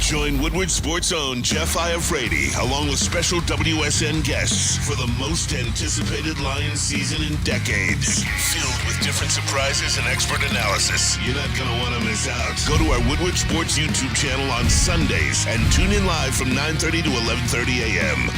Join Woodward Sports' own Jeff Iafrate, along with special WSN guests for the most anticipated Lions season in decades. Filled with different surprises and expert analysis. You're not going to want to miss out. Go to our Woodward Sports YouTube channel on Sundays and tune in live from 9:30 to 11:30 a.m.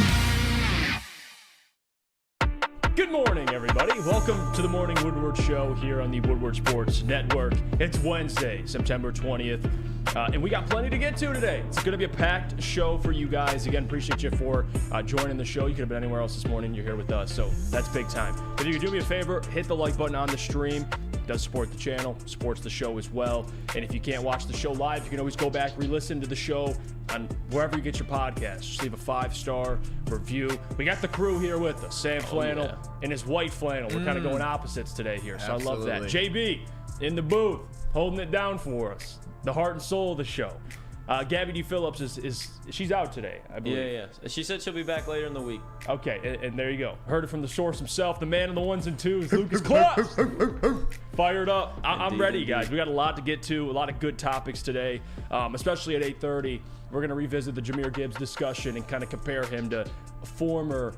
Good morning, everybody. Welcome to the Morning Woodward Show here on the Woodward Sports Network. It's Wednesday, September 20th, and we got plenty to get to today. It's going to be a packed show for you guys. Again, appreciate you for joining the show. You could have been anywhere else this morning. You're here with us, so that's big time. If you could do me a favor, hit the like button on the stream. It does support the channel, supports the show as well. And if you can't watch the show live, you can always go back, re-listen to the show on wherever you get your podcasts. Just leave a 5-star review. We got the crew here with us. Sam Flannel and his white flannel. We're kind of going opposites today here, so absolutely. I love that. JB in the booth, holding it down for us. The heart and soul of the show. Gabby D. Phillips she's out today, I believe. Yeah. She said she'll be back later in the week. Okay, and there you go. Heard it from the source himself, the man of the ones and twos, Lucas Claus. Fired up. I'm ready, guys. We got a lot to get to, a lot of good topics today, especially at 8:30. We're going to revisit the Jahmyr Gibbs discussion and kind of compare him to former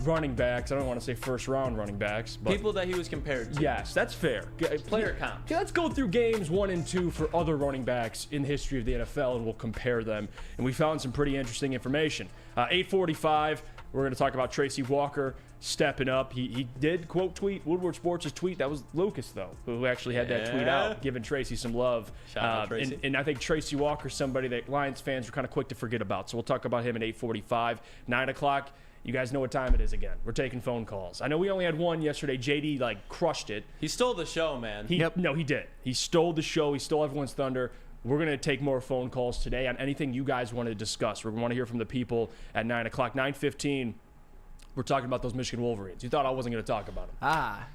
running backs. I don't want to say first-round running backs. But people that he was compared to. Yes, that's fair. Player comp. Yeah, let's go through games 1 and 2 for other running backs in the history of the NFL, and we'll compare them. And we found some pretty interesting information. 8:45, we're going to talk about Tracy Walker stepping up. He did quote tweet Woodward Sports' tweet. That was Lucas, though, who actually had that tweet out, giving Tracy some love. Shout out Tracy. And I think Tracy Walker's somebody that Lions fans were kind of quick to forget about. So we'll talk about him at 8:45. 9 o'clock, you guys know what time it is again. We're taking phone calls. I know we only had one yesterday. JD, crushed it. He stole the show, man. No, he did. He stole the show. He stole everyone's thunder. We're going to take more phone calls today on anything you guys want to discuss. We're going to want to hear from the people at 9 o'clock. 9:15, we're talking about those Michigan Wolverines. You thought I wasn't going to talk about them.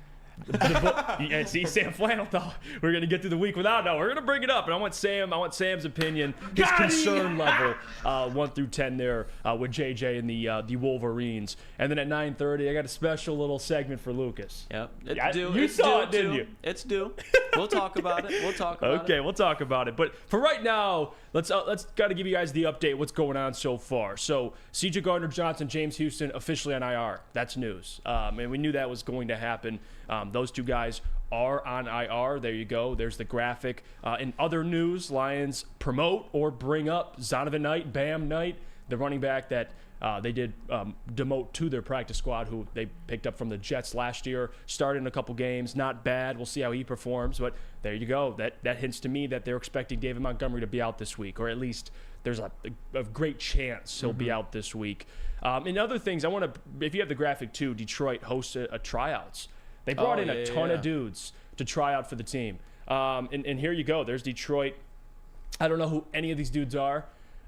And see, Sam Flannel thought we were going to get through the week without. No, we're going to bring it up, and I want Sam's opinion, his concern level, 1 through 10 there with JJ and the Wolverines. And then at 9:30, I got a special little segment for Lucas. Yep, you saw it, didn't you? It's due. We'll talk about it. Okay, we'll talk about it. But for right now, let's got to give you guys the update. What's going on so far? So C.J. Gardner-Johnson, James Houston officially on IR. That's news, and we knew that was going to happen. Those two guys are on IR. There you go. There's the graphic. In other news, Lions promote or bring up Zonovan Knight, Bam Knight, the running back that they did demote to their practice squad, who they picked up from the Jets last year. Started in a couple games. Not bad. We'll see how he performs. But there you go. That hints to me that they're expecting David Montgomery to be out this week, or at least there's a great chance he'll be out this week. And other things, I want to, if you have the graphic too, Detroit hosted a tryouts. They brought in a ton of dudes to try out for the team. And here you go. There's Detroit. I don't know who any of these dudes are.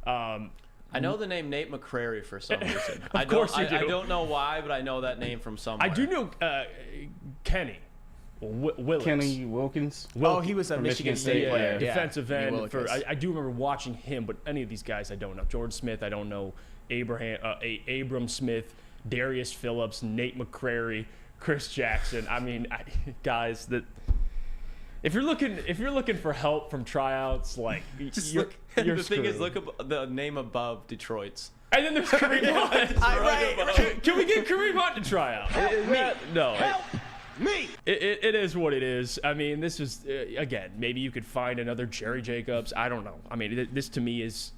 I know the name Nate McCrary for some reason. Of course you do. I don't know why, but I know that name from somewhere. I do know Kenny. Willis. Kenny Wilkins. He was a Michigan State player. Defensive end. I do remember watching him, but any of these guys I don't know. George Smith, I don't know. Abram Smith, Darius Phillips, Nate McCrary, Chris Jackson. I mean, guys, if you're looking for help from tryouts, you're the thing is, look up the name above Detroit's. And then there's Kareem Hunt. Can we get Kareem Hunt to try out? No. Me. It is what it is. I mean, this is again. Maybe you could find another Jerry Jacobs. I don't know. I mean, this to me is,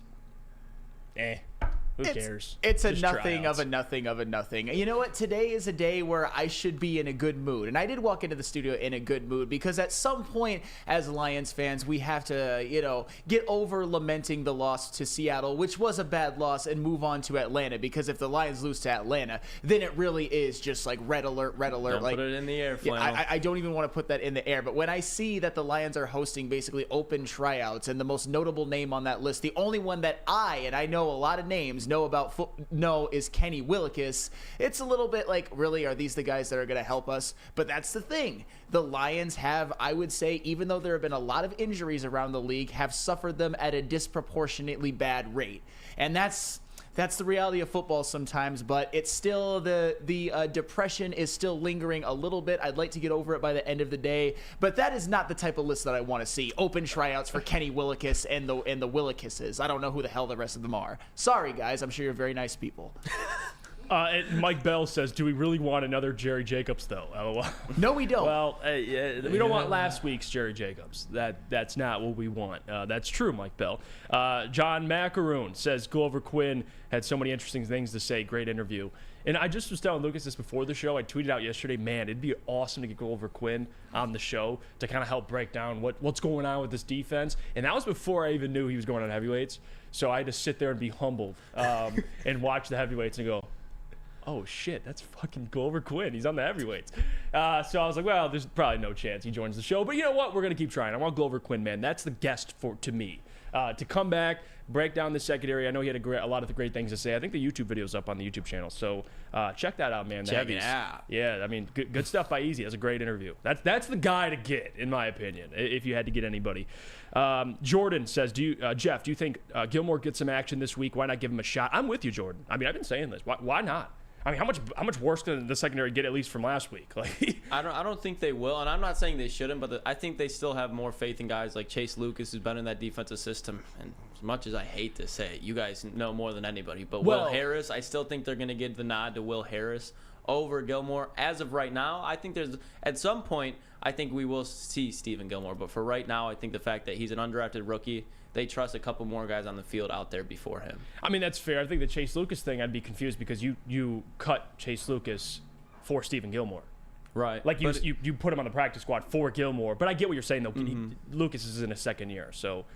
Who cares? It's a nothing of a nothing of a nothing. You know what? Today is a day where I should be in a good mood. And I did walk into the studio in a good mood because at some point as Lions fans, we have to, get over lamenting the loss to Seattle, which was a bad loss, and move on to Atlanta. Because if the Lions lose to Atlanta, then it really is just like red alert. Don't put it in the air, Flannel. Yeah, I don't even want to put that in the air. But when I see that the Lions are hosting basically open tryouts, and the most notable name on that list, the only one that I know a lot of names, know is Kenny Willekes, it's a little bit like, really, are these the guys that are going to help us? But that's the thing. The Lions have, I would say, even though there have been a lot of injuries around the league, have suffered them at a disproportionately bad rate. And that's That's the reality of football sometimes, but it's still the depression is still lingering a little bit. I'd like to get over it by the end of the day, but that is not the type of list that I want to see. Open tryouts for Kenny Willekes and the Willekeses. I don't know who the hell the rest of them are. Sorry, guys. I'm sure you're very nice people. And Mike Bell says, do we really want another Jerry Jacobs, though? LOL. No, we don't. Well, we don't want last week's Jerry Jacobs. That's not what we want. That's true, Mike Bell. John Macaroon says, Glover Quinn had so many interesting things to say. Great interview. And I just was telling Lucas this before the show. I tweeted out yesterday, man, it'd be awesome to get Glover Quinn on the show to kind of help break down what's going on with this defense. And that was before I even knew he was going on heavyweights. So I had to sit there and be humbled and watch the heavyweights and go, oh, shit, that's fucking Glover Quinn. He's on the heavyweights. So I was like, well, there's probably no chance he joins the show. But you know what? We're going to keep trying. I want Glover Quinn, man. That's the guest to me. To come back, break down the secondary. I know he had a lot of the great things to say. I think the YouTube video's up on the YouTube channel. So check that out, man. Check it out. Yeah, I mean, good stuff by Easy. That's a great interview. That's the guy to get, in my opinion, if you had to get anybody. Jordan says, Jeff, do you think Gilmore gets some action this week? Why not give him a shot? I'm with you, Jordan. I mean, I've been saying this. Why not? I mean, how much worse can the secondary get, at least from last week? Like, I don't think they will, and I'm not saying they shouldn't, but I think they still have more faith in guys like Chase Lucas, who's been in that defensive system. And as much as I hate to say it, you guys know more than anybody. But Will Harris, I still think they're going to give the nod to Will Harris over Gilmore. As of right now, I think at some point, I think we will see Stephen Gilmore. But for right now, I think the fact that he's an undrafted rookie, they trust a couple more guys on the field out there before him. I mean, that's fair. I think the Chase Lucas thing, I'd be confused because you cut Chase Lucas for Stephen Gilmore. Right. Like you put him on the practice squad for Gilmore. But I get what you're saying, though. Lucas is in his second year, so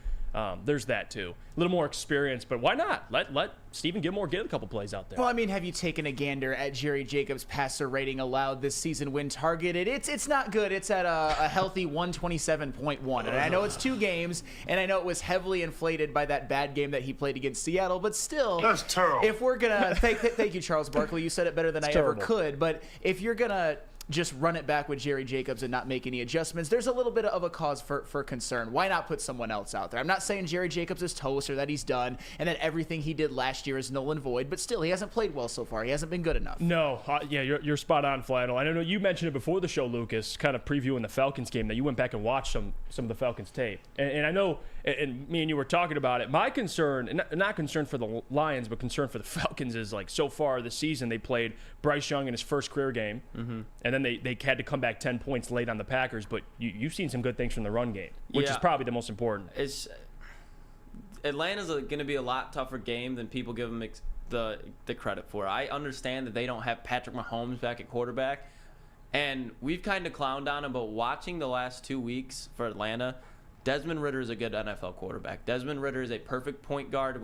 there's that too. A little more experience, but why not? Let Stephen Gilmore get a couple plays out there. Well, I mean, have you taken a gander at Jerry Jacobs' passer rating allowed this season when targeted? It's not good. It's at a healthy 127.1. And I know it's 2 games, and I know it was heavily inflated by that bad game that he played against Seattle, but still. That's terrible. If we're going to thank you, Charles Barkley. You said it better than I ever could. But if you're going to just run it back with Jerry Jacobs and not make any adjustments, there's a little bit of a cause for concern. Why not put someone else out there? I'm not saying Jerry Jacobs is toast or that he's done and that everything he did last year is null and void, but still, he hasn't played well so far. He hasn't been good enough. No, yeah, you're spot on, Flannel. I know you mentioned it before the show, Lucas, kind of previewing the Falcons game, that you went back and watched some of the Falcons tape. And I know, and me and you were talking about it, my concern, and not concern for the Lions, but concern for the Falcons is, like, so far this season, they played Bryce Young in his first career game, and then they had to come back 10 points late on the Packers, but you've seen some good things from the run game, which is probably the most important. Atlanta's going to be a lot tougher game than people give them the credit for. I understand that they don't have Patrick Mahomes back at quarterback, and we've kind of clowned on him, but watching the last 2 weeks for Atlanta, Desmond Ridder is a good NFL quarterback. Desmond Ridder is a perfect point guard.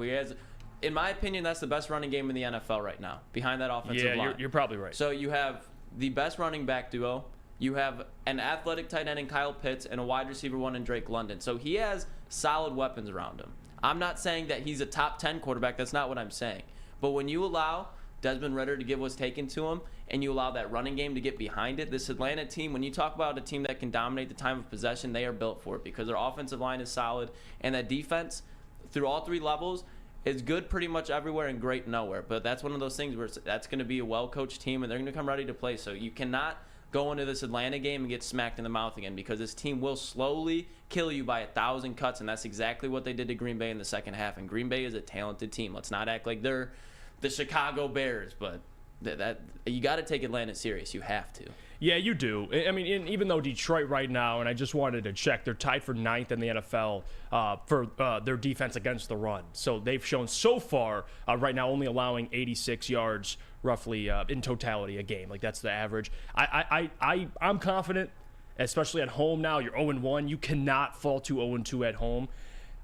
In my opinion, that's the best running game in the NFL right now, behind that offensive line. Yeah, you're probably right. So you have the best running back duo. You have an athletic tight end in Kyle Pitts and a wide receiver one in Drake London. So he has solid weapons around him. I'm not saying that he's a top 10 quarterback. That's not what I'm saying. But when you allow Desmond Ridder to give what's taken to him and you allow that running game to get behind it, this Atlanta team, when you talk about a team that can dominate the time of possession, they are built for it because their offensive line is solid and that defense through all 3 levels is good pretty much everywhere and great nowhere. But that's one of those things where that's going to be a well-coached team and they're going to come ready to play. So you cannot go into this Atlanta game and get smacked in the mouth again because this team will slowly kill you by 1,000 cuts, and that's exactly what they did to Green Bay in the second half. And Green Bay is a talented team. Let's not act like they're the Chicago Bears, but that you got to take Atlanta serious. You have to. Yeah, you do. I mean, even though Detroit right now, and I just wanted to check, they're tied for 9th in the NFL for their defense against the run. So they've shown so far right now only allowing 86 yards roughly in totality a game. Like, that's the average. I'm confident, especially at home now. You're 0-1. You cannot fall to 0-2 at home.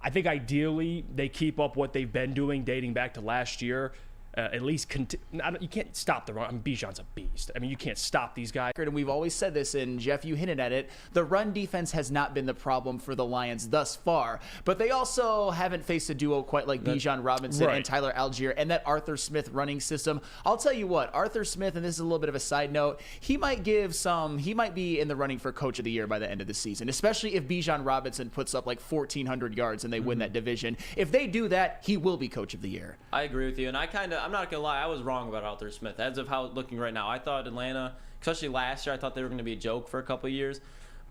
I think ideally they keep up what they've been doing dating back to last year. at least you can't stop the run. I mean, Bijan's a beast. I mean, you can't stop these guys. And we've always said this, and Jeff, you hinted at it. The run defense has not been the problem for the Lions thus far, but they also haven't faced a duo quite like Bijan Robinson and Tyler Algier and that Arthur Smith running system. I'll tell you what, Arthur Smith, and this is a little bit of a side note, he might be in the running for Coach of the Year by the end of the season, especially if Bijan Robinson puts up like 1,400 yards and they win that division. If they do that, he will be Coach of the Year. I agree with you, and I'm not gonna lie, I was wrong about Arthur Smith. As of how it's looking right now, I thought Atlanta, especially last year, I thought they were going to be a joke for a couple of years.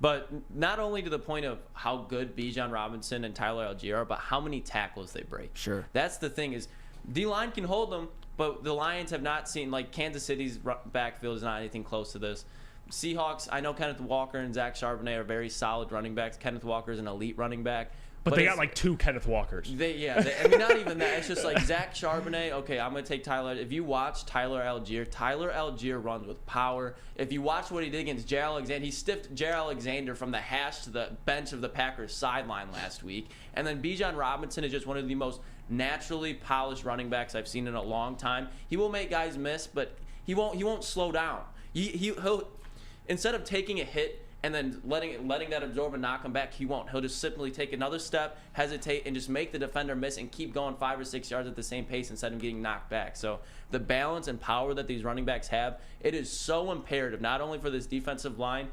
But not only to the point of how good Bijan Robinson and Tyler Algier are, but how many tackles they break. Sure. That's the thing is, D-line can hold them, but the Lions have not seen, like Kansas City's backfield is not anything close to this. Seahawks, I know Kenneth Walker and Zach Charbonnet are very solid running backs. Kenneth Walker is an elite running back. But they got like 2 Kenneth Walkers. I mean, not even that. It's just like Zach Charbonnet. Okay, I'm going to take Tyler. If you watch Tyler Algier runs with power. If you watch what he did against Jair Alexander, he stiffed Jair Alexander from the hash to the bench of the Packers sideline last week. And then Bijan Robinson is just one of the most naturally polished running backs I've seen in a long time. He will make guys miss, but he won't slow down. He'll instead of taking a hit and then letting that absorb and knock him back, he won't. He'll just simply take another step, hesitate, and just make the defender miss and keep going 5 or 6 yards at the same pace instead of getting knocked back. So the balance and power that these running backs have, it is so imperative, not only for this defensive line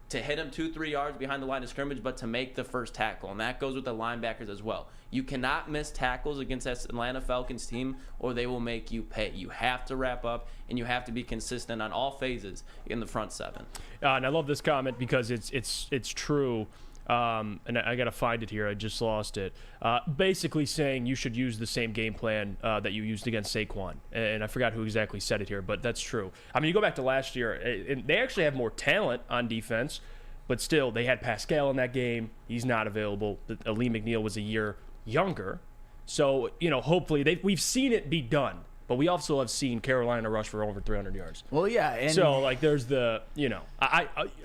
to hit him 2-3 yards behind the line of scrimmage, but to make the first tackle. And that goes with the linebackers as well. You cannot miss tackles against this Atlanta Falcons team or they will make you pay. You have to wrap up and you have to be consistent on all phases in the front seven. And I love this comment because it's true. And I got to find it here. I just lost it. Basically saying you should use the same game plan that you used against Saquon. And I forgot who exactly said it here, but that's true. I mean, you go back to last year, and they actually have more talent on defense, but still, they had Pascal in that game. He's not available. Ali McNeil was a year younger. So, hopefully, we've seen it be done. But we also have seen Carolina rush for over 300 yards. Well, yeah. And so, there's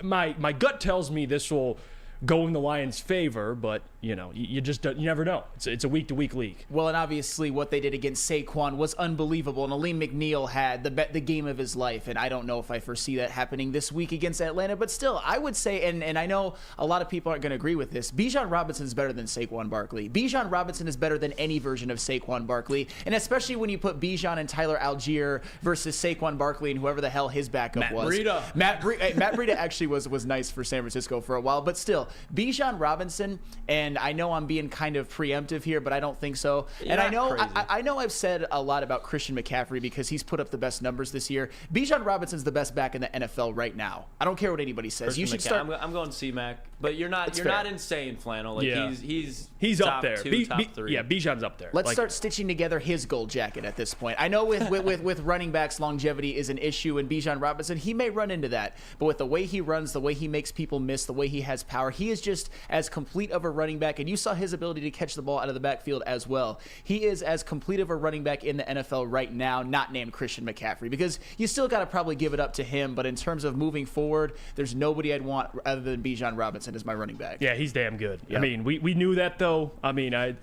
my gut tells me this will go in the Lions' favor, but you never know. It's a week-to-week league. Well, and obviously what they did against Saquon was unbelievable, and Aleem McNeil had the game of his life, and I don't know if I foresee that happening this week against Atlanta, but still, I would say, and I know a lot of people aren't going to agree with this, Bijan Robinson is better than Saquon Barkley. Bijan Robinson is better than any version of Saquon Barkley, and especially when you put Bijan and Tyler Algier versus Saquon Barkley and whoever the hell his backup was. Matt Breida actually was nice for San Francisco for a while, but still, Bijan Robinson, and I know I'm being kind of preemptive here, but I don't think so. And I know I've said a lot about Christian McCaffrey because he's put up the best numbers this year. Bijan Robinson's the best back in the NFL right now. I don't care what anybody says. You should start. I'm going C-Mac, but you're not insane, Flannel. He's up there. Top 3. Yeah, Bijan's up there. Let's start stitching together his gold jacket at this point. I know with running backs, longevity is an issue, and Bijan Robinson, he may run into that. But with the way he runs, the way he makes people miss, the way he has power, he is just as complete of a running back, and you saw his ability to catch the ball out of the backfield as well. He is as complete of a running back in the NFL right now, not named Christian McCaffrey, because you still got to probably give it up to him, but in terms of moving forward, there's nobody I'd want other than Bijan Robinson as my running back. Yeah, he's damn good. Yep. I mean, we knew that, though. I mean,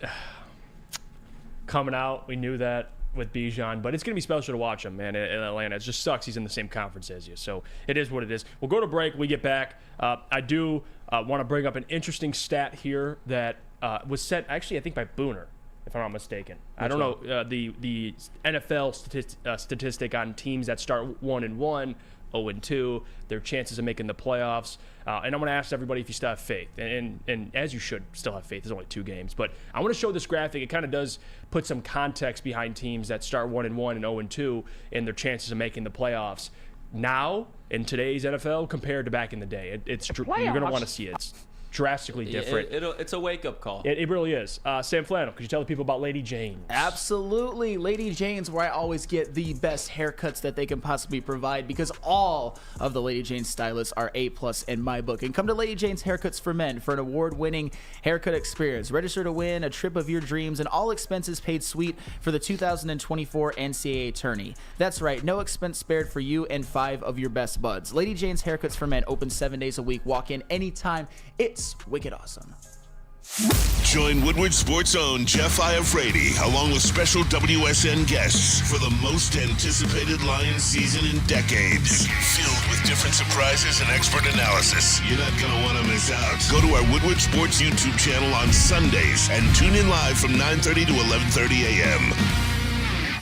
coming out, we knew that with Bijan, but it's going to be special to watch him, man, in Atlanta. It just sucks he's in the same conference as you, so it is what it is. We'll go to break. We get back. I do want to bring up an interesting stat here that was set, actually, I think, by Booner, if I'm not mistaken. I don't know the NFL statistic on teams that start 1-1, 0-2, their chances of making the playoffs. And I'm going to ask everybody if you still have faith. And as you should still have faith. There's only 2 games. But I want to show this graphic. It kind of does put some context behind teams that start 1-1 and 0-2 and their chances of making the playoffs now in today's NFL compared to back in the day. You're going to want to see it. It's drastically different. It's a wake-up call. It really is. Sam Flannel, could you tell the people about Lady Jane's? Absolutely. Lady Jane's, where I always get the best haircuts that they can possibly provide, because all of the Lady Jane's stylists are A+ in my book. And come to Lady Jane's Haircuts for Men for an award-winning haircut experience. Register to win a trip of your dreams and all expenses paid suite for the 2024 NCAA tourney. That's right, no expense spared for you and 5 of your best buds. Lady Jane's Haircuts for Men open 7 days a week. Walk in anytime. It's wicked awesome. Join Woodward Sports' own Jeff Iafrate, along with special WSN guests, for the most anticipated Lions season in decades. Filled with different surprises and expert analysis. You're not going to want to miss out. Go to our Woodward Sports YouTube channel on Sundays and tune in live from 9:30 to 11:30 a.m.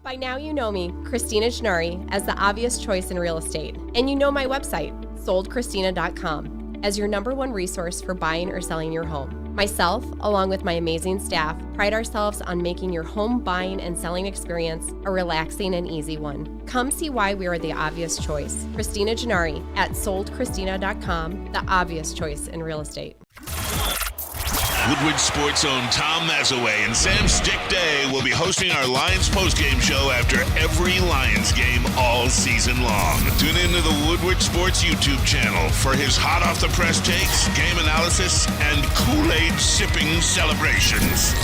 By now you know me, Christina Gennari, as the obvious choice in real estate. And you know my website, soldchristina.com, as your #1 resource for buying or selling your home. Myself, along with my amazing staff, pride ourselves on making your home buying and selling experience a relaxing and easy one. Come see why we are the obvious choice. Christina Gennari at soldchristina.com, the obvious choice in real estate. Woodward Sports' own Tom Mazaway and Sam Stick Day will be hosting our Lions postgame show after every Lions game all season long. Tune into the Woodward Sports YouTube channel for his hot-off-the-press takes, game analysis, and Kool-Aid sipping celebrations.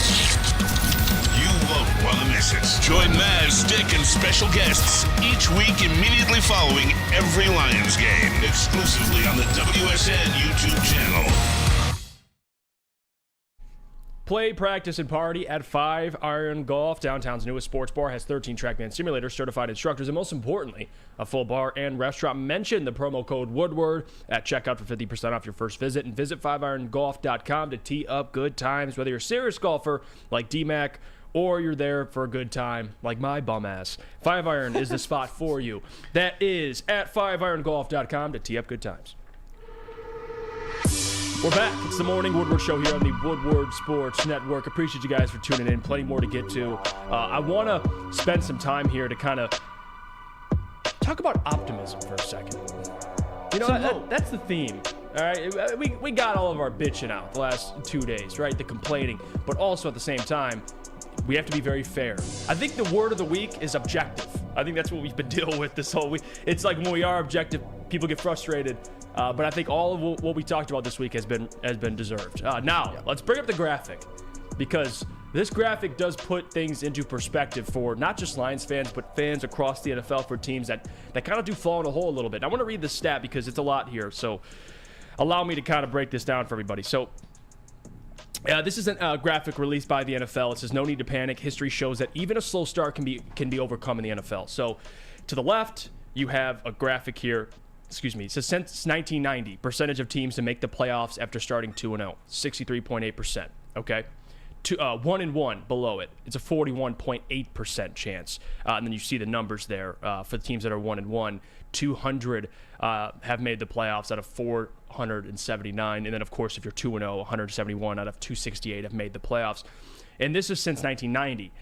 You won't want to miss it. Join Maz, Stick, and special guests each week immediately following every Lions game, exclusively on the WSN YouTube channel. Play, practice, and party at 5 Iron Golf. Downtown's newest sports bar has 13 TrackMan simulators, certified instructors, and most importantly, a full bar and restaurant. Mention the promo code Woodward at checkout for 50% off your first visit. And visit 5irongolf.com to tee up good times, whether you're a serious golfer like D-Mac or you're there for a good time like my bum ass. 5 Iron is the spot for you. That is at 5irongolf.com to tee up good times. We're back. It's the Morning Woodward Show here on the Woodward Sports Network. Appreciate you guys for tuning in. Plenty more to get to. I want to spend some time here to kind of talk about optimism for a second. You know, that's the theme. All right, we got all of our bitching out the last 2 days, right? The complaining, but also at the same time, we have to be very fair. I think the word of the week is objective. I think that's what we've been dealing with this whole week. It's like when we are objective, people get frustrated. But I think all of what we talked about this week has been deserved. Now, let's bring up the graphic, because this graphic does put things into perspective for not just Lions fans, but fans across the NFL, for teams that kind of do fall in a hole a little bit. And I want to read this stat because it's a lot here. So allow me to kind of break this down for everybody. So this is a graphic released by the NFL. It says, no need to panic. History shows that even a slow start can be overcome in the NFL. So to the left, you have a graphic here. Excuse me. It says since 1990, percentage of teams to make the playoffs after starting 2-0, 63.8%. Okay. 1-1 below it, it's a 41.8% chance. And then you see the numbers there for the teams that are 1-1. 200 have made the playoffs out of 479. And then, of course, if you're 2-0, 171 out of 268 have made the playoffs. And this is since 1990.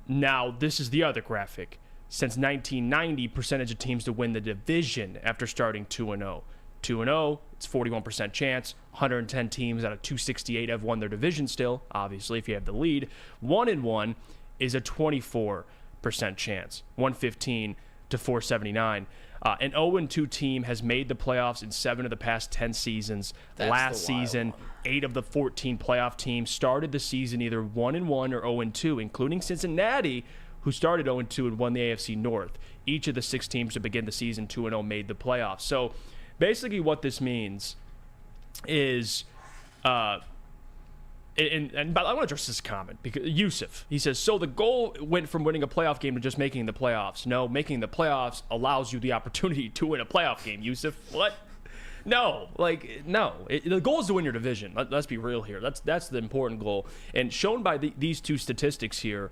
Now, this is the other graphic. Since 1990, percentage of teams to win the division after starting 2-0. 2-0, it's 41% chance. 110 teams out of 268 have won their division still, obviously, if you have the lead. 1-1 is a 24% chance. 115 to 479. An 0-2 team has made the playoffs in 7 of the past 10 seasons. Last season, 8 of the 14 playoff teams started the season either 1-1 or 0-2, including Cincinnati, who started 0-2 and won the AFC North. Each of the 6 teams to begin the season 2-0 made the playoffs. So basically what this means is, and but I want to address this comment, because Yusuf, he says, so the goal went from winning a playoff game to just making the playoffs. No, making the playoffs allows you the opportunity to win a playoff game, Yusuf. What? No, the goal is to win your division. Let's be real here. That's the important goal. And shown by these two statistics here,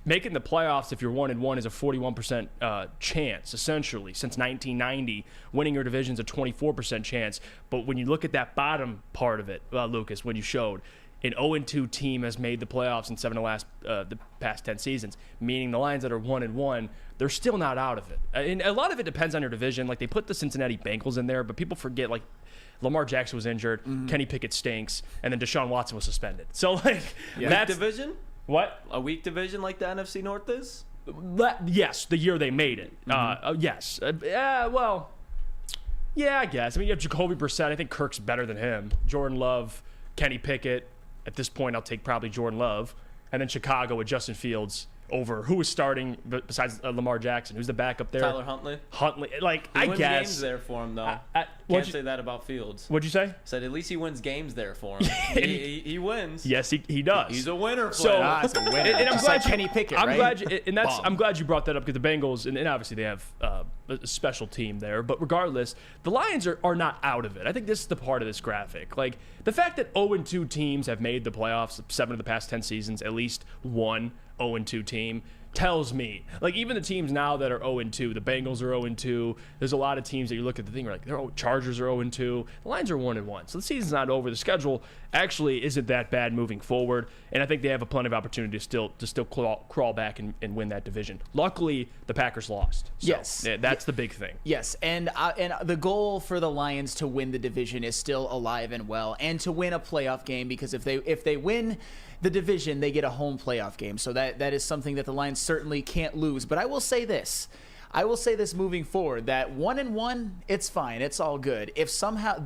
making the playoffs if you're 1-1 is a 41% chance, essentially. Since 1990, winning your division is a 24% chance. But when you look at that bottom part of it, Lucas, when you showed, an 0-2 team has made the playoffs in 7 of the past 10 seasons, meaning the Lions that are 1-1, they're still not out of it. And a lot of it depends on your division. Like, they put the Cincinnati Bengals in there, but people forget, like, Lamar Jackson was injured, Kenny Pickett stinks, and then Deshaun Watson was suspended. So, like, that's division? What? A weak division like the NFC North is? Yes, the year they made it. Yes. Well, yeah, I guess. I mean, you have Jacoby Brissett. I think Kirk's better than him. Jordan Love, Kenny Pickett. At this point, I'll take probably Jordan Love. And then Chicago with Justin Fields over who was starting besides Lamar Jackson. Who's the backup there? Tyler Huntley. Like, I guess. Games there for him, though. Can't say that about Fields. What'd you say? Said at least he wins games there for him. he wins. Yes, he does. He's a winner. So, It's a winner. and I'm Just glad like Kenny Pickett, I'm right? glad I'm glad you brought that up because the Bengals and obviously they have a special team there, but regardless, the Lions are not out of it. I think this is the part of this graphic. Like the fact that 0-2 teams have made the playoffs 7 of the past 10 seasons, at least one 0-2 team tells me, like even the teams now that are 0-2, the Bengals are 0-2. There's a lot of teams that you look at the thing like Chargers are 0-2. The Lions are 1-1. So the season's not over. The schedule actually isn't that bad moving forward, and I think they have a plenty of opportunity to still crawl back and win that division. Luckily, the Packers lost. So, Yes, that's the big thing. Yes, and the goal for the Lions to win the division is still alive and well, and to win a playoff game, because if they win the division, they get a home playoff game. So that is something that the Lions certainly can't lose. But I will say this moving forward, that 1-1, it's fine. It's all good. If somehow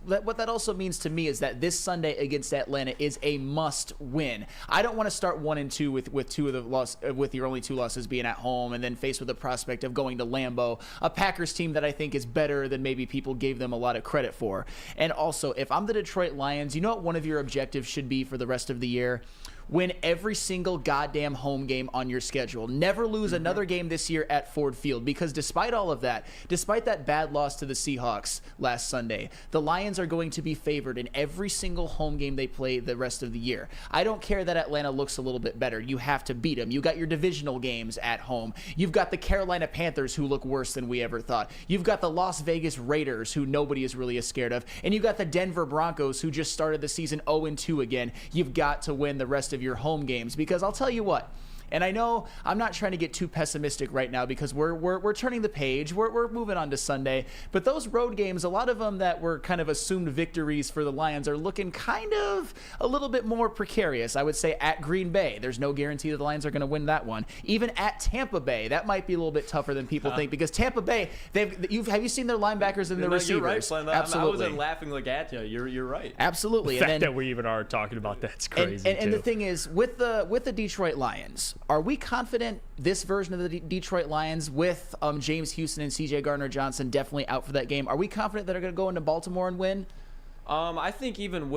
what that also means to me is that this Sunday against Atlanta is a must win. I don't want to start 1-2 with your only 2 losses being at home, and then faced with the prospect of going to Lambeau, a Packers team that I think is better than maybe people gave them a lot of credit for. And also, if I'm the Detroit Lions, you know what one of your objectives should be for the rest of the year? Win every single goddamn home game on your schedule. Never lose another game this year at Ford Field, because despite all of that, despite that bad loss to the Seahawks last Sunday, the Lions are going to be favored in every single home game they play the rest of the year. I don't care that Atlanta looks a little bit better. You have to beat them. You got your divisional games at home. You've got the Carolina Panthers, who look worse than we ever thought. You've got the Las Vegas Raiders, who nobody is really as scared of. And you've got the Denver Broncos, who just started the season 0-2 again. You've got to win the rest of your home games, because I'll tell you what, and I know I'm not trying to get too pessimistic right now, because we're turning the page, we're moving on to Sunday, but those road games, a lot of them that were kind of assumed victories for the Lions, are looking kind of a little bit more precarious. I would say at Green Bay, there's no guarantee that the Lions are going to win that one. Even at Tampa Bay, that might be a little bit tougher than people think, because Tampa Bay, have you seen their linebackers and their receivers? You're right, Flynn. Absolutely. I wasn't laughing like at you. You're right. Absolutely. The fact that we even are talking about that's crazy. And the thing is, with the Detroit Lions, are we confident this version of the Detroit Lions, with James Houston and C.J. Gardner-Johnson definitely out for that game, are we confident that they're going to go into Baltimore and win? I think even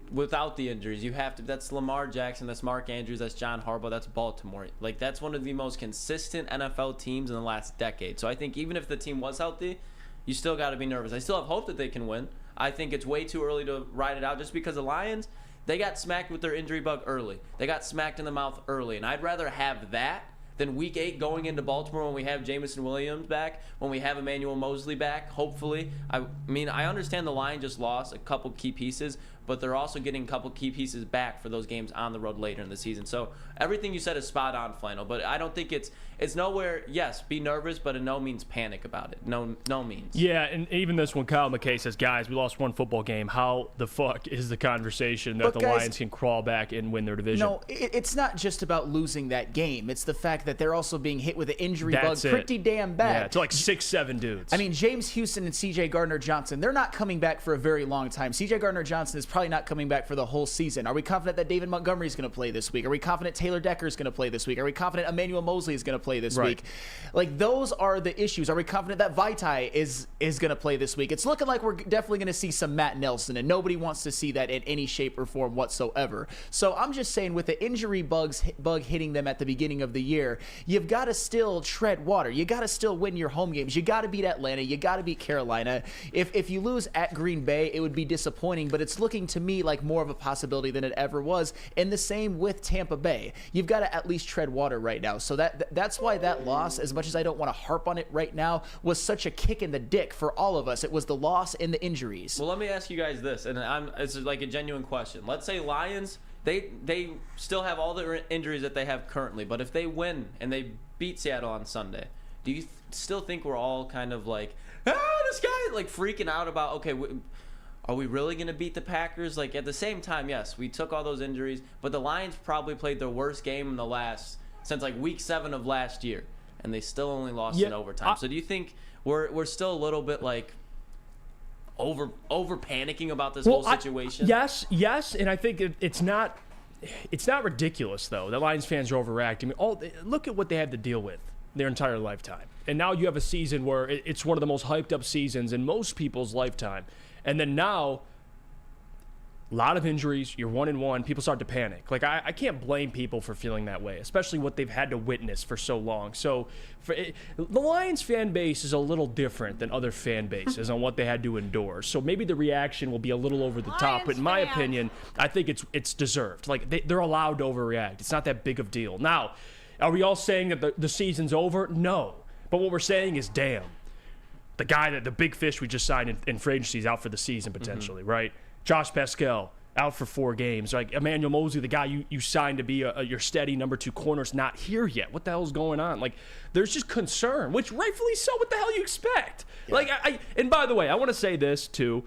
without the injuries, you have to. That's Lamar Jackson, that's Mark Andrews, that's John Harbaugh, that's Baltimore. Like, that's one of the most consistent NFL teams in the last decade. So I think even if the team was healthy, you still got to be nervous. I still have hope that they can win. I think it's way too early to ride it out, just because the Lions, they got smacked with their injury bug early. They got smacked in the mouth early. And I'd rather have that than week 8 going into Baltimore when we have Jameson Williams back, when we have Emmanuel Mosley back, hopefully. I mean, I understand the Lions just lost a couple key pieces, but they're also getting a couple key pieces back for those games on the road later in the season. So everything you said is spot on, Flannel, but I don't think it's nowhere. Yes, be nervous, but in no means panic about it. No means. Yeah, and even this one, Kyle McKay says, guys, we lost one football game. How the fuck is the conversation that the Lions can crawl back and win their division? No, it's not just about losing that game. It's the fact that they're also being hit with an injury bug pretty damn bad. Yeah, it's like 6-7 dudes. I mean, James Houston and C.J. Gardner-Johnson, they're not coming back for a very long time. C.J. Gardner-Johnson is probably not coming back for the whole season. Are we confident that David Montgomery is going to play this week? Are we confident Taylor Decker is going to play this week? Are we confident Emmanuel Mosley is going to play this week? Like, those are the issues. Are we confident that Vaitai is going to play this week? It's looking like we're definitely going to see some Matt Nelson, and nobody wants to see that in any shape or form whatsoever. So I'm just saying, with the injury bug hitting them at the beginning of the year, you've got to still tread water. You got to still win your home games. You got to beat Atlanta. You got to beat Carolina. If you lose at Green Bay, it would be disappointing, but it's looking to me like more of a possibility than it ever was. And the same with Tampa Bay. You've got to at least tread water right now. So that's why that loss, as much as I don't want to harp on it right now, was such a kick in the dick for all of us. It was the loss and the injuries. Well, let me ask you guys this, and it's like a genuine question. Let's say Lions, they still have all the injuries that they have currently, but if they win and they beat Seattle on Sunday, do you still think we're all kind of like, this guy, like, freaking out about, okay, are we really going to beat the Packers? Like, at the same time, yes, we took all those injuries, but the Lions probably played their worst game since like week 7 of last year, and they still only lost in overtime. So do you think we're still a little bit like over panicking about this whole situation? Yes, and I think it's not ridiculous though that Lions fans are overreacting. Look at what they had to deal with their entire lifetime. And now you have a season where it's one of the most hyped up seasons in most people's lifetime. And then now, a lot of injuries, you're 1-1, people start to panic. Like, I can't blame people for feeling that way, especially what they've had to witness for so long. So the Lions fan base is a little different than other fan bases on what they had to endure. So maybe the reaction will be a little over the top, but in my opinion, I think it's deserved. Like, they're allowed to overreact. It's not that big of a deal. Now, are we all saying that the season's over? No. But what we're saying is, damn, the big fish we just signed in free agency is out for the season potentially, right? Josh Pascal, out for 4 games. Like, Emmanuel Mosley, the guy you signed to be your steady number 2 corner, is not here yet. What the hell's going on? Like, there's just concern, which rightfully so. What the hell you expect? Yeah. Like, and by the way, I want to say this too,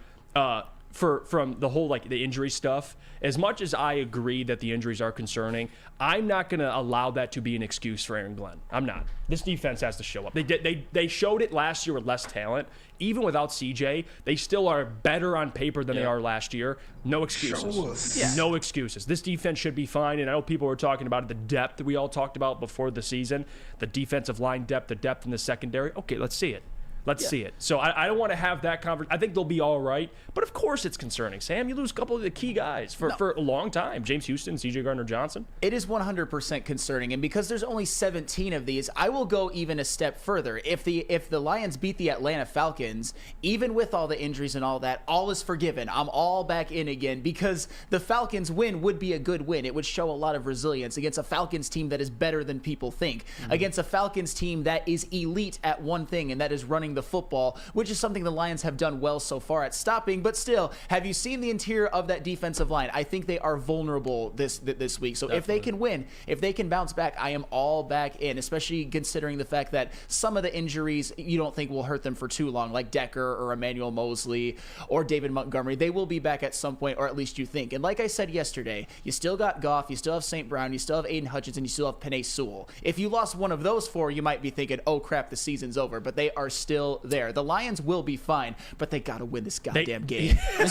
from the whole, like, the injury stuff. As much as I agree that the injuries are concerning, I'm not going to allow that to be an excuse for Aaron Glenn. I'm not. This defense has to show up. They showed it last year with less talent. Even without CJ, they still are better on paper than they are last year. No excuses. Yeah. No excuses. This defense should be fine. And I know people were talking about the depth that we all talked about before the season, the defensive line depth, the depth in the secondary. Okay, let's see it. Let's see it. So I don't want to have that conversation. I think they'll be all right. But, of course, it's concerning. Sam, you lose a couple of the key guys for a long time. James Houston, C.J. Gardner-Johnson. It is 100% concerning. And because there's only 17 of these, I will go even a step further. If the Lions beat the Atlanta Falcons, even with all the injuries and all that, all is forgiven. I'm all back in again because the Falcons win would be a good win. It would show a lot of resilience against a Falcons team that is better than people think, against a Falcons team that is elite at one thing, and that is running the football, which is something the Lions have done well so far at stopping. But still, have you seen the interior of that defensive line? I think they are vulnerable this week. So if they can win, if they can bounce back, I am all back in, especially considering the fact that some of the injuries you don't think will hurt them for too long, like Decker or Emmanuel Mosley or David Montgomery. They will be back at some point, or at least you think. And like I said yesterday, you still got Goff, you still have St. Brown, you still have Aiden Hutchinson, you still have Penei Sewell. If you lost one of those 4, you might be thinking, oh crap, the season's over. But they are still there. The Lions will be fine, but they got to win this goddamn game. No,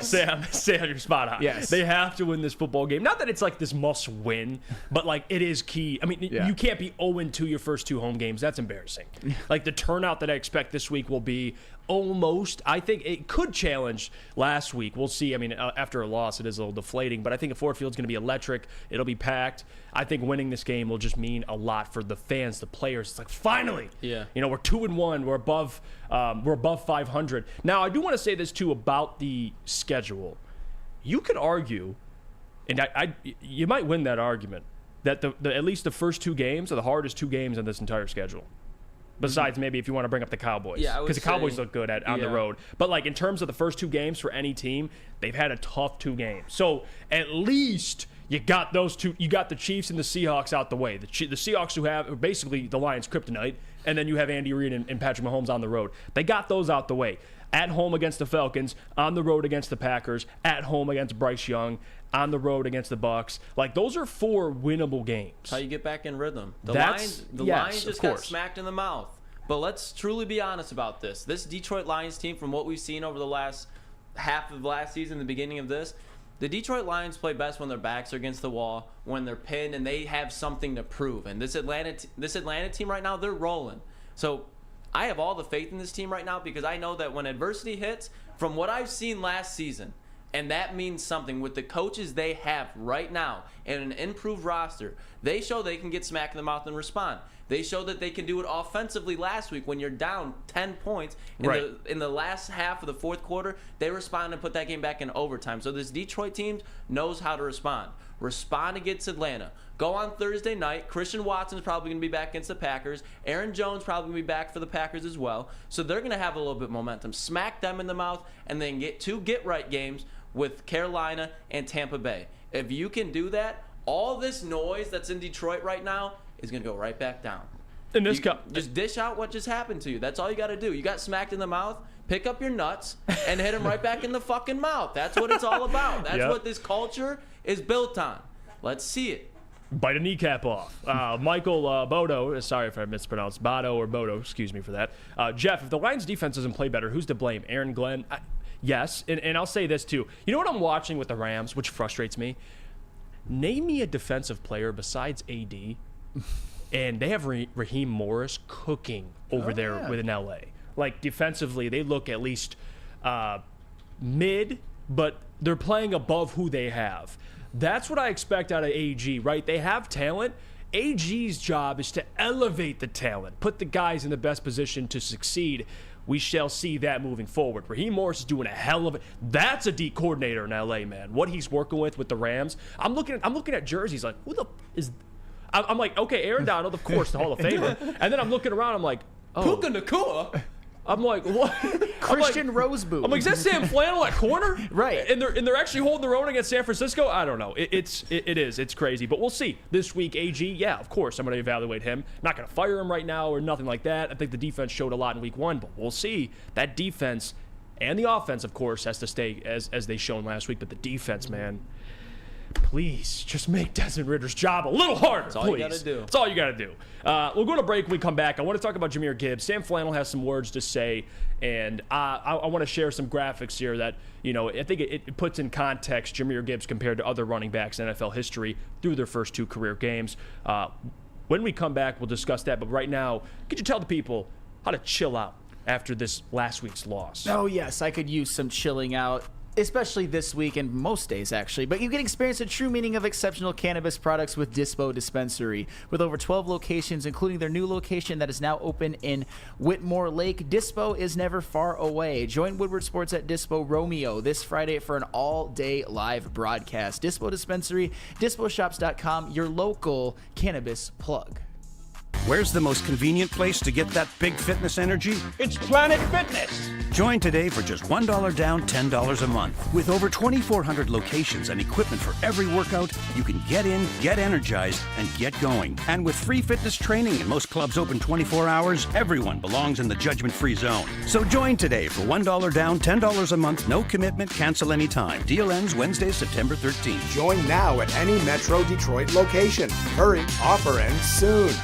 Sam, you're spot on. Yes. They have to win this football game. Not that it's like this must win, but like it is key. I mean, you can't be 0-2 your first 2 home games. That's embarrassing. Like the turnout that I expect this week will be almost, I think it could challenge last week. We'll see. I mean, after a loss, it is a little deflating, but I think Ford Field's going to be electric. It'll be packed. I think winning this game will just mean a lot for the fans, the players. It's like, finally, we're 2-1. We're above 500. Now, I do want to say this too about the schedule. You could argue, and you might win that argument, that at least the first 2 games are the hardest 2 games on this entire schedule. Besides maybe if you want to bring up the Cowboys. Yeah, because the Cowboys look good on the road. But like in terms of the first 2 games for any team, they've had a tough 2 games. So at least you got those 2. You got the Chiefs and the Seahawks out the way. The Seahawks who have basically the Lions' kryptonite, and then you have Andy Reid and Patrick Mahomes on the road. They got those out the way. At home against the Falcons, on the road against the Packers, at home against Bryce Young, on the road against the Bucs. Like, those are 4 winnable games. How you get back in rhythm. The Lions just got smacked in the mouth. But let's truly be honest about this. This Detroit Lions team, from what we've seen over the last half of last season, the beginning of this, the Detroit Lions play best when their backs are against the wall, when they're pinned, and they have something to prove. And this Atlanta team right now, they're rolling. So I have all the faith in this team right now because I know that when adversity hits, from what I've seen last season, and that means something with the coaches they have right now and an improved roster, they show they can get smacked in the mouth and respond. They showed that they can do it offensively last week when you're down 10 points in the last half of the fourth quarter. They responded and put that game back in overtime. So this Detroit team knows how to respond. Respond against Atlanta. Go on Thursday night. Christian Watson's probably going to be back against the Packers. Aaron Jones probably going to be back for the Packers as well. So they're going to have a little bit of momentum. Smack them in the mouth and then get 2 get-right games with Carolina and Tampa Bay. If you can do that, all this noise that's in Detroit right now is going to go right back down. And this just dish out what just happened to you. That's all you got to do. You got smacked in the mouth, pick up your nuts, and hit them right back in the fucking mouth. That's what it's all about. That's what this culture is built on. Let's see it. Bite a kneecap off. Michael Bodo, sorry if I mispronounced Bodo or Bodo, excuse me for that. Jeff, if the Lions defense doesn't play better, who's to blame? Aaron Glenn? Yes, and I'll say this too. You know what I'm watching with the Rams, which frustrates me? Name me a defensive player besides AD and they have Raheem Morris cooking over there within LA. Like defensively, they look at least mid, but they're playing above who they have. That's what I expect out of AG, right? They have talent. AG's job is to elevate the talent, put the guys in the best position to succeed. We shall see that moving forward. Raheem Morris is doing a hell of it. That's a D coordinator in LA, man. What he's working with the Rams. I'm looking at jerseys like, who the is? I'm like, okay, Aaron Donald, of course, the Hall of Famer. And then I'm looking around, I'm like, oh. Puka Nacua? I'm like, what? Christian Roseboom. I'm like, is that Sam Flannel at corner? Right. And they're actually holding their own against San Francisco? I don't know. It is. It's crazy. But we'll see. This week, AG, yeah, of course, I'm going to evaluate him. Not going to fire him right now or nothing like that. I think the defense showed a lot in week 1, but we'll see. That defense and the offense, of course, has to stay as they shown last week. But the defense, man, please just make Desmond Ridder's job a little harder. That's all you got to do. That's all you got to do. We'll go to break when we come back. I want to talk about Jahmyr Gibbs. Sam Flannel has some words to say, and I want to share some graphics here that, I think it puts in context Jahmyr Gibbs compared to other running backs in NFL history through their first 2 career games. When we come back, we'll discuss that. But right now, could you tell the people how to chill out after this last week's loss? Oh, yes, I could use some chilling out, especially this week and most days, actually. But you can experience the true meaning of exceptional cannabis products with Dispo Dispensary. With over 12 locations, including their new location that is now open in Whitmore Lake, Dispo is never far away. Join Woodward Sports at Dispo Romeo this Friday for an all-day live broadcast. Dispo Dispensary, disposhops.com, your local cannabis plug. Where's the most convenient place to get that big fitness energy? It's Planet Fitness. Join today for just $1 down, $10 a month. With over 2,400 locations and equipment for every workout, you can get in, get energized, and get going. And with free fitness training and most clubs open 24 hours, everyone belongs in the judgment-free zone. So join today for $1 down, $10 a month, no commitment, cancel anytime. Deal ends Wednesday, September 13th. Join now at any Metro Detroit location. Hurry, offer ends soon.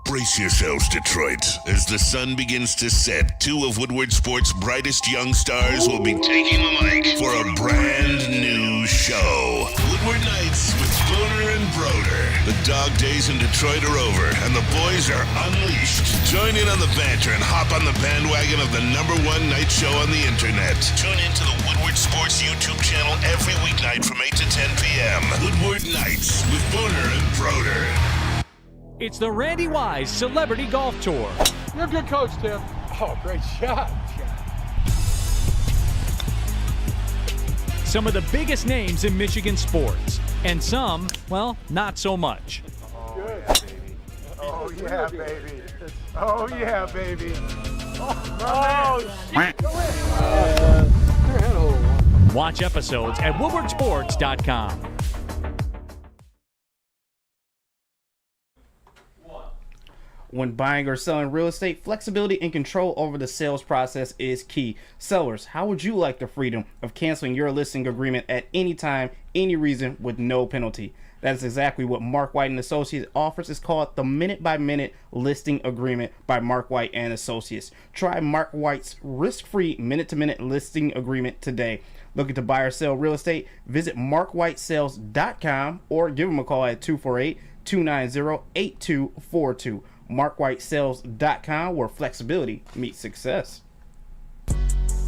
Brace yourselves, Detroit. As the sun begins to set, 2 of Woodward Sports' brightest young stars will be taking the mic for a brand new show. Woodward Nights with Booner and Broder. The dog days in Detroit are over, and the boys are unleashed. Join in on the banter and hop on the bandwagon of the #1 night show on the internet. Tune into the Woodward Sports YouTube channel every weeknight from 8 to 10 p.m. Woodward Nights with Booner and Broder. It's the Randy Wise Celebrity Golf Tour. You're a good coach, Tim. Oh, great shot. Some of the biggest names in Michigan sports, and some, well, not so much. Good, baby. Oh, yeah, baby. Oh, yeah, baby. Oh, shit. Go in. Watch episodes at woodwardsports.com. When buying or selling real estate, flexibility and control over the sales process is key. Sellers, how would you like the freedom of canceling your listing agreement at any time, any reason, with no penalty? That is exactly what Mark White and Associates offers. It's called the minute-by-minute listing agreement by Mark White and Associates. Try Mark White's risk-free minute-to-minute listing agreement today. Looking to buy or sell real estate? Visit markwhitesales.com or give them a call at 248-290-8242. markwhitesales.com, where flexibility meets success.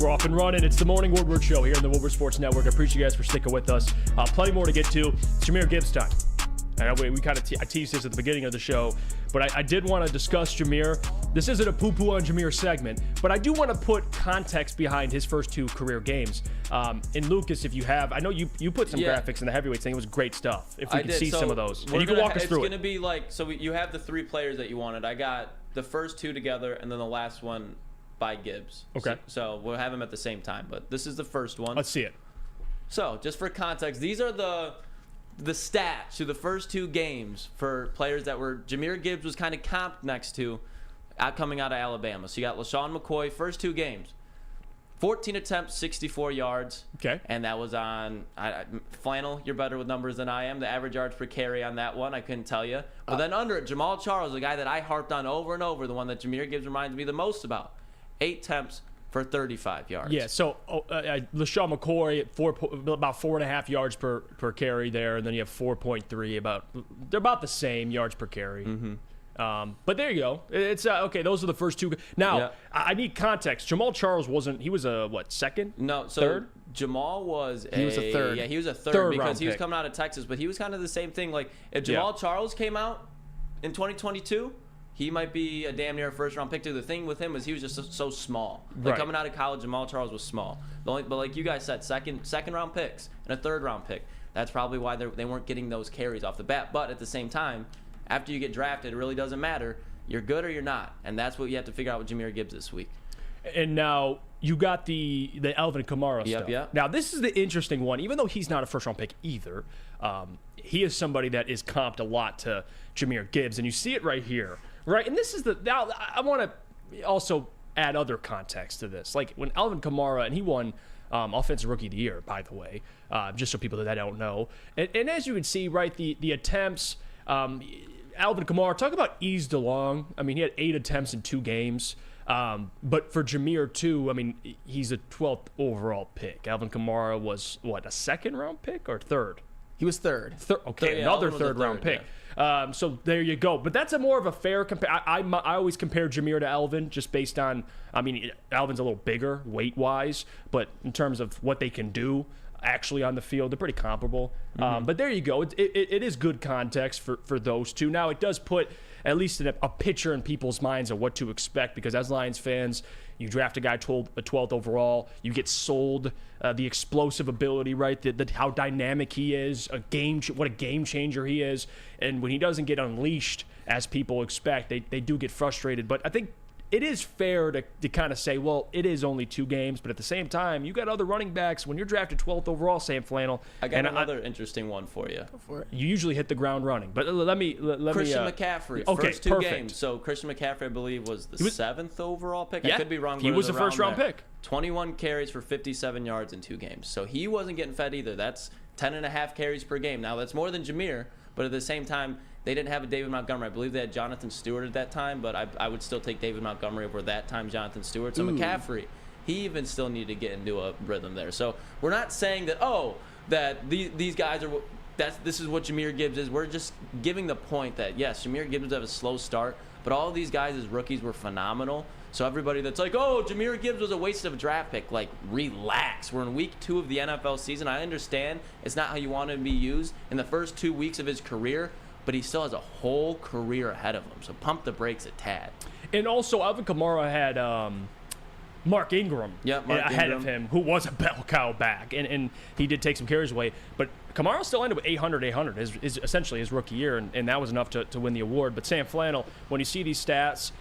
We're off and running. It's the Morning Woodward Show here on the Woodward Sports Network. I appreciate you guys for sticking with us. Plenty more to get to. It's Jahmyr Gibbs time. I know we kind of I teased this at the beginning of the show, but I did want to discuss Jahmyr. This isn't a poo-poo on Jahmyr segment, but I do want to put context behind his first 2 career games. And Lucas, if you have, I know you put some graphics in the heavyweights thing. It was great stuff. If we can see some of those, and you can walk us through it. It's going to be like, so you have the 3 players that you wanted. I got the first 2 together, and then the last one by Gibbs. Okay. So we'll have them at the same time, but this is the first one. Let's see it. So just for context, these are the stats to the first 2 games for players that were Jahmyr Gibbs was kind of comped next to coming out of Alabama. So you got LaShawn McCoy, first 2 games. 14 attempts, 64 yards. Okay. And that was on Flannel. You're better with numbers than I am. The average yards per carry on that one, I couldn't tell you. But then under it, Jamal Charles, the guy that I harped on over and over, the one that Jahmyr Gibbs reminds me the most about. 8 attempts, for 35 yards. Yeah, so LaShawn McCoy at about 4.5 yards per carry there, and then you have 4.3. They're about the same yards per carry. But there you go. It's okay. Those are the first two. Now I need context. Jamal Charles he was a second? No, so third? Jamal was He was a third. Yeah, he was a third because round he was pick. coming out of Texas, but he was kind of the same thing. Like if Jamal Charles came out in 2022. He might be a damn near first-round pick, too. The thing with him was he was just so small. Like coming out of college, Jamal Charles was small. But like you guys said, second-round picks and a third-round pick. That's probably why they weren't getting those carries off the bat. But at the same time, after you get drafted, it really doesn't matter. You're good or you're not, and that's what you have to figure out with Jahmyr Gibbs this week. And now you got the Alvin Kamara stuff. Yep. Now this is the interesting one. Even though he's not a first-round pick either, he is somebody that is comped a lot to Jahmyr Gibbs, and you see it right here. Right, and this is now I want to also add other context to this. Like when Alvin Kamara, and he won Offensive Rookie of the Year, by the way, just so people that don't know. And as you can see, right, the attempts, Alvin Kamara, talk about eased along. I mean, he had 8 attempts in 2 games. But for Jahmyr, too, I mean, he's a 12th overall pick. Alvin Kamara was, a second-round pick or third? He was third. Okay, another third-round pick. Yeah. So there you go. But that's a more of a fair compare. I always compare Jahmyr to Alvin just based on, I mean, Alvin's a little bigger weight-wise, but in terms of what they can do actually on the field, they're pretty comparable. But there you go. It is good context for those two. Now, it does put at least a picture in people's minds of what to expect, because as Lions fans, you draft a guy 12th overall, you get sold the explosive ability, right? How dynamic he is, what a game changer he is, and when he doesn't get unleashed as people expect, they do get frustrated. But I think it is fair to kind of say, well, it is only 2 games, but at the same time, you got other running backs. When you're drafted 12th overall, Sam Flannel. I got another interesting one for you. Go for it. You usually hit the ground running, but let me. Christian McCaffrey, okay, first 2 perfect. games. So Christian McCaffrey, I believe, was the 7th overall pick. Yeah, I could be wrong. he but was it the first-round there. pick. 21 carries for 57 yards in 2 games. So he wasn't getting fed either. That's 10.5 carries per game. Now, that's more than Jahmyr, but at the same time, they didn't have a David Montgomery. I believe they had Jonathan Stewart at that time, but I would still take David Montgomery over that time Jonathan Stewart. So McCaffrey, he even still needed to get into a rhythm there. So we're not saying that, that these guys are this is what Jahmyr Gibbs is. We're just giving the point that, yes, Jahmyr Gibbs would have a slow start, but all of these guys as rookies were phenomenal. So everybody that's like, Jahmyr Gibbs was a waste of a draft pick, like, relax. We're in week 2 of the NFL season. I understand it's not how you want to be used in the first 2 weeks of his career, but he still has a whole career ahead of him. So pump the brakes a tad. And also, Alvin Kamara had Mark Ingram ahead of him, who was a bell cow back, and he did take some carries away. But Kamara still ended with 800 is essentially his rookie year, and that was enough to win the award. But Sam Flannel, when you see these stats,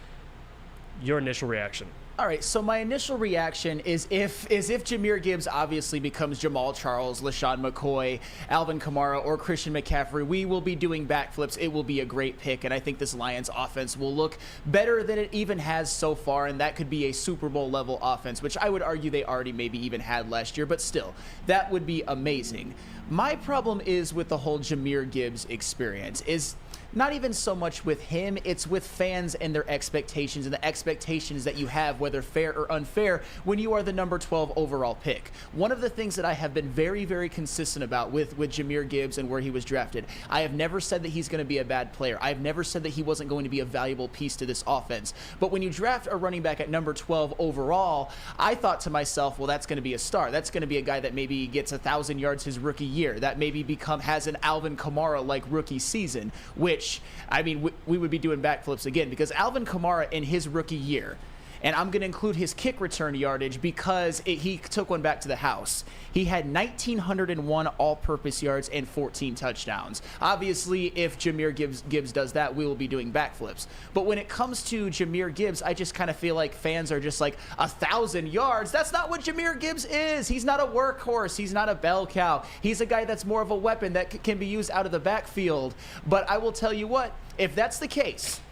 your initial reaction? All right, so my initial reaction is if Jahmyr Gibbs obviously becomes Jamal Charles, LaShawn McCoy, Alvin Kamara, or Christian McCaffrey, we will be doing backflips. It will be a great pick, and I think this Lions offense will look better than it even has so far, and that could be a Super Bowl level offense, which I would argue they already maybe even had last year, but still, that would be amazing. My problem is with the whole Jahmyr Gibbs experience is not even so much with him, it's with fans and their expectations and the expectations that you have, whether fair or unfair, when you are the number 12 overall pick. One of the things that I have been very, very consistent about with Jahmyr Gibbs and where he was drafted, I have never said that he's going to be a bad player. I have never said that he wasn't going to be a valuable piece to this offense. But when you draft a running back at number 12 overall, I thought to myself, well, that's going to be a star. That's going to be a guy that maybe gets 1,000 yards his rookie year. That maybe has an Alvin Kamara-like rookie season, which, I mean, we would be doing backflips again, because Alvin Kamara in his rookie year, and I'm going to include his kick return yardage because he took one back to the house. He had 1,901 all-purpose yards and 14 touchdowns. Obviously, if Jahmyr Gibbs does that, we will be doing backflips. But when it comes to Jahmyr Gibbs, I just kind of feel like fans are just like, 1,000 yards? That's not what Jahmyr Gibbs is. He's not a workhorse. He's not a bell cow. He's a guy that's more of a weapon that can be used out of the backfield. But I will tell you what, if that's the case,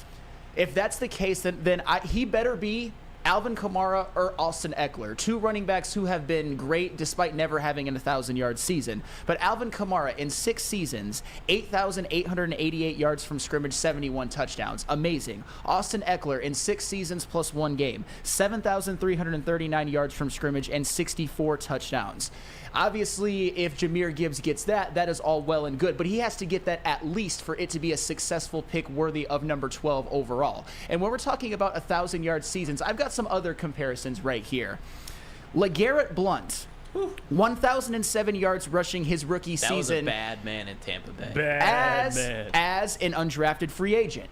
then he better be Alvin Kamara or Austin Eckler, two running backs who have been great despite never having an 1,000-yard season. But Alvin Kamara in 6 seasons, 8,888 yards from scrimmage, 71 touchdowns. Amazing. Austin Eckler in 6 seasons plus 1 game, 7,339 yards from scrimmage and 64 touchdowns. Obviously, if Jahmyr Gibbs gets that, that is all well and good, but he has to get that at least for it to be a successful pick worthy of number 12 overall. And when we're talking about 1,000-yard seasons, I've got some other comparisons right here. LeGarrette Blount, 1,007 yards rushing his rookie season. That was a bad man in Tampa Bay. As an undrafted free agent.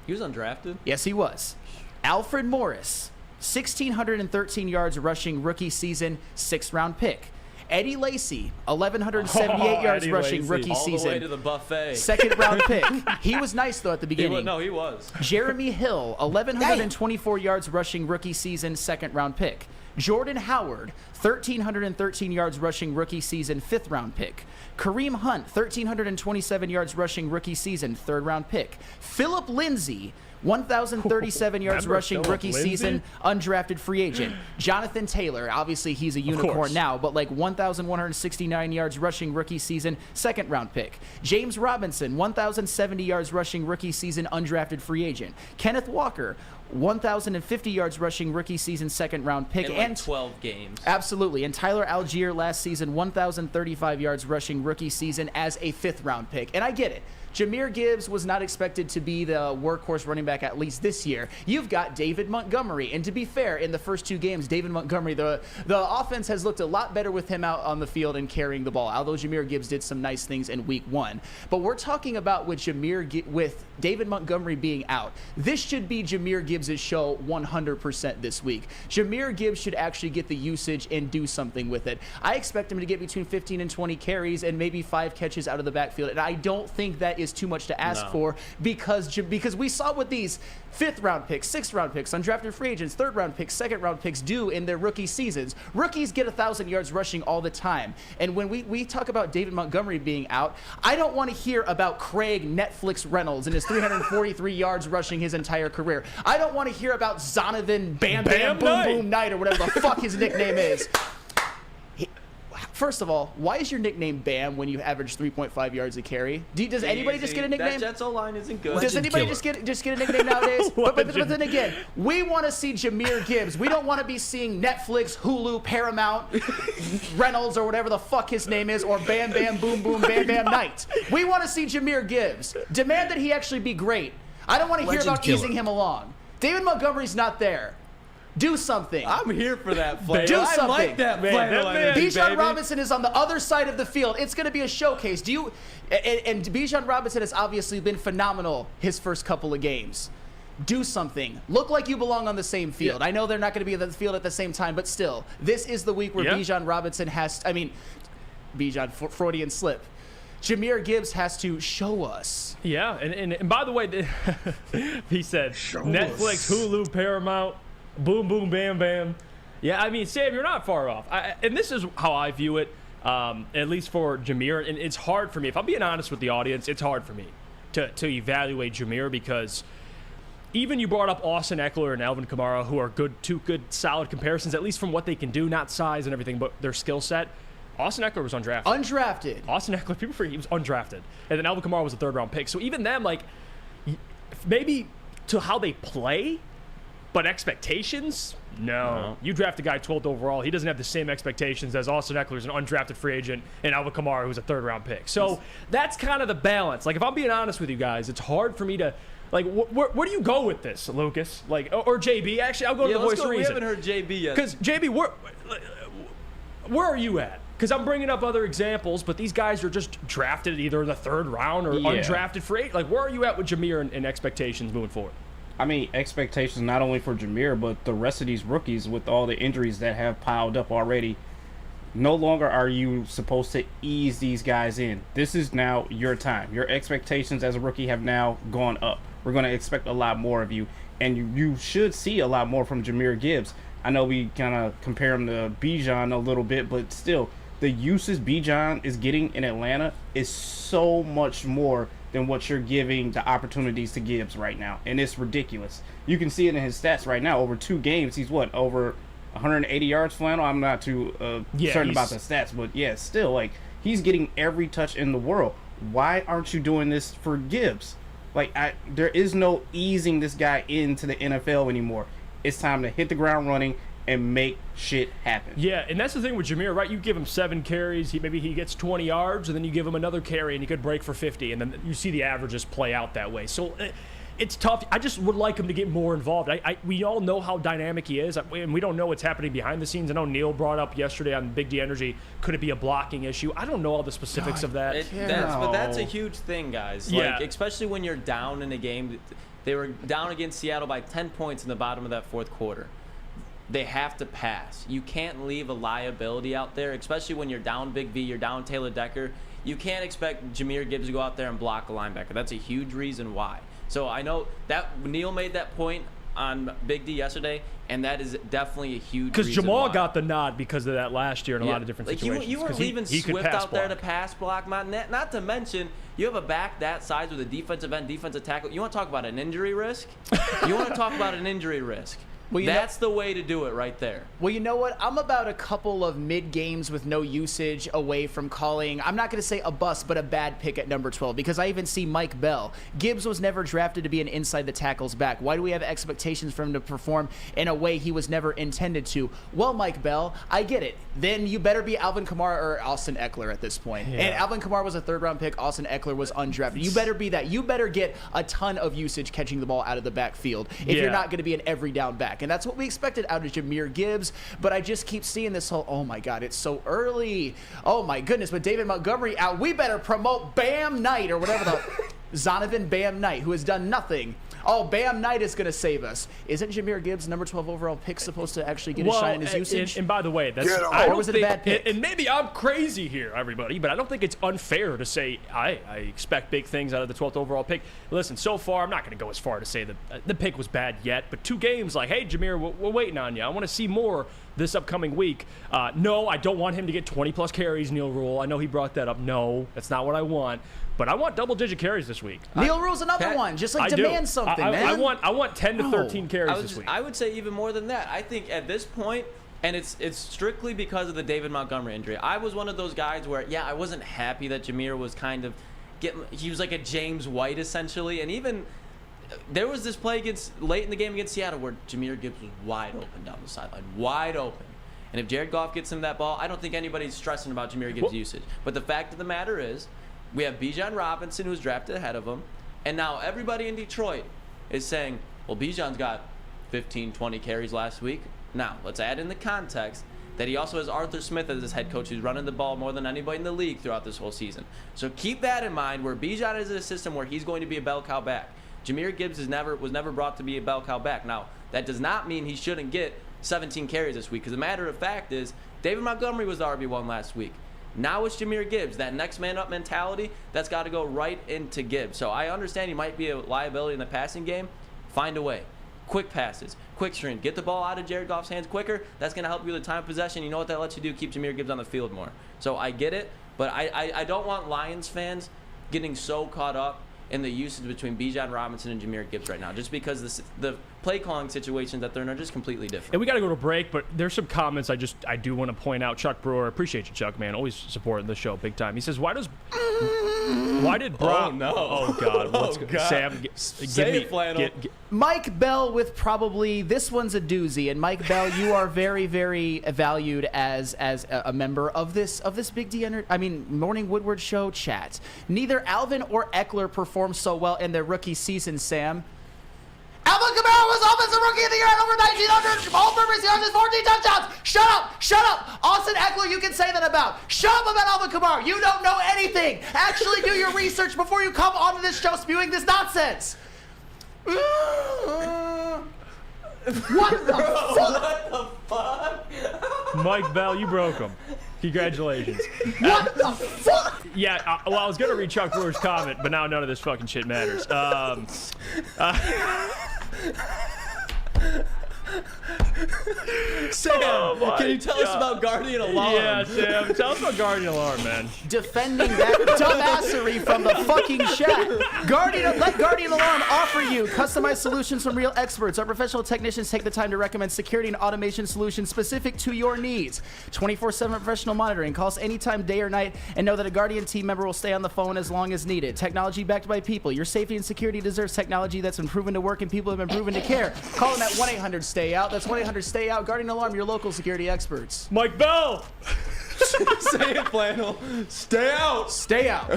He was undrafted? Yes, he was. Alfred Morris, 1,613 yards rushing rookie season, 6th-round pick. Eddie Lacy, 1,178 yards rushing rookie season. All the way to the buffet. 2nd-round pick. He was nice, though, at the beginning. He was. Jeremy Hill, 1,124 yards rushing rookie season, 2nd-round pick. Jordan Howard, 1,313 yards rushing rookie season, 5th-round pick. Kareem Hunt, 1,327 yards rushing rookie season, 3rd-round pick. Philip Lindsay, 1,037 yards rushing rookie season, undrafted free agent. Jonathan Taylor, obviously he's a unicorn now, but like 1,169 yards rushing rookie season, 2nd-round pick. James Robinson, 1,070 yards rushing rookie season, undrafted free agent. Kenneth Walker, 1,050 yards rushing rookie season, 2nd-round pick. And 12 games. Absolutely. And Tyler Algier last season, 1,035 yards rushing rookie season as a 5th-round pick. And I get it. Jahmyr Gibbs was not expected to be the workhorse running back at least this year. You've got David Montgomery, and to be fair, in the first 2 games, David Montgomery, the offense has looked a lot better with him out on the field and carrying the ball, although Jahmyr Gibbs did some nice things in week 1. But we're talking about with David Montgomery being out. This should be Jahmyr Gibbs' show 100% this week. Jahmyr Gibbs should actually get the usage and do something with it. I expect him to get between 15 and 20 carries and maybe 5 catches out of the backfield, and I don't think that is too much to ask for because we saw what these 5th-round picks, 6th-round picks, undrafted free agents, 3rd-round picks, 2nd-round picks do in their rookie seasons. Rookies get 1,000 yards rushing all the time. And when we talk about David Montgomery being out, I don't want to hear about Craig Netflix Reynolds and his 343 yards rushing his entire career. I don't want to hear about Zonovan Bam Bam Boom Boom Knight or whatever the fuck his nickname is. First of all, why is your nickname Bam when you average 3.5 yards a carry? Does anybody just get a nickname? That Jets O-line isn't good. Does anybody just get a nickname nowadays? but then again, we want to see Jahmyr Gibbs. We don't want to be seeing Netflix, Hulu, Paramount, Reynolds, or whatever the fuck his name is, or Bam Bam Boom Boom Bam Bam Knight. We want to see Jahmyr Gibbs. Demand that he actually be great. I don't want to hear about easing him along. David Montgomery's not there. Do something. I'm here for that play. Do something. I like that play. Bijan Robinson is on the other side of the field. It's going to be a showcase. And Bijan Robinson has obviously been phenomenal his first couple of games. Do something. Look like you belong on the same field. I know they're not going to be on the field at the same time, but still, this is the week where Bijan Robinson Bijan, Freudian slip. Jahmyr Gibbs has to show us. Yeah, and by the way, he said Netflix, Hulu, Paramount, boom, boom, bam, bam. Yeah, I mean, Sam, you're not far off. And this is how I view it, at least for Jahmyr. And it's hard for me. If I'm being honest with the audience, it's hard for me to evaluate Jahmyr because even you brought up Austin Eckler and Alvin Kamara, who are two good, solid comparisons, at least from what they can do, not size and everything, but their skill set. Austin Eckler was undrafted. Austin Eckler, people forget he was undrafted. And then Alvin Kamara was a 3rd-round pick. So even them, like, maybe to how they play, but expectations? No. You draft a guy 12th overall. He doesn't have the same expectations as Austin Eckler's an undrafted free agent and Alvin Kamara, who's a 3rd-round pick. So that's kind of the balance. Like, if I'm being honest with you guys, it's hard for me to, like, where do you go with this, Lucas? Like, or JB? Actually, I'll go to the voice of reason. We haven't heard JB yet. Because, JB, where are you at? Because I'm bringing up other examples, but these guys are just drafted either in the 3rd round or undrafted free. Like, where are you at with Jahmyr and expectations moving forward? I mean, expectations not only for Jahmyr, but the rest of these rookies with all the injuries that have piled up already. No longer are you supposed to ease these guys in. This is now your time. Your expectations as a rookie have now gone up. We're going to expect a lot more of you, and you should see a lot more from Jahmyr Gibbs. I know we kind of compare him to Bijan a little bit, but still, the uses Bijan is getting in Atlanta is so much more than what you're giving the opportunities to Gibbs right now. And it's ridiculous. You can see it in his stats right now. Over 2 games, he's over 180 yards, Flannel? I'm not too certain about the stats, but yeah, still, like, he's getting every touch in the world. Why aren't you doing this for Gibbs? Like, there is no easing this guy into the NFL anymore. It's time to hit the ground running and make shit happen. Yeah, and that's the thing with Jameer, right? You give him 7 carries, maybe he gets 20 yards, and then you give him another carry, and he could break for 50, and then you see the averages play out that way. So it's tough. I just would like him to get more involved. We all know how dynamic he is, and we don't know what's happening behind the scenes. I know Neil brought up yesterday on Big D Energy, could it be a blocking issue? I don't know all the specifics of that. But that's a huge thing, guys. Yeah. Like, especially when you're down in a game. They were down against Seattle by 10 points in the bottom of that fourth quarter. They have to pass. You can't leave a liability out there, especially when you're down Big V, you're down Taylor Decker. You can't expect Jameer Gibbs to go out there and block a linebacker. That's a huge reason why. So I know that Neil made that point on Big D yesterday, and that is definitely a huge reason because Jamal why. got the nod because of that last year in a lot of different situations. You weren't leaving he Swift out there block. to pass block, man. Not to mention, you have a back that size with a defensive end, defensive tackle. You want to talk about an injury risk? You want to talk about an injury risk? Well, that's the way to do it right there. Well, you know what? I'm about a couple of mid-games with no usage away from calling, I'm not going to say a bust, but a bad pick at number 12, because I even see Mike Bell. Gibbs was never drafted to be an inside the tackles back. Why do we have expectations for him to perform in a way he was never intended to? Well, Mike Bell, I get it. Then you better be Alvin Kamara or Austin Eckler at this point. Yeah. And Alvin Kamara was a 3rd-round pick. Austin Eckler was undrafted. You better be that. You better get a ton of usage catching the ball out of the backfield if you're not going to be an every down back. And that's what we expected out of Jameer Gibbs, but I just keep seeing this whole, oh my God, it's so early. Oh my goodness, with David Montgomery out, we better promote Bam Knight or whatever the Zonovan Bam Knight, who has done nothing. Oh, Bam Knight is going to save us. Isn't Jameer Gibbs, number 12 overall pick, supposed to actually get his shine in his usage? And by the way, that's or was it a bad pick? And maybe I'm crazy here, everybody, but I don't think it's unfair to say I expect big things out of the 12th overall pick. Listen, so far, I'm not going to go as far to say the pick was bad yet, but 2 games like, hey, Jameer, we're waiting on you. I want to see more this upcoming week. No, I don't want him to get 20-plus carries, Neil Rule. I know he brought that up. No, that's not what I want. But I want double-digit carries this week. Neil Rule's another one. Just like demand something, man. I want 10 to 13 carries this week. I would say even more than that. I think at this point, and it's strictly because of the David Montgomery injury. I was one of those guys where, I wasn't happy that Jameer was kind of he was like a James White essentially, and even there was this play late in the game against Seattle where Jameer Gibbs was wide open down the sideline, wide open. And if Jared Goff gets him that ball, I don't think anybody's stressing about Jameer Gibbs' usage. But the fact of the matter is, we have Bijan Robinson, who was drafted ahead of him, and now everybody in Detroit is saying, well, Bijan's got 15, 20 carries last week. Now, let's add in the context that he also has Arthur Smith as his head coach, who's running the ball more than anybody in the league throughout this whole season. So keep that in mind, where Bijan is in a system where he's going to be a bell cow back. Jameer Gibbs was never brought to be a bell cow back. Now, that does not mean he shouldn't get 17 carries this week, because the matter of fact is, David Montgomery was the RB1 last week. Now it's Jameer Gibbs. That next man up mentality, that's got to go right into Gibbs. So I understand he might be a liability in the passing game. Find a way. Quick passes, quick string. Get the ball out of Jared Goff's hands quicker. That's going to help you with the time of possession. You know what that lets you do? Keep Jameer Gibbs on the field more. So I get it, but I don't want Lions fans getting so caught up in the usage between Bijan Robinson and Jameer Gibbs right now, just because the play calling situations that they're in are just completely different. And we got to go to break, but there's some comments I do want to point out. Chuck Brewer, appreciate you, Chuck, man, always supporting the show big time. He says, why did Brock? Oh no! Oh God! What's Sam? Mike Bell with probably this one's a doozy, and Mike Bell, you are very, very valued as a member of this Big D Morning Woodward show chat. Neither Alvin or Eckler performed so well in their rookie season, Sam. Alvin Kamara was Offensive Rookie of the Year at over 1,900 all-purpose yards and 14 touchdowns. Shut up. Austin Eckler, you can say that about. Shut up about Alvin Kamara. You don't know anything. Actually do your research before you come onto this show spewing this nonsense. What the fuck? Mike Bell, you broke him. Congratulations. What the fuck? Yeah, I was going to read Chuck Brewer's comment, but now none of this fucking shit matters. Sam, can you tell us about Guardian Alarm? Yeah, Sam, tell us about Guardian Alarm, man. Defending that dumbassery from the fucking chat. Let Guardian Alarm offer you customized solutions from real experts. Our professional technicians take the time to recommend security and automation solutions specific to your needs. 24/7 professional monitoring. Call us anytime, day or night, and know that a Guardian team member will stay on the phone as long as needed. Technology backed by people. Your safety and security deserves technology that's been proven to work and people have been proven to care. Call them at 1-800-STAY-OUT. That's 1-800-STAY-OUT. Guardian Alarm, your local security experts. Mike Bell! Say it, Flannel. Stay out. Stay out.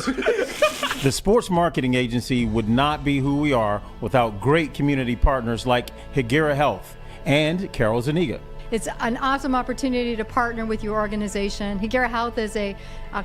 The sports marketing agency would not be who we are without great community partners like Higuera Health and Carol Zaniga. It's an awesome opportunity to partner with your organization. Higuera Health is a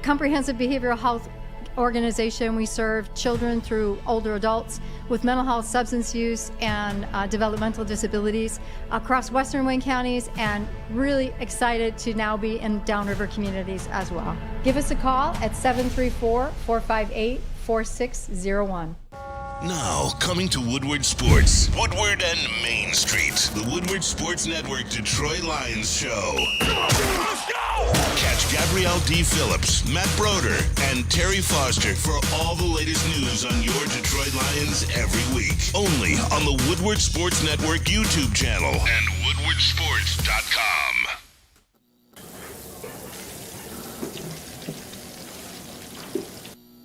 comprehensive behavioral health organization. We serve children through older adults with mental health, substance use, and developmental disabilities across Western Wayne counties, and really excited to now be in downriver communities as well. Give us a call at 734-458-4601. Now, coming to Woodward Sports, Woodward and Main Street, the Woodward Sports Network Detroit Lions Show. Let's go! Catch Gabrielle D. Phillips, Matt Broder, and Terry Foster for all the latest news on your Detroit Lions every week. Only on the Woodward Sports Network YouTube channel and woodwardsports.com.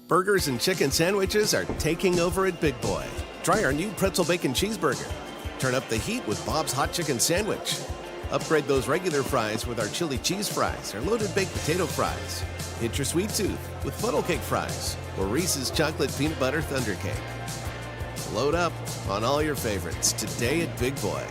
Burgers and chicken sandwiches are taking over at Big Boy. Try our new pretzel bacon cheeseburger. Turn up the heat with Bob's Hot Chicken Sandwich. Upgrade those regular fries with our chili cheese fries or loaded baked potato fries. Hit your sweet tooth with funnel cake fries or Reese's chocolate peanut butter thunder cake. Load up on all your favorites today at Big Boy.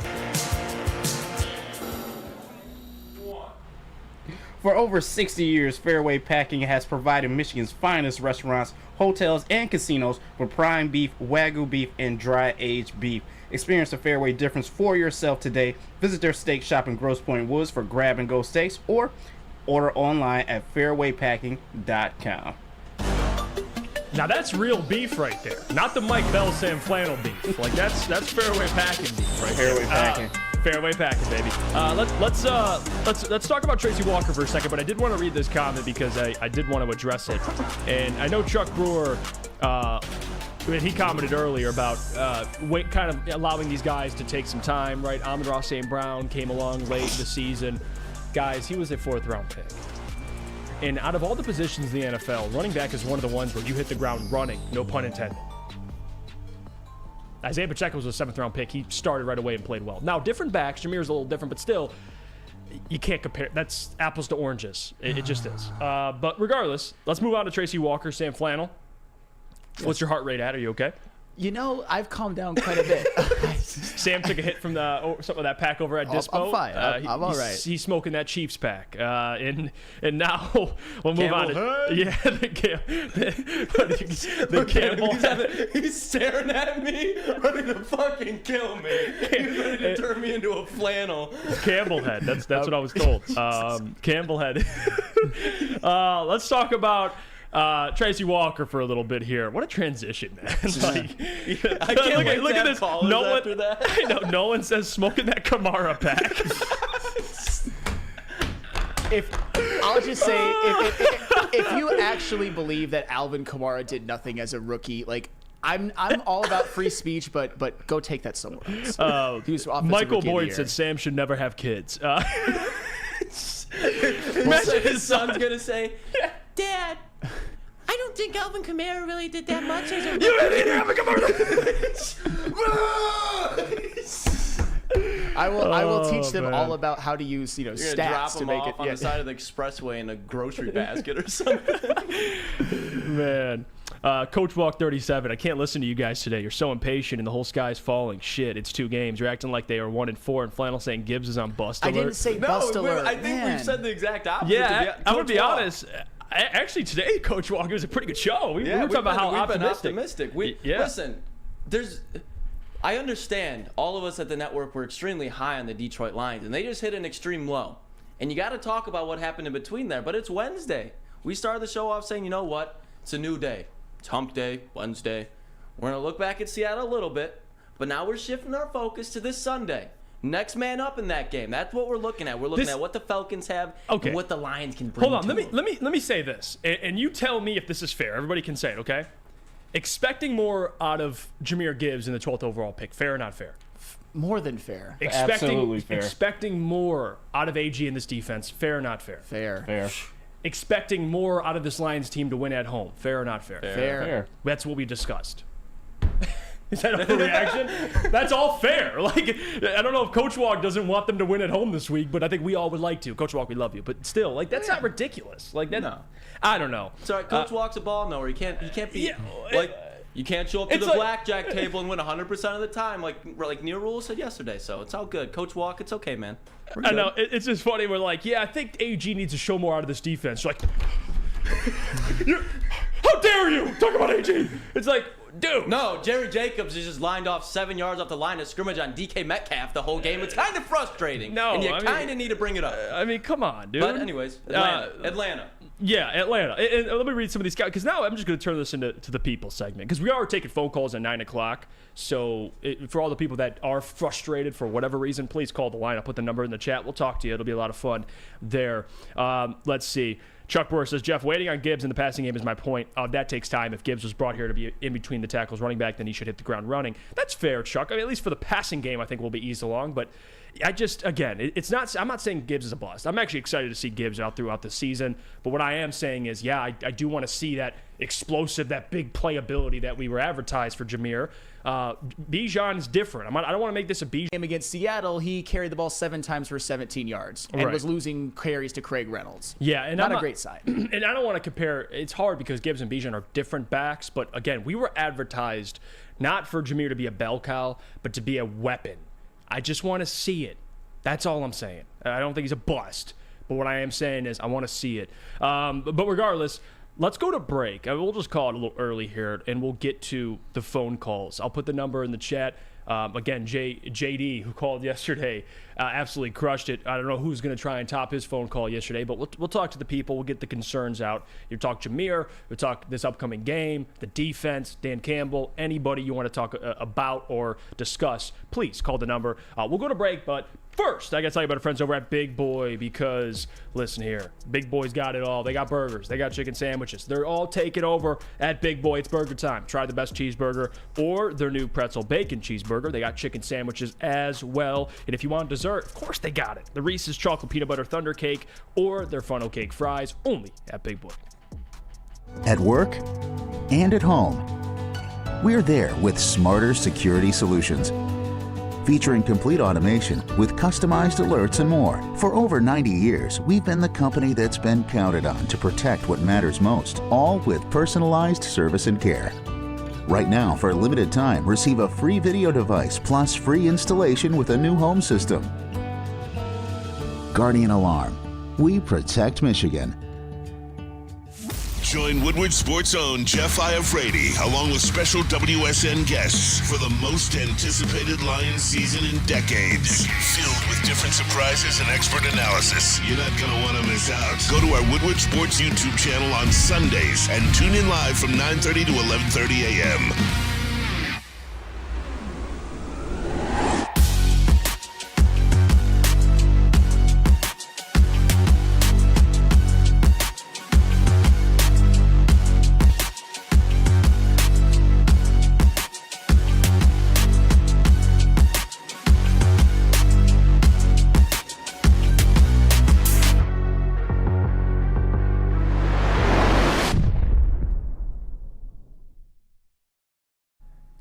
For over 60 years, Fairway Packing has provided Michigan's finest restaurants, hotels, and casinos with prime beef, Wagyu beef, and dry-aged beef. Experience the Fairway difference for yourself today. Visit their steak shop in Grosse Pointe Woods for grab-and-go steaks or order online at fairwaypacking.com. Now that's real beef right there. Not the Mike Bell Sam Flannel beef. Like that's Fairway Packing beef right there. Fairway Packing. Fairway Packing, baby. Let's talk about Tracy Walker for a second, but I did want to read this comment because I did want to address it. And I know Chuck Brewer, he commented earlier about kind of allowing these guys to take some time, right? Amon-Ra St. Brown came along late in the season. Guys, he was a 4th-round pick. And out of all the positions in the NFL, running back is one of the ones where you hit the ground running, no pun intended. Isaiah Pacheco was a 7th-round pick. He started right away and played well. Now, different backs. Jameer's a little different, but still, you can't compare. That's apples to oranges. It just is. But regardless, let's move on to Tracy Walker, Sam Flannel. Yes. What's your heart rate at? Are you okay? You know, I've calmed down quite a bit. Sam took a hit from some of that pack over at Dispo. I'm fine. I'm all right. He's smoking that Chiefs pack. And now we'll move on. The Campbell. He's staring at me, ready to fucking kill me. He's ready to turn me into a flannel. Campbell head. That's what I was told. Campbell head. Let's talk about Tracy Walker for a little bit here. What a transition, man. I can't wait look to at have this. callers after that. I know. Nolan says smoking that Kamara pack. I'll just say, if you actually believe that Alvin Kamara did nothing as a rookie, like I'm all about free speech, but go take that somewhere else. Michael Boyd said Sam should never have kids. Imagine his son's gonna say, Dad, I don't think Alvin Kamara really did that much as a rookie. You didn't Alvin Kamara. I will teach them all about how to use stats drop to them make off it on the side of the expressway in a grocery basket or something. Man. Coach Walk 37, I can't listen to you guys today. You're so impatient and the whole sky's falling. Shit, it's 2 games. You're acting like they are 1-4, and Flannel saying Gibbs is on bust alert. I didn't say bust alert. I think we've said the exact opposite. Yeah, I'm going to be honest. Actually, today, Coach Walker, was a pretty good show. We were talking about how optimistic. Listen, I understand all of us at the network were extremely high on the Detroit Lions, and they just hit an extreme low. And you got to talk about what happened in between there. But it's Wednesday. We started the show off saying, you know what? It's a new day. It's hump day, Wednesday. We're going to look back at Seattle a little bit, but now we're shifting our focus to this Sunday. next man up in that game. That's what we're looking at. We're looking at what the Falcons have and what the Lions can bring. Hold on, to let me say this, and you tell me if this is fair. Everybody can say it, okay? Expecting more out of Jahmyr Gibbs in the 12th overall pick, fair or not fair? More than fair. Absolutely fair. Expecting more out of AG in this defense, fair or not fair? Fair. Expecting more out of this Lions team to win at home, fair or not fair? Fair. That's what we discussed. Is that a reaction? That's all fair. Like, I don't know if Coach Walk doesn't want them to win at home this week, but I think we all would like to. Coach Walk, we love you, but still, like, that's not ridiculous. Like that. No. I don't know. Sorry, Coach Walk's a ball knower. He can't be like. You can't show up to the blackjack table and win 100% of the time, like Neil Rule said yesterday. So it's all good. Coach Walk, it's okay, man. I know. It's just funny. We're like, I think AG needs to show more out of this defense. Like, how dare you talk about AG? It's like, dude. No, Jerry Jacobs is just lined off 7 yards off the line of scrimmage on DK Metcalf the whole game. It's kind of frustrating. No, and you kind of need to bring it up. I mean, come on, dude. But anyways, Atlanta. Yeah, Atlanta. And let me read some of these guys, because now I'm just going to turn this into the people segment, because we are taking phone calls at 9 o'clock. So for all the people that are frustrated for whatever reason, please call the line. I'll put the number in the chat. We'll talk to you. It'll be a lot of fun there. Let's see. Chuck Brewer says, Jeff, waiting on Gibbs in the passing game is my point. That takes time. If Gibbs was brought here to be in between the tackles running back, then he should hit the ground running. That's fair, Chuck. I mean, at least for the passing game, I think we'll be eased along. But I just, again, it's not. I'm not saying Gibbs is a bust. I'm actually excited to see Gibbs out throughout the season. But what I am saying is, I do want to see that explosive, that big playability that we were advertised for Jahmyr. Bijan's different. I don't want to make this a Bijan game against Seattle. He carried the ball 7 times for 17 yards and was losing carries to Craig Reynolds. Yeah, and not a great side. And I don't want to compare. It's hard because Gibbs and Bijan are different backs. But again, we were advertised not for Jahmyr to be a bell cow, but to be a weapon. I just want to see it. That's all I'm saying. I don't think he's a bust. But what I am saying is I want to see it. But regardless, let's go to break. We'll just call it a little early here, and we'll get to the phone calls. I'll put the number in the chat. Again, JD, who called yesterday, absolutely crushed it. I don't know who's going to try and top his phone call yesterday, but we'll talk to the people. We'll get the concerns out. You talk Jahmyr. We'll talk this upcoming game, the defense, Dan Campbell, anybody you want to talk about or discuss, please call the number. We'll go to break, but first, I got to tell you about our friends over at Big Boy, because, listen here, Big Boy's got it all. They got burgers. They got chicken sandwiches. They're all taking over at Big Boy. It's burger time. Try the best cheeseburger or their new pretzel bacon cheeseburger. They got chicken sandwiches as well. And if you want dessert, of course they got it. The Reese's Chocolate Peanut Butter Thunder Cake or their Funnel Cake Fries, only at Big Boy. At work and at home, we're there with smarter security solutions. Featuring complete automation with customized alerts and more. For over 90 years, we've been the company that's been counted on to protect what matters most, all with personalized service and care. Right now, for a limited time, receive a free video device plus free installation with a new home system. Guardian Alarm. We protect Michigan. Join Woodward Sports' own Jeff Iafrate, along with special WSN guests, for the most anticipated Lions season in decades. Filled with different surprises and expert analysis. You're not going to want to miss out. Go to our Woodward Sports YouTube channel on Sundays and tune in live from 9:30 to 11:30 a.m.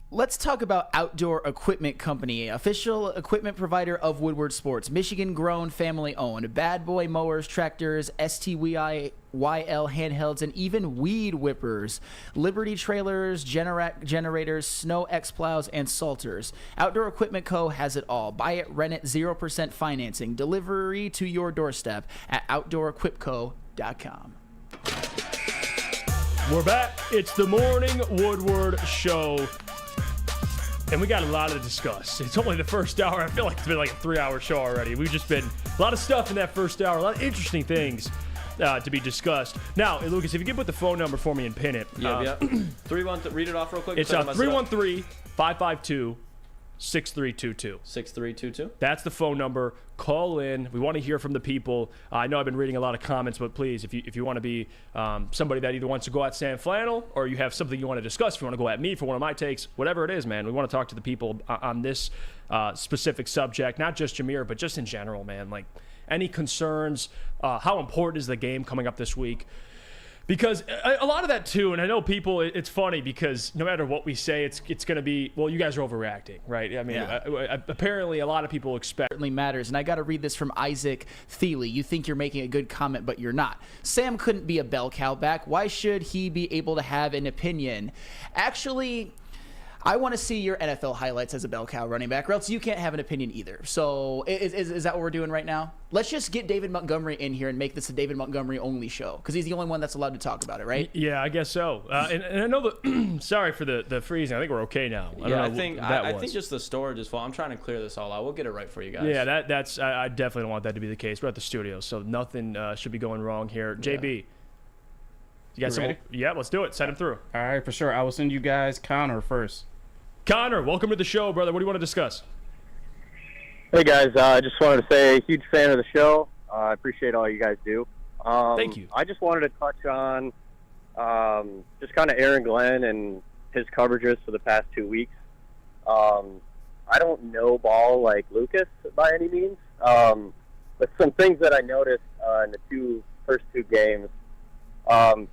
Let's talk about Outdoor Equipment Company, official equipment provider of Woodward Sports. Michigan-grown, family-owned. Bad boy mowers, tractors, STYL handhelds, and even weed whippers. Liberty trailers, generators, snow X-plows, and salters. Outdoor Equipment Co. has it all. Buy it, rent it, 0% financing. Delivery to your doorstep at OutdoorEquipCo.com. We're back. It's the Morning Woodward Show. And we got a lot to discuss. It's only the first hour. I feel like it's been like a 3-hour show already. We've just been a lot of stuff in that first hour, a lot of interesting things to be discussed. Now, Lucas, if you could put the phone number for me and pin it. Yeah. 313, read it off real quick. It's 313-552-4228. 6322. 6322. That's the phone number. Call in. We want to hear from the people. I know I've been reading a lot of comments, but please, if you want to be somebody that either wants to go at Sam Flannel or you have something you want to discuss, if you want to go at me for one of my takes, whatever it is, man, we want to talk to the people on this specific subject, not just Jameer, but just in general, man. Like, any concerns? How important is the game coming up this week? Because a lot of that, too, and I know people, it's funny because no matter what we say, it's going to be, well, you guys are overreacting, right? I mean, apparently a lot of people expect. Certainly matters. And I got to read this from Isaac Thiele. You think you're making a good comment, but you're not. Sam couldn't be a bell cow back. Why should he be able to have an opinion? Actually, I want to see your NFL highlights as a bell cow running back, or else you can't have an opinion either. So is that what we're doing right now? Let's just get David Montgomery in here and make this a David Montgomery only show, because he's the only one that's allowed to talk about it, right? Yeah, I guess so. And I know that. Sorry for the freezing. I think we're okay now. I think just the storage is full. I'm trying to clear this all out. We'll get it right for you guys. Yeah, that's. I definitely don't want that to be the case. We're at the studio, so nothing should be going wrong here. JB. You got some? Ready? Yeah, let's do it. Send him through. All right, for sure. I will send you guys Connor first. Connor, welcome to the show, brother. What do you want to discuss? Hey, guys. I just wanted to say, huge fan of the show. I appreciate all you guys do. Thank you. I just wanted to touch on just kind of Aaron Glenn and his coverages for the past 2 weeks. I don't know ball like Lucas by any means, but some things that I noticed in the first two games.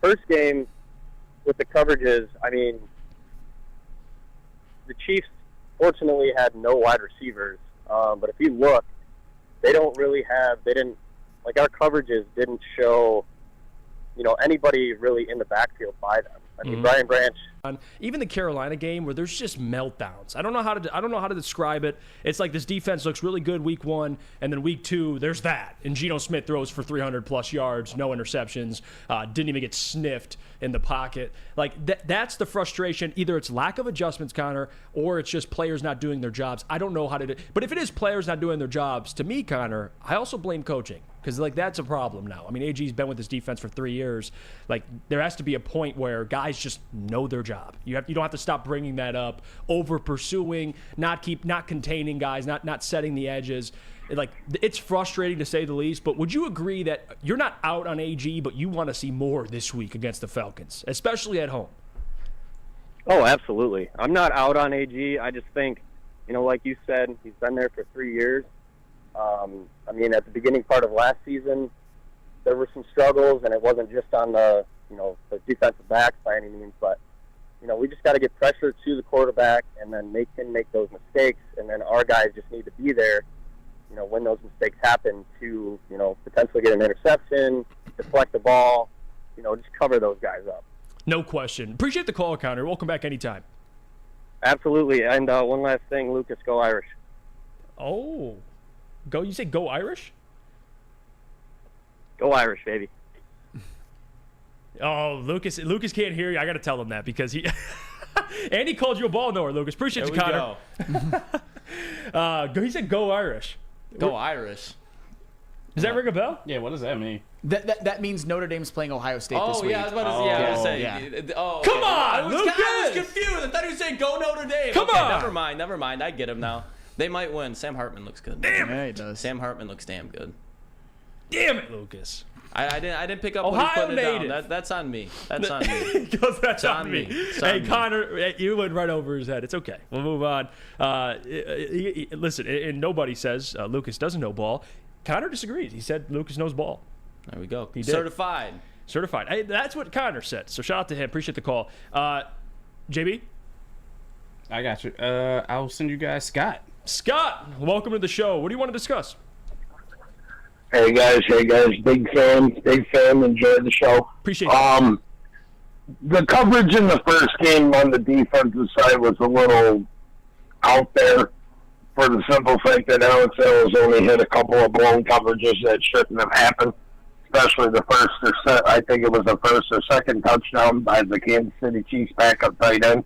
First game with the coverages, I mean, the Chiefs fortunately had no wide receivers, but if you look, they didn't, our coverages didn't show, anybody really in the backfield by them. I mean, Brian Branch. Even the Carolina game where there's just meltdowns. I don't know how to describe it. It's like this defense looks really good week 1, and then week 2 there's that. And Geno Smith throws for 300+ yards, no interceptions, didn't even get sniffed in the pocket. Like that's the frustration. Either it's lack of adjustments, Connor, or it's just players not doing their jobs. I don't know how to do. But if it is players not doing their jobs, to me, Connor, I also blame coaching. Because, that's a problem now. I mean, AG's been with this defense for 3 years. There has to be a point where guys just know their job. You don't have to stop bringing that up, over pursuing, not containing guys, not setting the edges. It's frustrating to say the least. But would you agree that you're not out on AG, but you want to see more this week against the Falcons, especially at home? Oh, absolutely. I'm not out on AG. I just think, like you said, he's been there for 3 years. I mean, at the beginning part of last season, there were some struggles, and it wasn't just on the defensive backs by any means, but, we just got to get pressure to the quarterback and then make him make those mistakes, and then our guys just need to be there, when those mistakes happen to, potentially get an interception, deflect the ball, just cover those guys up. No question. Appreciate the call, Connor. Welcome back anytime. Absolutely. And one last thing, Lucas, go Irish. Oh. You say go Irish? Go Irish, baby. Oh, Lucas can't hear you. I got to tell him that because he and he called you a ball knower, Lucas. Appreciate you, Connor. He said go Irish. Go Irish. Does that ring a bell? Yeah, what does that mean? That means Notre Dame's playing Ohio State this week. I was about to say. Come on, Lucas! I was confused. I thought he was saying go Notre Dame. Come on. Never mind. I get him now. They might win. Sam Hartman looks good. Damn it. Yeah, he does. Sam Hartman looks damn good. Damn it, Lucas. I didn't pick up Ohio what he's putting it native. down. That's on me. That's on me. That's on me. Hey, Connor, you went right over his head. It's okay. We'll move on. Listen, and nobody says Lucas doesn't know ball. Connor disagrees. He said Lucas knows ball. There we go. He did. Certified. Hey, that's what Connor said. So shout out to him. Appreciate the call. JB? I got you. I'll send you guys Scott. Scott, welcome to the show. What do you want to discuss? Hey guys, big fan, enjoyed the show. Appreciate it. The coverage in the first game on the defensive side was a little out there for the simple fact that Alex Ellis only hit a couple of blown coverages that shouldn't have happened, especially I think it was the first or second touchdown by the Kansas City Chiefs backup tight end.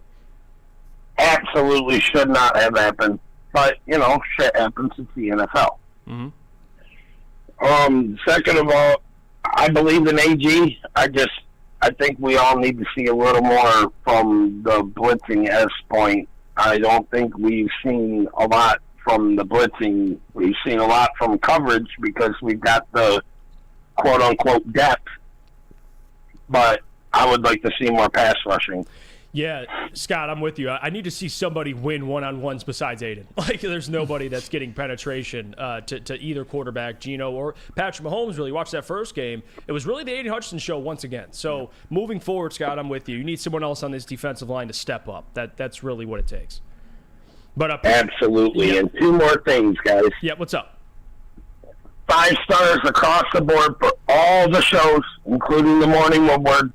Absolutely should not have happened, but, shit happens. It's the NFL. Mm-hmm. Second of all, I believe in AG. I think we all need to see a little more from the blitzing S point I don't think we've seen a lot from the blitzing. We've seen a lot from coverage because we've got the quote-unquote depth. But I would like to see more pass rushing. Yeah, Scott, I'm with you. I need to see somebody win one-on-ones besides Aiden. Like, there's nobody that's getting penetration to either quarterback, Geno or Patrick Mahomes. Really, watch that first game. It was really the Aiden Hutchinson show once again. So moving forward, Scott, I'm with you. You need someone else on this defensive line to step up. That's really what it takes. But Absolutely. Yeah. And two more things, guys. Yeah, what's up? 5 stars across the board for all the shows, including the Morning Woodward.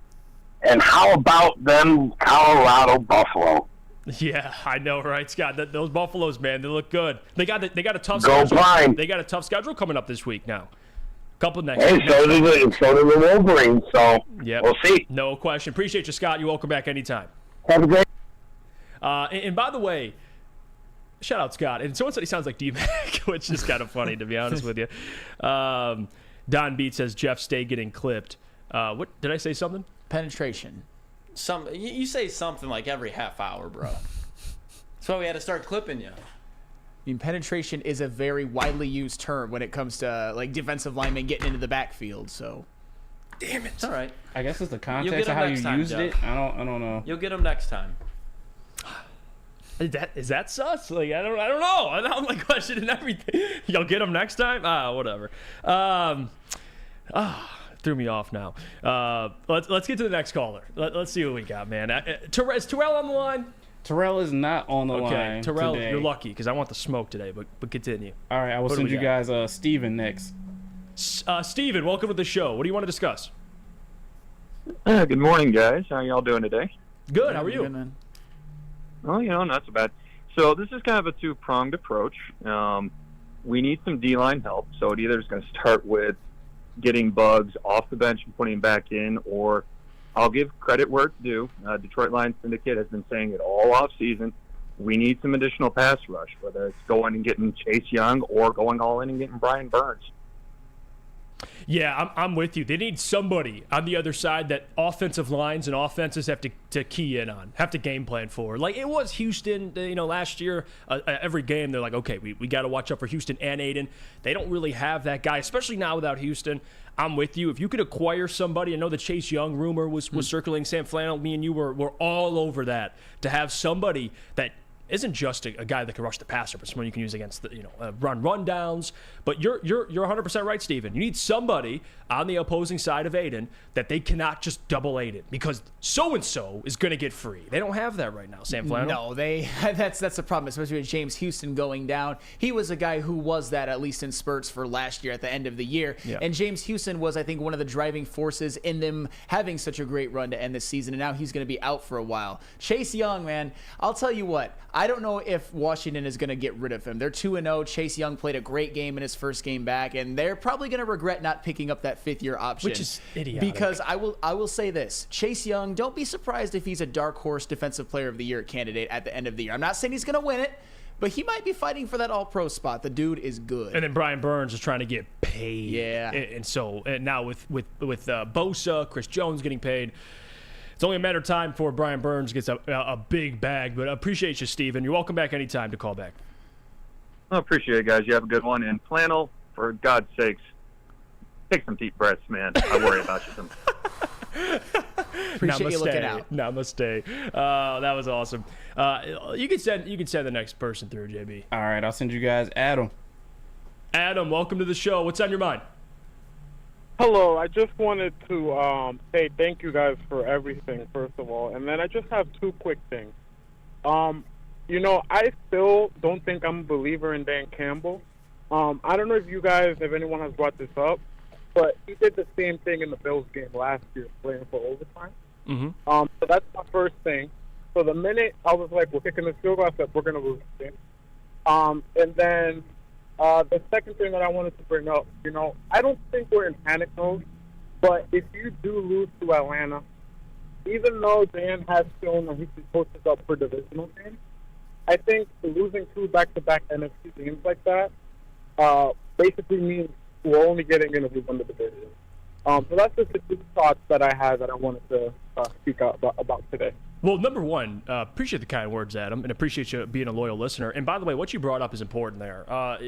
And how about them Colorado Buffalo? Yeah, I know, right, Scott? Those Buffaloes, man, they look good. They got a tough Go schedule. Prime. They got a tough schedule coming up this week now. Couple next. Hey, so do the Wolverines. So yep. We'll see. No question. Appreciate you, Scott. You're welcome back anytime. Have a great. And by the way, shout out Scott. And someone said he sounds like D-Mac, which is kind of funny, to be honest with you. Don Beat says Jeff Stay getting clipped. What did I say? Something? Penetration. You say something like every half hour, bro. That's why we had to start clipping you. I mean, penetration is a very widely used term when it comes to like defensive linemen getting into the backfield. So, damn it, it's all right. I guess it's the context of how you used it. I don't know. You'll get them next time. Is that sus? Like I don't know. I'm like questioning everything. You'll get them next time. Whatever. Threw me off now. Let's get to the next caller. Let's see what we got, man. Is Terrell on the line? Terrell is not on the line. Okay, Terrell, today. You're lucky because I want the smoke today. But continue. All right, I will send you guys Steven next. Steven, welcome to the show. What do you want to discuss? Good morning, guys. How y'all doing today? Good. How are you? Good, man. Oh, not so bad. So this is kind of a two-pronged approach. We need some D-line help. So it either is going to start with getting Bugs off the bench and putting him back in, or I'll give credit where it's due. Detroit Lions Syndicate has been saying it all off season. We need some additional pass rush, whether it's going and getting Chase Young or going all in and getting Brian Burns. Yeah, I'm with you. They need somebody on the other side that offensive lines and offenses have to key in on, have to game plan for. Like it was Houston, last year. Every game they're like, okay, we got to watch out for Houston and Aiden. They don't really have that guy, especially now without Houston. I'm with you. If you could acquire somebody, I know the Chase Young rumor was circling. Sam Flannel, me and you were all over that. To have somebody that isn't just a guy that can rush the passer, but someone you can use against the run downs. But you're 100% right, Steven. You need somebody on the opposing side of Aiden that they cannot just double Aiden because so and so is going to get free. They don't have that right now. Sam Flannel. No, that's the problem, especially with James Houston going down. He was a guy who was that at least in spurts for last year at the end of the year. Yeah. And James Houston was, I think, one of the driving forces in them having such a great run to end this season. And now he's going to be out for a while. Chase Young, man, I'll tell you what. I don't know if Washington is going to get rid of him. They're 2-0. Chase Young played a great game in his first game back, and they're probably going to regret not picking up that fifth-year option. Which is idiotic. Because I will say this. Chase Young, don't be surprised if he's a dark horse defensive player of the year candidate at the end of the year. I'm not saying he's going to win it, but he might be fighting for that all-pro spot. The dude is good. And then Brian Burns is trying to get paid. Yeah. And now with Bosa, Chris Jones getting paid, it's only a matter of time before Brian Burns gets a big bag. But I appreciate you, Steven. You're welcome back anytime to call back. I appreciate it, guys. You have a good one. And Flannel, for God's sakes, take some deep breaths, man. I worry about you. Appreciate you looking out. Namaste. That was awesome. You can send the next person through, JB. All right, I'll send you guys Adam. Adam, welcome to the show. What's on your mind? Hello, I just wanted to say thank you guys for everything, first of all. And then I just have two quick things. I still don't think I'm a believer in Dan Campbell. I don't know if anyone has brought this up, but he did the same thing in the Bills game last year, playing for overtime. Mm-hmm. So that's my first thing. So the minute I was like, we're kicking this field goal, I said, we're going to lose the game. And then the second thing that I wanted to bring up, I don't think we're in panic mode, but if you do lose to Atlanta, even though Dan has shown that he can post us up for divisional games, I think losing 2 back-to-back NFC games like that basically means we're only getting in if we win the division. So that's just the two thoughts that I had that I wanted to speak about today. Well, number one, appreciate the kind words, Adam, and appreciate you being a loyal listener. And by the way, what you brought up is important there.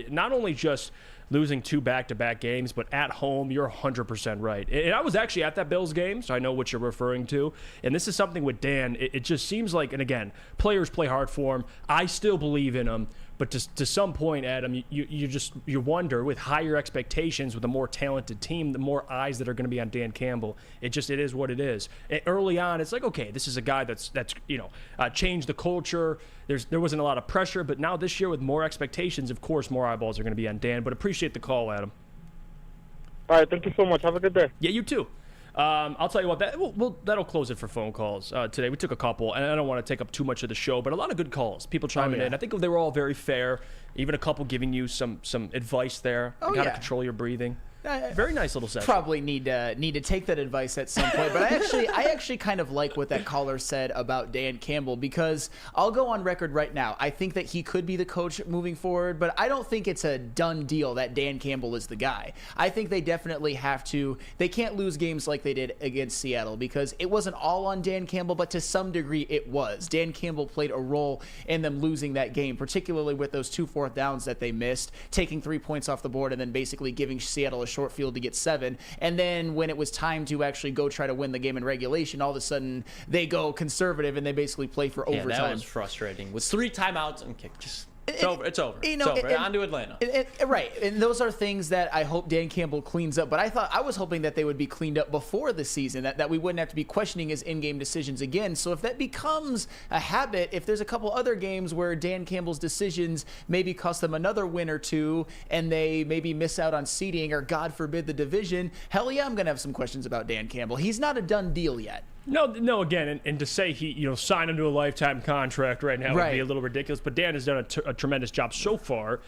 Not only just losing 2 back-to-back games, but at home, you're 100% right. And I was actually at that Bills game, so I know what you're referring to. And this is something with Dan. It just seems like, and again, players play hard for him. I still believe in him. But to some point, Adam, you wonder, with higher expectations, with a more talented team, the more eyes that are going to be on Dan Campbell. It is what it is. And early on, it's like, okay, this is a guy that's changed the culture. There wasn't a lot of pressure, but now this year with more expectations, of course, more eyeballs are going to be on Dan. But appreciate the call, Adam. All right, thank you so much. Have a good day. Yeah, you too. I'll tell you what, that'll close it for phone calls today. We took a couple, and I don't want to take up too much of the show, but a lot of good calls. People chiming in. I think they were all very fair. Even a couple giving you some advice there. How to control your breathing. Very nice little session. Probably need to take that advice at some point. But I actually kind of like what that caller said about Dan Campbell, because I'll go on record right now. I think that he could be the coach moving forward, but I don't think it's a done deal that Dan Campbell is the guy. I think they definitely have to. They can't lose games like they did against Seattle, because it wasn't all on Dan Campbell, but to some degree it was. Dan Campbell played a role in them losing that game, particularly with those 2 4th downs that they missed, taking 3 points off the board and then basically giving Seattle a short field to get 7. And then when it was time to actually go try to win the game in regulation, all of a sudden they go conservative and they basically play for overtime. That was frustrating. With 3 timeouts and kick, it's over. It's over. On to Atlanta. Right. And those are things that I hope Dan Campbell cleans up. But I was hoping that they would be cleaned up before the season, that we wouldn't have to be questioning his in-game decisions again. So if that becomes a habit, if there's a couple other games where Dan Campbell's decisions maybe cost them another win or two, and they maybe miss out on seeding or, God forbid, the division, hell yeah, I'm going to have some questions about Dan Campbell. He's not a done deal yet. No. Again, and to say he signed him to a lifetime contract right now would be a little ridiculous. But Dan has done a tremendous job so far.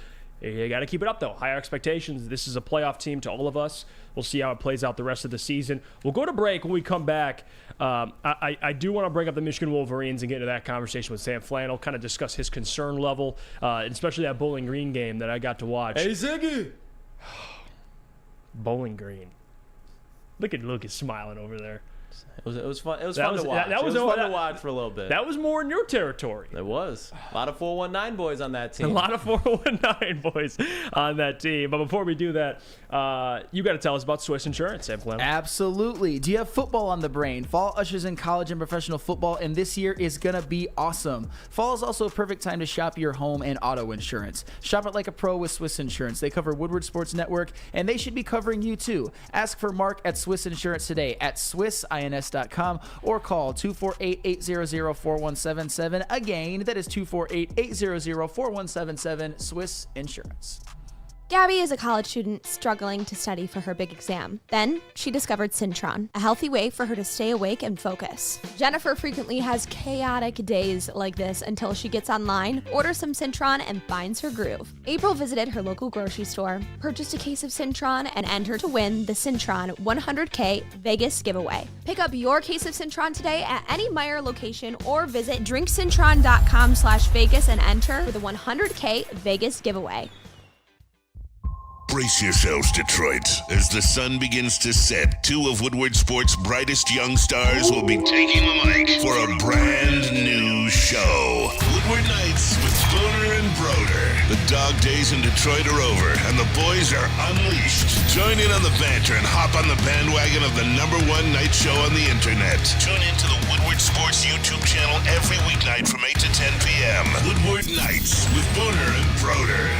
You got to keep it up, though. Higher expectations. This is a playoff team to all of us. We'll see how it plays out the rest of the season. We'll go to break. When we come back, I do want to bring up the Michigan Wolverines and get into that conversation with Sam Flannel, kind of discuss his concern level, and especially that Bowling Green game that I got to watch. Hey, Ziggy! Bowling Green. Look at Lucas smiling over there. It was fun. It was fun to watch. It was fun to watch for a little bit. That was more in your territory. It was. A lot of 419 boys on that team. A lot of 419 boys on that team. But before we do that, you got to tell us about Swiss Insurance, Sam Flannel. Absolutely. Do you have football on the brain? Fall ushers in college and professional football, and this year is going to be awesome. Fall is also a perfect time to shop your home and auto insurance. Shop it like a pro with Swiss Insurance. They cover Woodward Sports Network, and they should be covering you too. Ask for Mark at Swiss Insurance today at swissins.com or call 248-800-4177. Again, that is 248-800-4177, Swiss Insurance. Gabby is a college student struggling to study for her big exam. Then, she discovered Syntron, a healthy way for her to stay awake and focus. Jennifer frequently has chaotic days like this until she gets online, orders some Syntron, and finds her groove. April visited her local grocery store, purchased a case of Syntron, and entered to win the Syntron 100K Vegas giveaway. Pick up your case of Syntron today at any Meijer location or visit drinksyntron.com/Vegas and enter for the 100K Vegas giveaway. Brace yourselves, Detroit. As the sun begins to set, 2 of Woodward Sports' brightest young stars will be taking the mic for a brand new show. Woodward Nights with Spooner and Broder. The dog days in Detroit are over, and the boys are unleashed. Join in on the banter and hop on the bandwagon of the #1 night show on the internet. Tune in to the Woodward Sports YouTube channel every weeknight from 8 to 10 p.m. Woodward Nights with Spooner and Broder.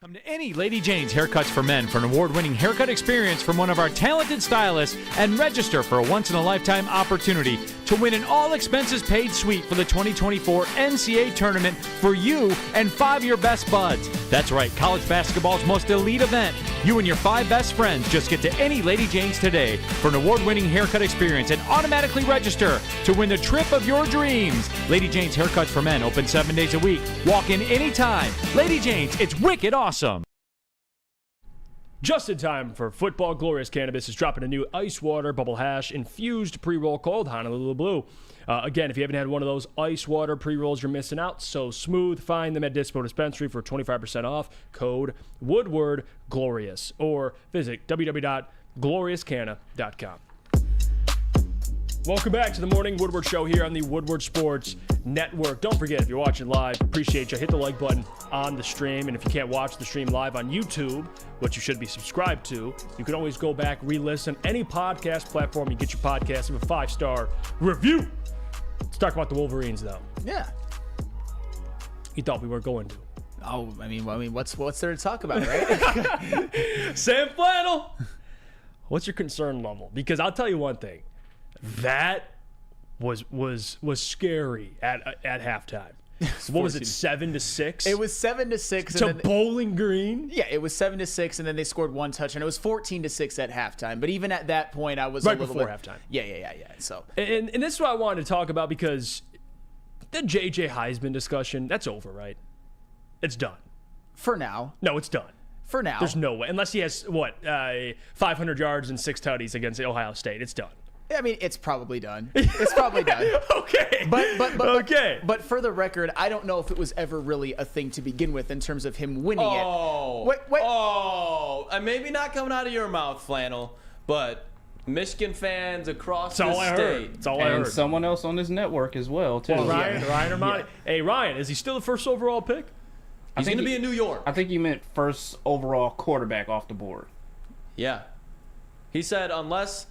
Come to any Lady Jane's Haircuts for Men for an award-winning haircut experience from one of our talented stylists and register for a once-in-a-lifetime opportunity to win an all-expenses-paid suite for the 2024 NCAA tournament for you and 5 of your best buds. That's right, college basketball's most elite event. You and your 5 best friends just get to any Lady Jane's today for an award-winning haircut experience and automatically register to win the trip of your dreams. Lady Jane's Haircuts for Men, open 7 days a week. Walk in anytime. Lady Jane's, it's wicked awesome. Just in time for football, Glorious Cannabis is dropping a new ice water bubble hash infused pre-roll called Honolulu Blue. Again, if you haven't had one of those ice water pre-rolls, you're missing out. So smooth. Find them at Dispo Dispensary for 25% off. Code Woodward Glorious. Or visit www.dispo.com gloriouscanna.com. Welcome back to the Morning Woodward Show here on the Woodward Sports Network. Don't forget, if you're watching live, appreciate you. Hit the like button on the stream. And if you can't watch the stream live on YouTube, which you should be subscribed to, you can always go back, re-listen. Any podcast platform you get your podcast, give a 5-star review. Let's talk about the Wolverines, though. Yeah. You thought we weren't going to. Oh, I mean, what's there to talk about, right? Sam Flannel, what's your concern level? Because I'll tell you one thing. That was scary at halftime. What was it, 7-6? It was 7-6 to Bowling Green. Yeah, it was 7-6, and then they scored one touchdown. It was 14-6 at halftime. But even at that point, I was right a little before bit, halftime. Yeah. So, and this is what I wanted to talk about, because the JJ Heisman discussion, that's over, right? It's done for now. No, it's done. For now, there's no way, unless he has 500 yards and 6 tutties against Ohio State. It's done. I mean, it's probably done. It's probably done. Okay. But for the record, I don't know if it was ever really a thing to begin with in terms of him winning it. Wait. Oh, maybe not coming out of your mouth, Flannel, but Michigan fans across the state. That's all I heard. And someone else on this network as well, too. Well, Ryan Ermanni. Yeah. Hey, Ryan, is he still the first overall pick? He's going to be in New York. I think he meant first overall quarterback off the board. Yeah. He said unless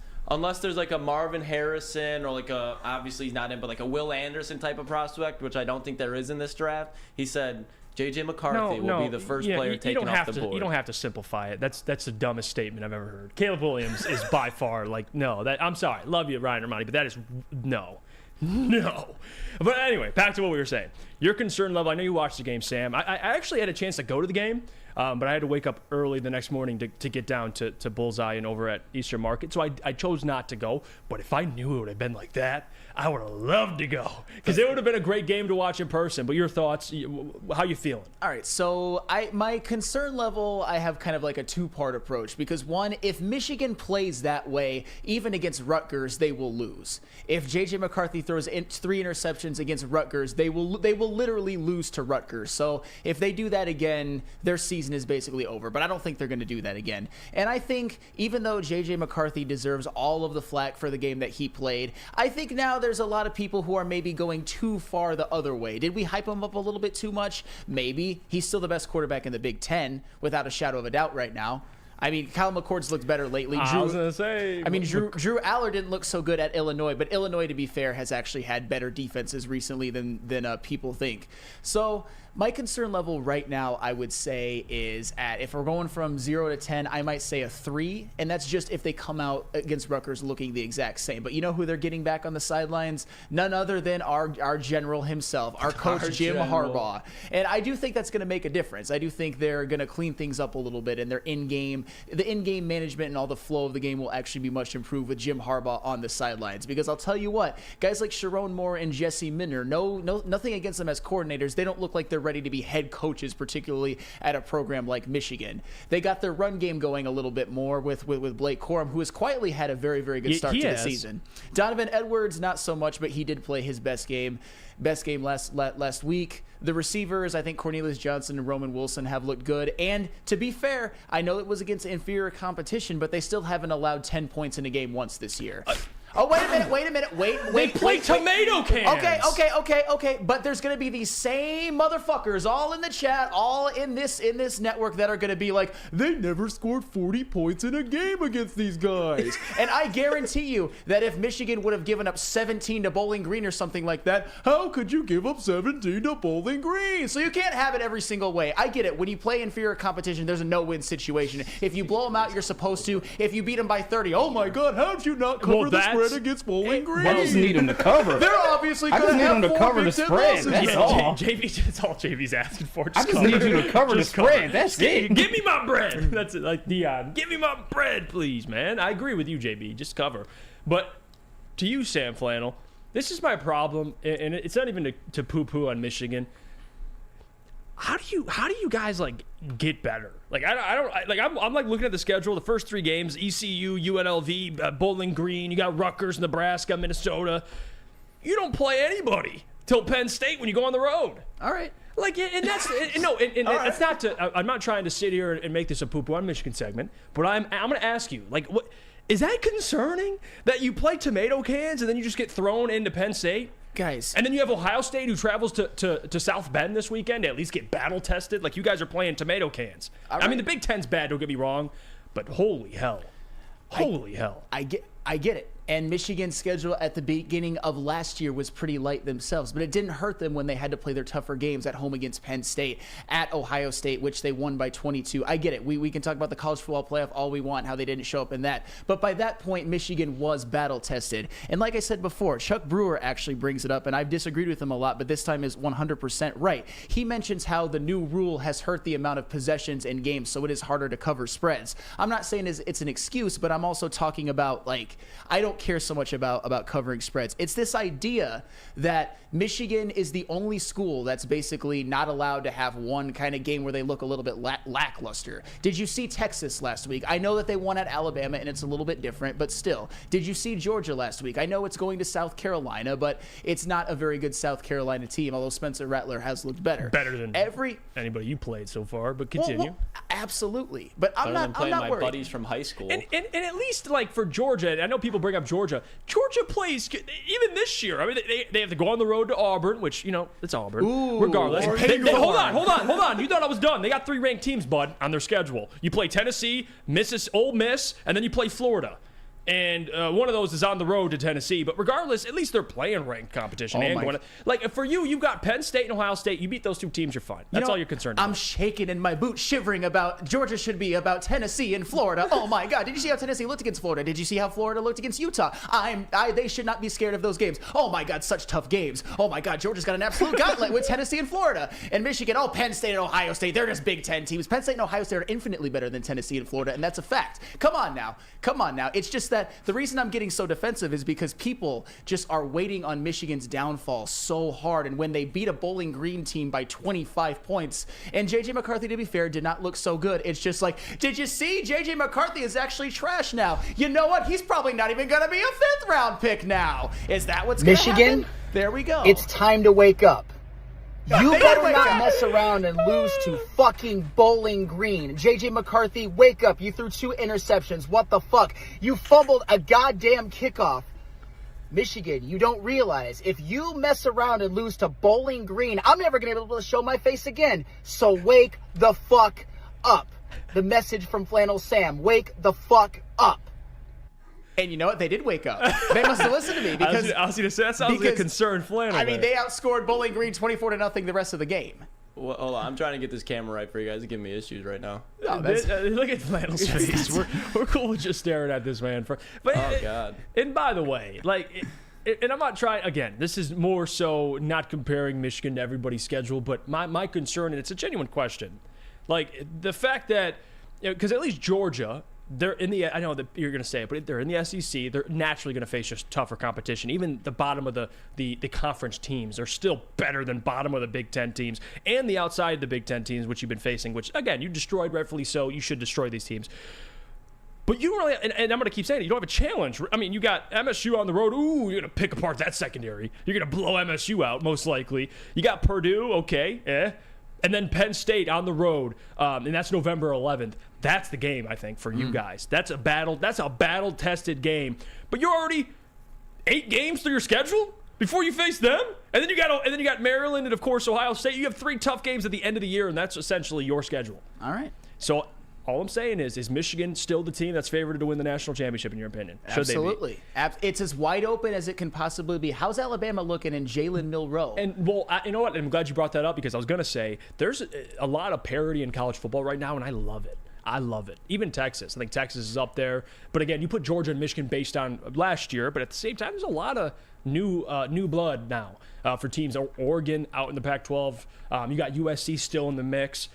there's like a Marvin Harrison or like a, obviously he's not in, but like a Will Anderson type of prospect, which I don't think there is in this draft. He said J.J. McCarthy will be the first player taken off the board. You don't have to simplify it. That's the dumbest statement I've ever heard. Caleb Williams is by far I'm sorry. Love you, Ryan Ermanni, but that is no. But anyway, back to what we were saying. Your concern level, I know you watched the game, Sam. I actually had a chance to go to the game, but I had to wake up early the next morning to get down to Bullseye and over at Eastern Market. So I chose not to go. But if I knew it would have been like that, I would have loved to go, because it would have been a great game to watch in person. But your thoughts, how you feeling? All right, so my concern level, I have kind of like a two-part approach, because one, if Michigan plays that way, even against Rutgers, they will lose. If J.J. McCarthy throws 3 interceptions against Rutgers, they will literally lose to Rutgers. So if they do that again, their season is basically over. But I don't think they're going to do that again. And I think even though J.J. McCarthy deserves all of the flack for the game that he played, I think now there's a lot of people who are maybe going too far the other way. Did we hype him up a little bit too much? Maybe. He's still the best quarterback in the Big Ten, without a shadow of a doubt right now. I mean, Kyle McCord's looked better lately. I was going to say. I mean, Drew Aller didn't look so good at Illinois, but Illinois, to be fair, has actually had better defenses recently than people think. So my concern level right now, I would say, is if we're going from 0 to 10, I might say a 3, and that's just if they come out against Rutgers looking the exact same. But you know who they're getting back on the sidelines? None other than our general himself, our coach, Jim Harbaugh. And I do think that's going to make a difference. I do think they're going to clean things up a little bit, and the in-game management and all the flow of the game will actually be much improved with Jim Harbaugh on the sidelines. Because I'll tell you what, guys like Sharon Moore and Jesse Minner, nothing against them as coordinators, they don't look like they're ready to be head coaches, particularly at a program like Michigan. They got their run game going a little bit more with Blake Corum, who has quietly had a very, very good start to the season. Donovan Edwards, not so much, but he did play his best game last week. The receivers, I think Cornelius Johnson and Roman Wilson have looked good. And to be fair, I know it was against inferior competition, but they still haven't allowed 10 points in a game once this year. Oh, wait a minute. They play tomato cans. Okay. But there's going to be these same motherfuckers all in the chat, all in this network that are going to be like, they never scored 40 points in a game against these guys. And I guarantee you that if Michigan would have given up 17 to Bowling Green or something like that, how could you give up 17 to Bowling Green? So you can't have it every single way. I get it. When you play inferior competition, there's a no-win situation. If you blow them out, you're supposed to. If you beat them by 30, oh my God, how did you not cover the spread against Bowling Green? I just need him to cover. They're obviously going to have him to cover the spread. That's all. That's all JV's asking for. I just need you to cover the spread. That's it. Give me my bread. That's it. Like Dion. Give me my bread, please, man. I agree with you, JB. Just cover. But to you, Sam Flannel, this is my problem, and it's not even to poo-poo on Michigan. How do you guys like get better? Like I'm like looking at the schedule. The first 3 games: ECU, UNLV, Bowling Green. You got Rutgers, Nebraska, Minnesota. You don't play anybody. till Penn State when you go on the road. All right. Like, and that's no, and it's not to. I'm not trying to sit here and make this a poo-poo on Michigan segment, but I'm going to ask you, like, what is that concerning that you play tomato cans and then you just get thrown into Penn State? Guys. And then you have Ohio State who travels to South Bend this weekend to at least get battle tested. Like, you guys are playing tomato cans. I mean, the Big Ten's bad, don't get me wrong, but holy hell. Holy hell. I get it. And Michigan's schedule at the beginning of last year was pretty light themselves, but it didn't hurt them when they had to play their tougher games at home against Penn State, at Ohio State, which they won by 22. I get it. We can talk about the college football playoff all we want, how they didn't show up in that. But by that point, Michigan was battle tested. And like I said before, Chuck Brewer actually brings it up, and I've disagreed with him a lot, but this time is 100% right. He mentions how the new rule has hurt the amount of possessions in games, so it is harder to cover spreads. I'm not saying it's an excuse, but I'm also talking about, like, I don't care so much about covering spreads. It's this idea that Michigan is the only school that's basically not allowed to have one kind of game where they look a little bit lackluster. Did you see Texas last week? I know that they won at Alabama and it's a little bit different, but still. Did you see Georgia last week? I know it's going to South Carolina, but it's not a very good South Carolina team, although Spencer Rattler has looked better. Better than anybody you played so far, but continue. Well, absolutely. But I'm not my worried. buddies from high school. And at least, like, for Georgia, I know people bring up Georgia. Georgia plays, even this year, I mean, they have to go on the road to Auburn, which, you know, it's Auburn. Ooh, regardless. Hold on. You thought I was done. They got 3 ranked teams, bud, on their schedule. You play Tennessee, Ole Miss, and then you play Florida. And one of those is on the road to Tennessee. But regardless, at least they're playing ranked competition. Like, for you've got Penn State and Ohio State. You beat those 2 teams, you're fine. That's all you're concerned about. I'm shaking in my boots, shivering about Georgia should be about Tennessee and Florida. Oh, my God. Did you see how Tennessee looked against Florida? Did you see how Florida looked against Utah? They should not be scared of those games. Oh, my God, such tough games. Oh, my God, Georgia's got an absolute gauntlet with Tennessee and Florida. And Michigan, Penn State and Ohio State, they're just Big Ten teams. Penn State and Ohio State are infinitely better than Tennessee and Florida, and that's a fact. Come on now. It's just that the reason I'm getting so defensive is because people just are waiting on Michigan's downfall so hard, and when they beat a Bowling Green team by 25 points, and JJ McCarthy, to be fair, did not look so good. It's just like, did you see JJ McCarthy is actually trash now? You know what? He's probably not even going to be a 5th round pick now. Is that what's going to happen? Michigan, there we go. It's time to wake up. You better not mess around and lose to fucking Bowling Green. JJ McCarthy, wake up. You threw 2 interceptions. What the fuck? You fumbled a goddamn kickoff. Michigan, you don't realize if you mess around and lose to Bowling Green, I'm never going to be able to show my face again. So wake the fuck up. The message from Flannel Sam. Wake the fuck up. And you know what? They did wake up. They must have listened to me because I was going to say that sounds like a concerned Flannel. I mean, they outscored Bowling Green 24-0 the rest of the game. Well, hold on, I'm trying to get this camera right for you guys. It's giving me issues right now. Look at Flannel's face. We're cool with just staring at this man. God. And by the way, and I'm not trying, again, this is more so not comparing Michigan to everybody's schedule, but my concern, and it's a genuine question, like the fact that, because at least Georgia, they're in the, I know that you're going to say it, but they're in the SEC. They're naturally going to face just tougher competition. Even the bottom of the conference teams are still better than bottom of the Big Ten teams and the outside of the Big Ten teams, which you've been facing, which, again, you destroyed, rightfully so. You should destroy these teams. But you really, and I'm going to keep saying it, you don't have a challenge. I mean, you got MSU on the road. Ooh, you're going to pick apart that secondary. You're going to blow MSU out, most likely. You got Purdue, okay, and then Penn State on the road, and that's November 11th. That's the game, I think, for you guys. That's a battle-tested game. But you're already 8 games through your schedule before you face them, and then you got Maryland and of course Ohio State. You have 3 tough games at the end of the year, and that's essentially your schedule. All right. So all I'm saying is Michigan still the team that's favored to win the national championship in your opinion? Absolutely. It's as wide open as it can possibly be. How's Alabama looking in Jalen Milroe? And, well, you know what? I'm glad you brought that up because I was going to say there's a lot of parity in college football right now, and I love it. Even Texas. I think Texas is up there. But, again, you put Georgia and Michigan based on last year, but at the same time, there's a lot of new blood now for teams. Oregon out in the Pac-12. You got USC still in the mix.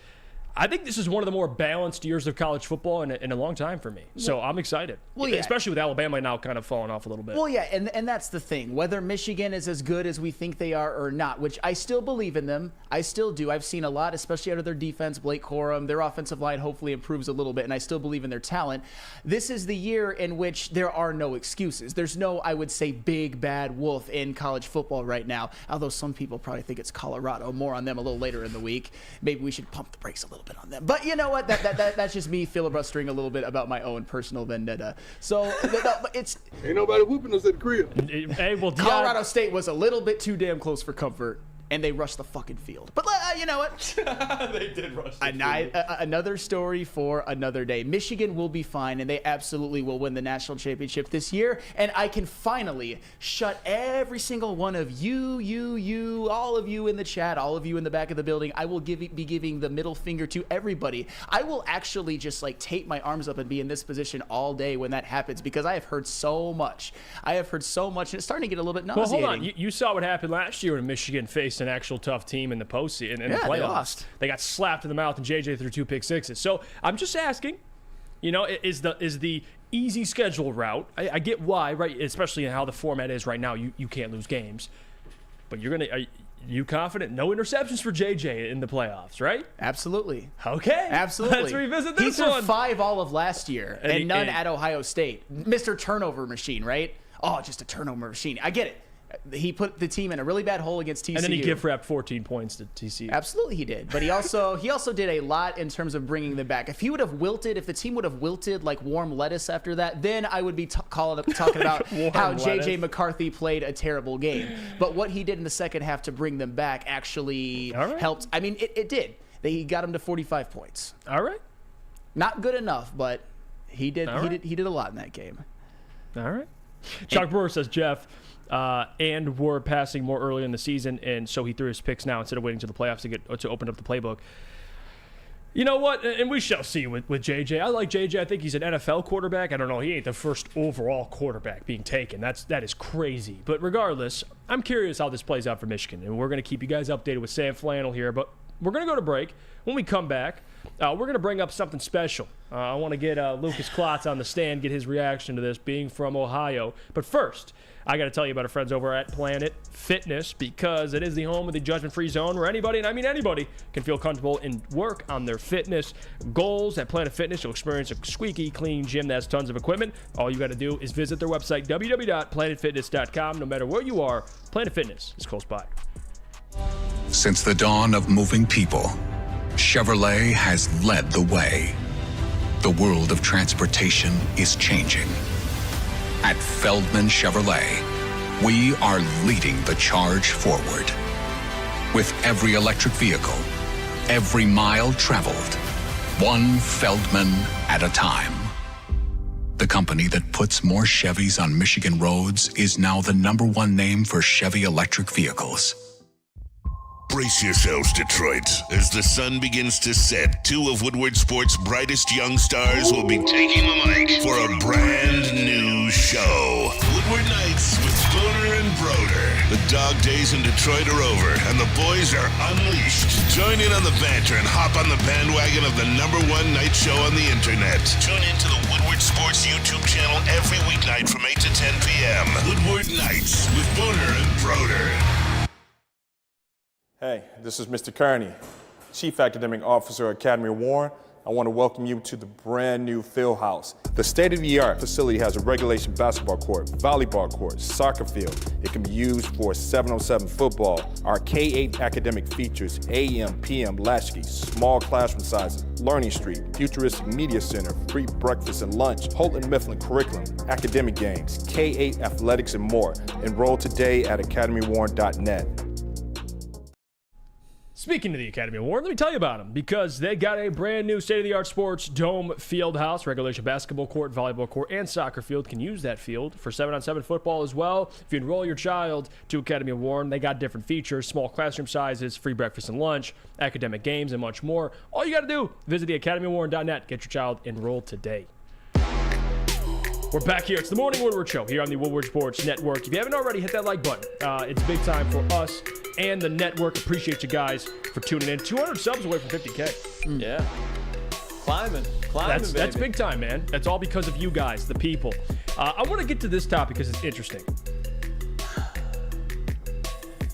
I think this is one of the more balanced years of college football in a long time for me. So I'm excited. Well, yeah. Especially with Alabama now kind of falling off a little bit. Well, yeah, and that's the thing. Whether Michigan is as good as we think they are or not, which I still believe in them. I still do. I've seen a lot, especially out of their defense, Blake Corum. Their offensive line hopefully improves a little bit, and I still believe in their talent. This is the year in which there are no excuses. There's no, I would say, big, bad wolf in college football right now, although some people probably think it's Colorado. More on them a little later in the week. Maybe we should pump the brakes a little bit on them. But you know what? That's just me filibustering a little bit about my own personal vendetta. So it's ain't nobody whooping us at the crib. Hey, well, Colorado State was a little bit too damn close for comfort, and they rushed the fucking field. But you know what? They did rush the field. Another story for another day. Michigan will be fine, and they absolutely will win the national championship this year. And I can finally shut every single one of you, all of you in the chat, all of you in the back of the building. I will be giving the middle finger to everybody. I will actually just tape my arms up and be in this position all day when that happens, because I have heard so much. And it's starting to get a little bit nauseating. Well, hold on. You saw what happened last year when Michigan faced an actual tough team in the postseason, in the playoffs. They lost. They got slapped in the mouth, and JJ threw 2 pick sixes. So I'm just asking, is the easy schedule route? I get why, right? Especially in how the format is right now. You can't lose games, but are you confident? No interceptions for JJ in the playoffs, right? Absolutely. Okay. Absolutely. Let's revisit this one. He threw 5 all of last year, and none at Ohio State. Mr. Turnover Machine, right? Oh, just a turnover machine. I get it. He put the team in a really bad hole against TCU. And then he gift-wrapped 14 points to TCU. Absolutely he did. But he also did a lot in terms of bringing them back. If the team would have wilted like warm lettuce after that, then I would be talking about how J.J. McCarthy played a terrible game. But what he did in the second half to bring them back actually helped. I mean, it did. He got him to 45 points. All right. Not good enough, but he did. He did a lot in that game. All right. Chuck Brewer says, Jeff, and were passing more early in the season, and so he threw his picks now instead of waiting to the playoffs to open up the playbook. You know what? And we shall see with JJ. I like JJ. I think he's an NFL quarterback. I don't know. He ain't the first overall quarterback being taken. That is crazy. But regardless, I'm curious how this plays out for Michigan, and we're going to keep you guys updated with Sam Flannel here. But we're going to go to break. When we come back, we're going to bring up something special. I want to get Lucas Klotz on the stand, get his reaction to this, being from Ohio. But first, I got to tell you about our friends over at Planet Fitness, because it is the home of the judgment-free zone where anybody, and I mean anybody, can feel comfortable and work on their fitness goals. At Planet Fitness, you'll experience a squeaky clean gym that has tons of equipment. All you got to do is visit their website, www.planetfitness.com. No matter where you are, Planet Fitness is close by. Since the dawn of moving people, Chevrolet has led the way. The world of transportation is changing. At Feldman Chevrolet, we are leading the charge forward. With every electric vehicle, every mile traveled, one Feldman at a time. The company that puts more Chevys on Michigan roads is now the #1 name for Chevy electric vehicles. Brace yourselves, Detroit. As the sun begins to set, 2 of Woodward Sports' brightest young stars will be taking the mic for a brand new show. Woodward Nights with Spooner and Broder. The dog days in Detroit are over, and the boys are unleashed. Join in on the banter and hop on the bandwagon of the #1 night show on the internet. Tune in to the Woodward Sports YouTube channel every weeknight from 8 to 10 p.m. Woodward Nights with Spooner and Broder. Hey, this is Mr. Kearney, Chief Academic Officer at Academy of Warren. I want to welcome you to the brand new field house. The state-of-the-art facility has a regulation basketball court, volleyball court, soccer field. It can be used for 7-on-7 football. Our K-8 academic features AM, PM, latchkey, small classroom sizes, Learning Street, futuristic media center, free breakfast and lunch, Houghton Mifflin curriculum, academic games, K-8 athletics, and more. Enroll today at academywarren.net. Speaking of the Academy of Warren, let me tell you about them, because they got a brand new state-of-the-art sports dome field house, regulation basketball court, volleyball court, and soccer field. Can use that field for 7-on-7 football as well. If you enroll your child to Academy of Warren, they got different features, small classroom sizes, free breakfast and lunch, academic games, and much more. All you got to do, visit the academywarren.net. Get your child enrolled today. We're back here. It's the Morning Woodward Show here on the Woodward Sports Network. If you haven't already, hit that like button. It's big time for us and the network. Appreciate you guys for tuning in. 200 subs away from 50K. Yeah. Climbing, That's baby. big time, man. That's all because of you guys, the people. I want to get to this topic because it's interesting.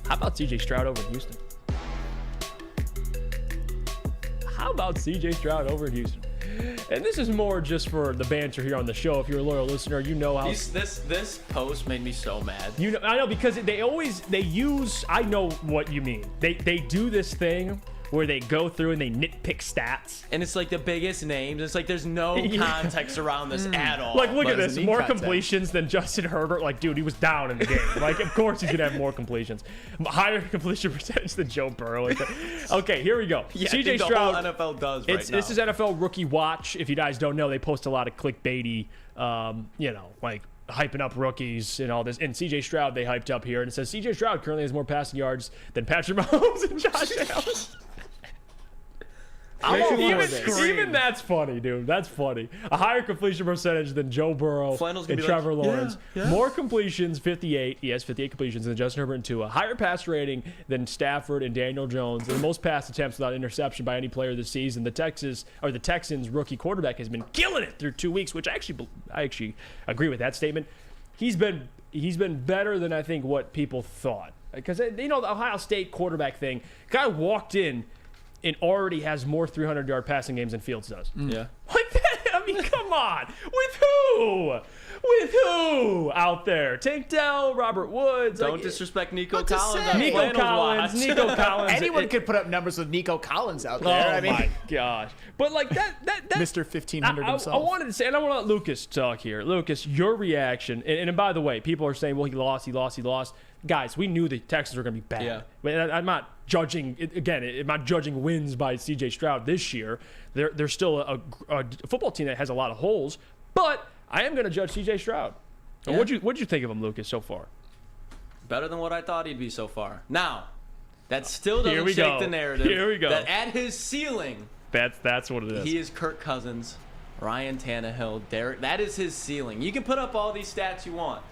How about CJ Stroud over in Houston? How about CJ Stroud over in Houston? And this is more just for the banter here on the show. If you're a loyal listener, you know how This post made me so mad. I know, because they use. I know what you mean. They do this thing where they go through and they nitpick stats. And it's like the biggest names. It's like there's no context around this at all. Like, look at this. More context. completions than Justin Herbert. Like, dude, he was down in the game. Like, of course he's going to have more completions. Higher completion percentage than Joe Burrow. Okay, here we go. Yeah, CJ the Stroud. whole NFL does right now. This is NFL Rookie Watch. If you guys don't know, they post a lot of clickbaity, like hyping up rookies and all this. And CJ Stroud, they hyped up here. And it says CJ Stroud currently has more passing yards than Patrick Mahomes and Josh Allen. Even that's funny, dude. That's funny. A higher completion percentage than Joe Burrow and Trevor Lawrence. Yeah. More completions, 58. He has 58 completions than Justin Herbert and Tua. Higher pass rating than Stafford and Daniel Jones. And the most pass attempts without interception by any player this season. The Texans rookie quarterback has been killing it through 2 weeks, which I actually agree with that statement. He's been better than I think what people thought. Because the Ohio State quarterback thing, guy walked in and already has more 300-yard passing games than Fields does. Yeah. Like that? I mean, come on. With who? With who out there? Tank Dell, Robert Woods. Don't disrespect Nico Collins. Nico Collins. Anyone could put up numbers with Nico Collins out there. My gosh. But like that Mr. 1500 himself. I wanted to say, and I want to let Lucas talk here. Lucas, your reaction, and by the way, people are saying, well, he lost. Guys, we knew the Texans were going to be bad. Yeah. But I'm not judging, again, I'm not judging wins by C.J. Stroud this year. They're still a football team that has a lot of holes, but I am going to judge C.J. Stroud. Yeah. What'd you think of him, Lucas, so far? Better than what I thought he'd be so far. Now, that still doesn't shake go. the narrative. Here we go. That at his ceiling, that's what it is. he is Kirk Cousins, Ryan Tannehill, Derek. That is his ceiling. You can put up all these stats you want.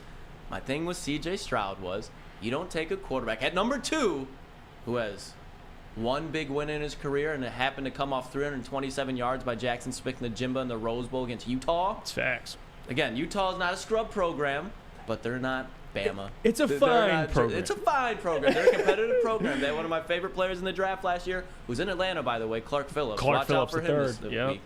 My thing with C.J. Stroud was you don't take a quarterback at number 2 who has one big win in his career, and it happened to come off 327 yards by Jackson Smith-Njigba in the Rose Bowl against Utah. It's facts. Again, Utah is not a scrub program, but they're not Bama. It's a fine program. It's a fine program. They're a competitive program. They had one of my favorite players in the draft last year, who's in Atlanta, by the way, Clark Phillips. Watch out for him this week.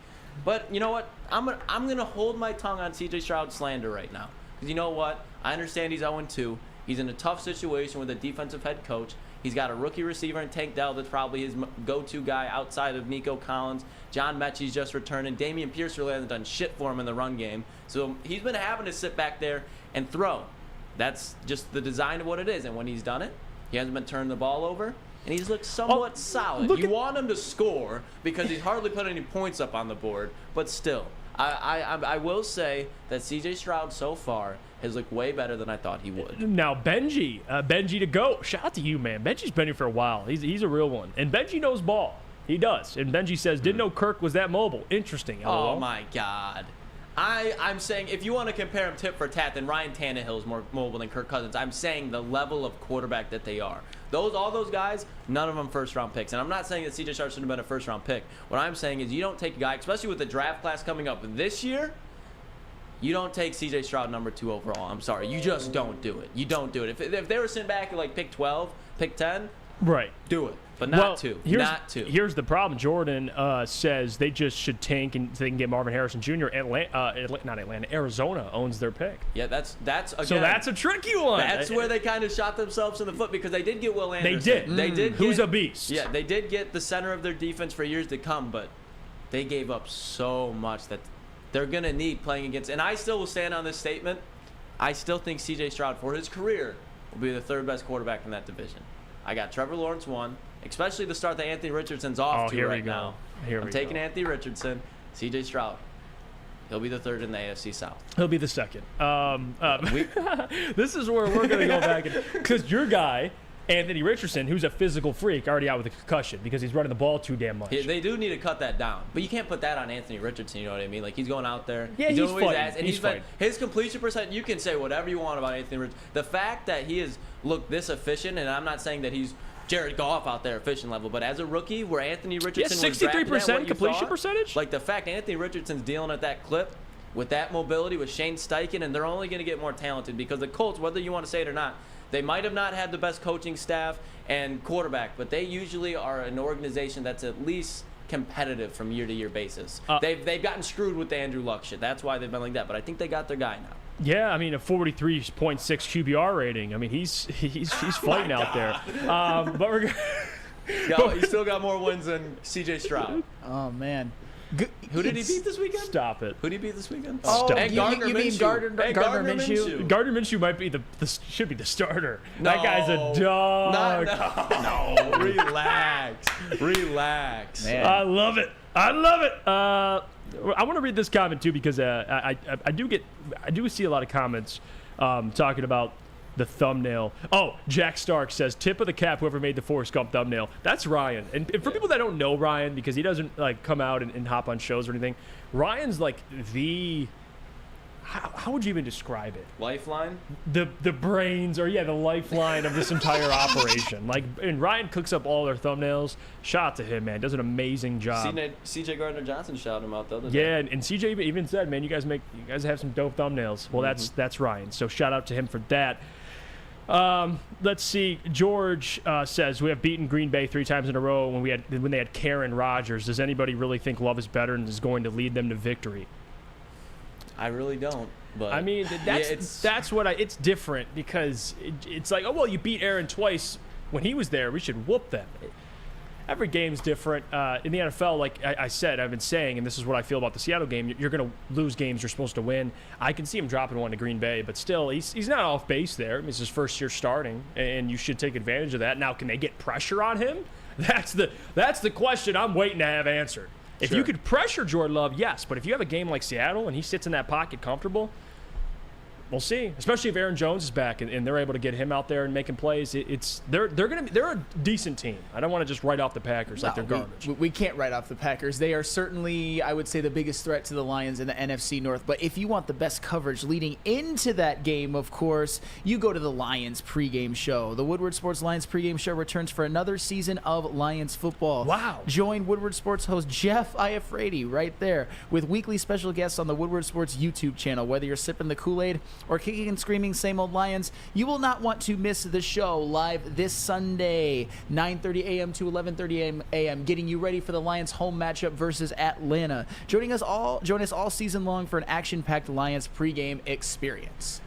But you know what? I'm gonna hold my tongue on C.J. Stroud slander right now. Because you know what? I understand he's 0-2. He's in a tough situation with a defensive head coach. He's got a rookie receiver in Tank Dell that's probably his go-to guy outside of Nico Collins. John Mechie's just returning. Damian Pierce really hasn't done shit for him in the run game. So he's been having to sit back there and throw. That's just the design of what it is. And when he's done it, he hasn't been turning the ball over. And he's looked somewhat solid. You want him to score because he's hardly put any points up on the board. But still, I will say that C.J. Stroud so far has looked way better than I thought he would. Now, Benji to go. Shout out to you, man. Benji's been here for a while. He's a real one. And Benji knows ball. He does. And Benji says, didn't know Kirk was that mobile. Interesting. LOL. Oh, my God. I'm saying if you want to compare him tit for tat, then Ryan Tannehill is more mobile than Kirk Cousins. I'm saying the level of quarterback that they are. All those guys, none of them first-round picks. And I'm not saying that C.J. Stroud should have been a first-round pick. What I'm saying is you don't take a guy, especially with the draft class coming up this year, you don't take C.J. Stroud number 2 overall. I'm sorry. You just don't do it. You don't do it. If they were sitting back at like pick 12, pick 10, right, do it. But not 2. Not 2. Here's the problem. Jordan says they just should tank and they can get Marvin Harrison Jr. Arizona owns their pick. Yeah, that's again. So that's a tricky one. That's where they kind of shot themselves in the foot because they did get Will Anderson. They did. Who's a beast? Yeah, they did get the center of their defense for years to come, but they gave up so much that they're going to need playing against. And I still will stand on this statement. I still think C.J. Stroud, for his career, will be the 3rd best quarterback in that division. I got Trevor Lawrence 1, especially the start that Anthony Richardson's off to right now. I'm taking Anthony Richardson, C.J. Stroud. He'll be the 3rd in the AFC South. He'll be the 2nd. This is where we're going to go back. Because your guy, Anthony Richardson, who's a physical freak, already out with a concussion because he's running the ball too damn much. Yeah, they do need to cut that down. But you can't put that on Anthony Richardson, you know what I mean? Like, he's going out there. Yeah, he's doing fighting. His ass, and he's been, his completion percent, you can say whatever you want about Anthony Richardson. The fact that he has looked this efficient, and I'm not saying that he's Jared Goff out there efficient level, but as a rookie, where Anthony Richardson was 63% completion percentage. Like the fact Anthony Richardson's dealing at that clip with that mobility with Shane Steichen, and they're only going to get more talented because the Colts, whether you want to say it or not, they might have not had the best coaching staff and quarterback, but they usually are an organization that's at least competitive from year-to-year basis. They've gotten screwed with the Andrew Luck shit. That's why they've been like that. But I think they got their guy now. Yeah, I mean a 43.6 QBR rating. I mean he's fighting out there. But we're he still got more wins than C.J. Stroud. Oh man. Who did he beat this weekend? Stop it. Who did he beat this weekend? Oh, and you mean Gardner Minshew? Gardner Minshew might be should be the starter. No, that guy's a dog. No. Relax. Man. I love it. I want to read this comment too because I do see a lot of comments talking about the thumbnail. Oh, Jack Stark says, tip of the cap, whoever made the Forrest Gump thumbnail. That's Ryan. And for people that don't know Ryan, because he doesn't like come out and hop on shows or anything, Ryan's like the... How would you even describe it? Lifeline? The brains, the lifeline of this entire operation. Like, and Ryan cooks up all their thumbnails. Shout out to him, man. Does an amazing job. CJ Gardner-Johnson shouted him out the other day. Yeah, and CJ even said, man, you guys have some dope thumbnails. Well, that's Ryan. So shout out to him for that. Let's see. George says we have beaten Green Bay 3 times in a row when they had Karen Rodgers. Does anybody really think Love is better and is going to lead them to victory? I really don't. But I mean, it's different because it's like, oh well, you beat Aaron twice when he was there. We should whoop them. Every game's different. In the NFL, like I've been saying, and this is what I feel about the Seattle game, you're going to lose games you're supposed to win. I can see him dropping one to Green Bay, but still, he's not off base there. I mean, it's his first year starting, and you should take advantage of that. Now, can they get pressure on him? That's the question I'm waiting to have answered. If you could pressure Jordan Love, yes, but if you have a game like Seattle and he sits in that pocket comfortable, we'll see. Especially if Aaron Jones is back and they're able to get him out there and making plays. They're a decent team. I don't want to just write off the Packers like they're garbage. We can't write off the Packers. They are certainly, I would say, the biggest threat to the Lions in the NFC North. But if you want the best coverage leading into that game, of course, you go to the Lions pregame show. The Woodward Sports Lions pregame show returns for another season of Lions football. Wow. Join Woodward Sports host Jeff Iafrate right there with weekly special guests on the Woodward Sports YouTube channel. Whether you're sipping the Kool-Aid or kicking and screaming same old Lions, you will not want to miss the show live this Sunday, 9:30 a.m. to 11:30 a.m., getting you ready for the Lions home matchup versus Atlanta. Join us all season long for an action-packed Lions pregame experience.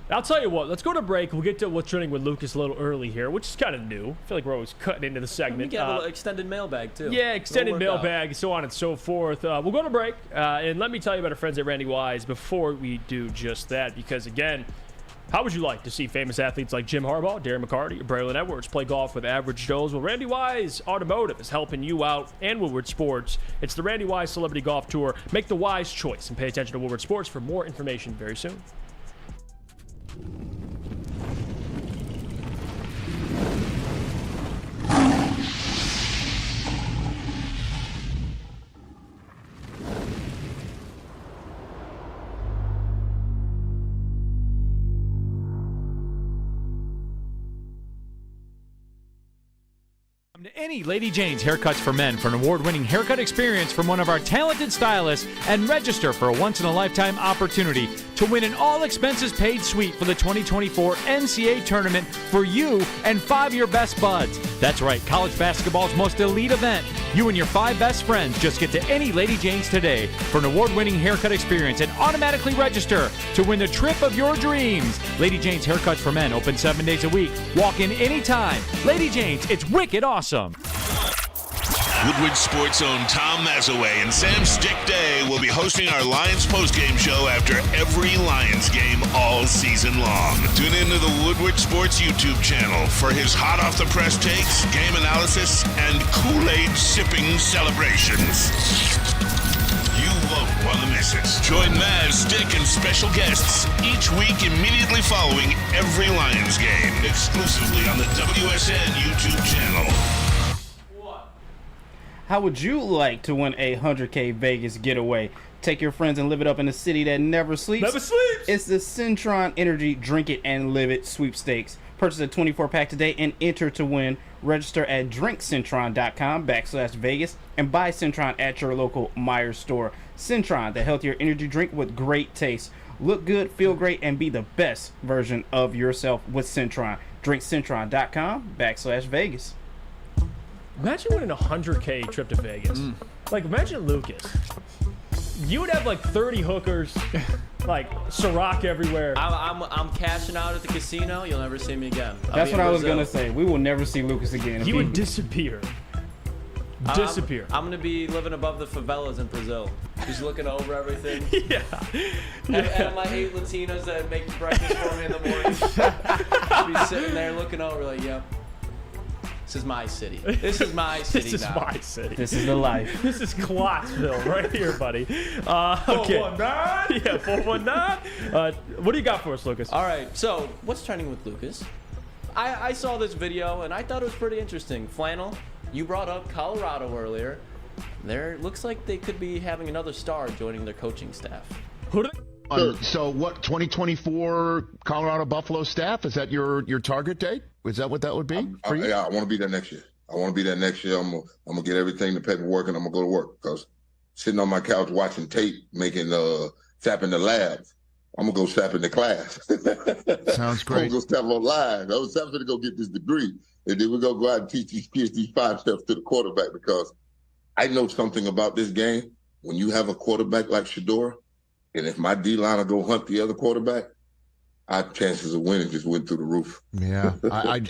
I'll tell you what, let's go to break. We'll get to what's trending with Lucas a little early here, which is kind of new. I feel like we're always cutting into the segment. We get a little extended mailbag, too. Yeah, extended mailbag, so on and so forth. We'll go to break, and let me tell you about our friends at Randy Wise before we do just that, because, again, how would you like to see famous athletes like Jim Harbaugh, Darren McCarty, or Braylon Edwards play golf with average Joes? Well, Randy Wise Automotive is helping you out and Woodward Sports. It's the Randy Wise Celebrity Golf Tour. Make the wise choice and pay attention to Woodward Sports for more information very soon. To any Lady Jane's Haircuts for Men for an award-winning haircut experience from one of our talented stylists, and register for a once-in-a-lifetime opportunity to win an all-expenses-paid suite for the 2024 NCAA tournament for you and 5 of your best buds. That's right, college basketball's most elite event. You and your 5 best friends just get to any Lady Jane's today for an award-winning haircut experience and automatically register to win the trip of your dreams. Lady Jane's Haircuts for Men open 7 days a week. Walk in anytime. Lady Jane's, it's wicked awesome. Woodward Sports' own Tom Mazaway and Sam Stick Day will be hosting our Lions postgame show after every Lions game all season long. Tune into the Woodward Sports YouTube channel for his hot-off-the-press takes, game analysis, and Kool-Aid sipping celebrations. You won't want to miss it. Join Maz, Stick, and special guests each week immediately following every Lions game, exclusively on the WSN YouTube channel. How would you like to win a 100K Vegas getaway? Take your friends and live it up in a city that never sleeps. Never sleeps! It's the Centron Energy Drink It and Live It sweepstakes. Purchase a 24-pack today and enter to win. Register at drinkcentron.com/Vegas and buy Centron at your local Meijer store. Centron, the healthier energy drink with great taste. Look good, feel great, and be the best version of yourself with Centron. drinkcentron.com/Vegas. Imagine winning a 100K trip to Vegas. Like, imagine Lucas. You would have like 30 hookers, like Ciroc everywhere. I'm cashing out at the casino. You'll never see me again. That's what I was gonna say. We will never see Lucas again. He would disappear. Disappear. I'm gonna be living above the favelas in Brazil, just looking over everything. Yeah. And my 8 Latinos that make breakfast for me in the morning. Be sitting there looking over, like, yep. This is my city. This is my city. This is now. my city. This is the life. This is Clottsville right here, buddy. Okay. 419. Yeah, 419. What do you got for us, Lucas? All right. So, what's trending with Lucas? I saw this video and I thought it was pretty interesting. Flannel, you brought up Colorado earlier. There looks like they could be having another star joining their coaching staff. Who do they? So what, 2024 Colorado Buffalo staff, is that your target date? Is that what that would be for you? Yeah, I want to be there next year. I'm gonna get everything, the paperwork, and I'm gonna go to work. Because sitting on my couch watching tape, making sap in the lab, I'm gonna go sap in the class. Sounds great. I'm gonna go sap online. I was going to go get this degree, and then we're gonna go out and teach these kids these 5 steps to the quarterback. Because I know something about this game. When you have a quarterback like Shedeur, and if my D-line will go hunt the other quarterback, our chances of winning just went through the roof. Yeah.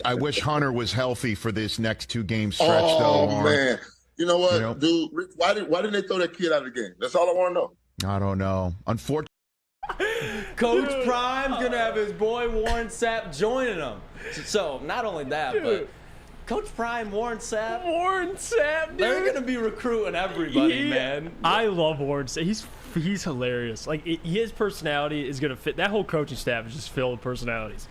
I wish Hunter was healthy for this next 2-game stretch, though. Oh, man. You know what, dude? Why didn't they throw that kid out of the game? That's all I want to know. I don't know. Unfortunately. Coach Prime's going to have his boy Warren Sapp joining him. So, not only that, but Coach Prime, Warren Sapp. Dude. They're going to be recruiting everybody, man. I love Warren Sapp. He's hilarious. Like, his personality is going to fit. That whole coaching staff is just filled with personalities.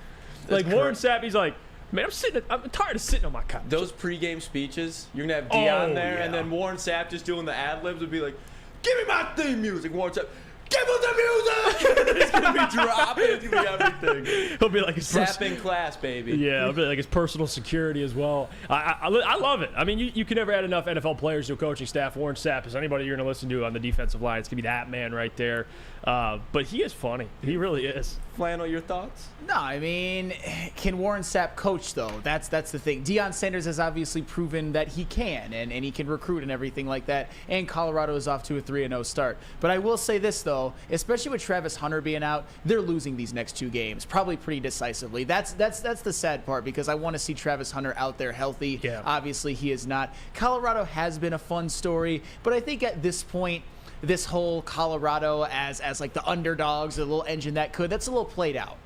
Like, Warren Sapp, he's like, man, I'm tired of sitting on my couch. Those pregame speeches, you're going to have Dion there, and then Warren Sapp just doing the ad-libs would be like, give me my theme music, Warren Sapp. Give us the music! It's going to be dropping. It's going to be everything. He'll be like his Sapp in class, baby. Yeah, he'll be like his personal security as well. I love it. I mean, you can never add enough NFL players to a coaching staff. Warren Sapp is anybody you're going to listen to on the defensive line. It's going to be that man right there. But he is funny. He really is. Flannel, your thoughts? No, I mean, can Warren Sapp coach, though? That's the thing. Deion Sanders has obviously proven that he can, and he can recruit and everything like that. And Colorado is off to a 3-0 start. But I will say this, though, especially with Travis Hunter being out, they're losing these next 2 games, probably pretty decisively. That's the sad part, because I want to see Travis Hunter out there healthy. Yeah. Obviously, he is not. Colorado has been a fun story, but I think at this point, this whole Colorado as like the underdogs, the little engine that's a little played out.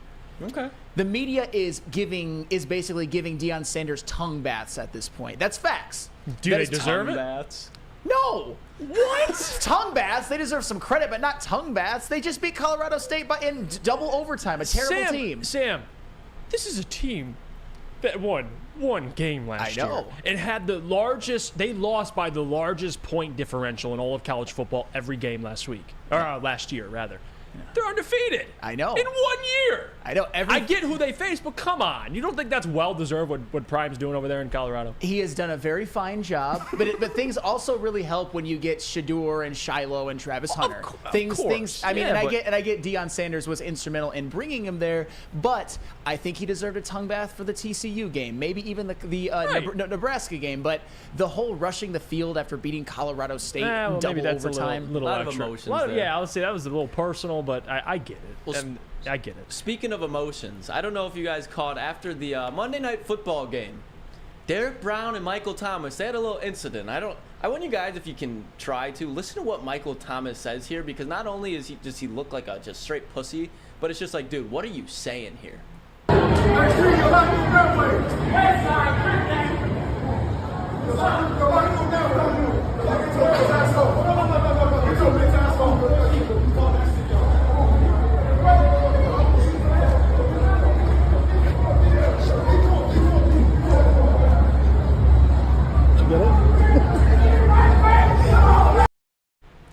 Okay. The media is basically giving Deion Sanders tongue baths at this point. That's facts. Do they deserve it? Baths? No. What? Tongue baths? They deserve some credit, but not tongue baths. They just beat Colorado State in double overtime. A terrible team. Sam, this is a team that won one game last year. I know. And had they lost by the largest point differential in all of college football every game last year, rather. They're undefeated. I know. In 1 year. I know. I get who they face, but come on. You don't think that's well-deserved what Prime's doing over there in Colorado? He has done a very fine job, but things also really help when you get Shedeur and Shiloh and Travis Hunter. Things. I mean, I get Deion Sanders was instrumental in bringing him there, but I think he deserved a tongue bath for the TCU game, maybe even the Nebraska game. But the whole rushing the field after beating Colorado State in double overtime, a lot of emotions. Yeah, I'll say that was a little personal, but I get it. Well, I get it. Speaking of emotions, I don't know if you guys caught after the Monday Night Football game, Derek Brown and Michael Thomas, they had a little incident. I want you guys, if you can try to, listen to what Michael Thomas says here, because not only does he look like a just straight pussy, but it's just like, dude, what are you saying here?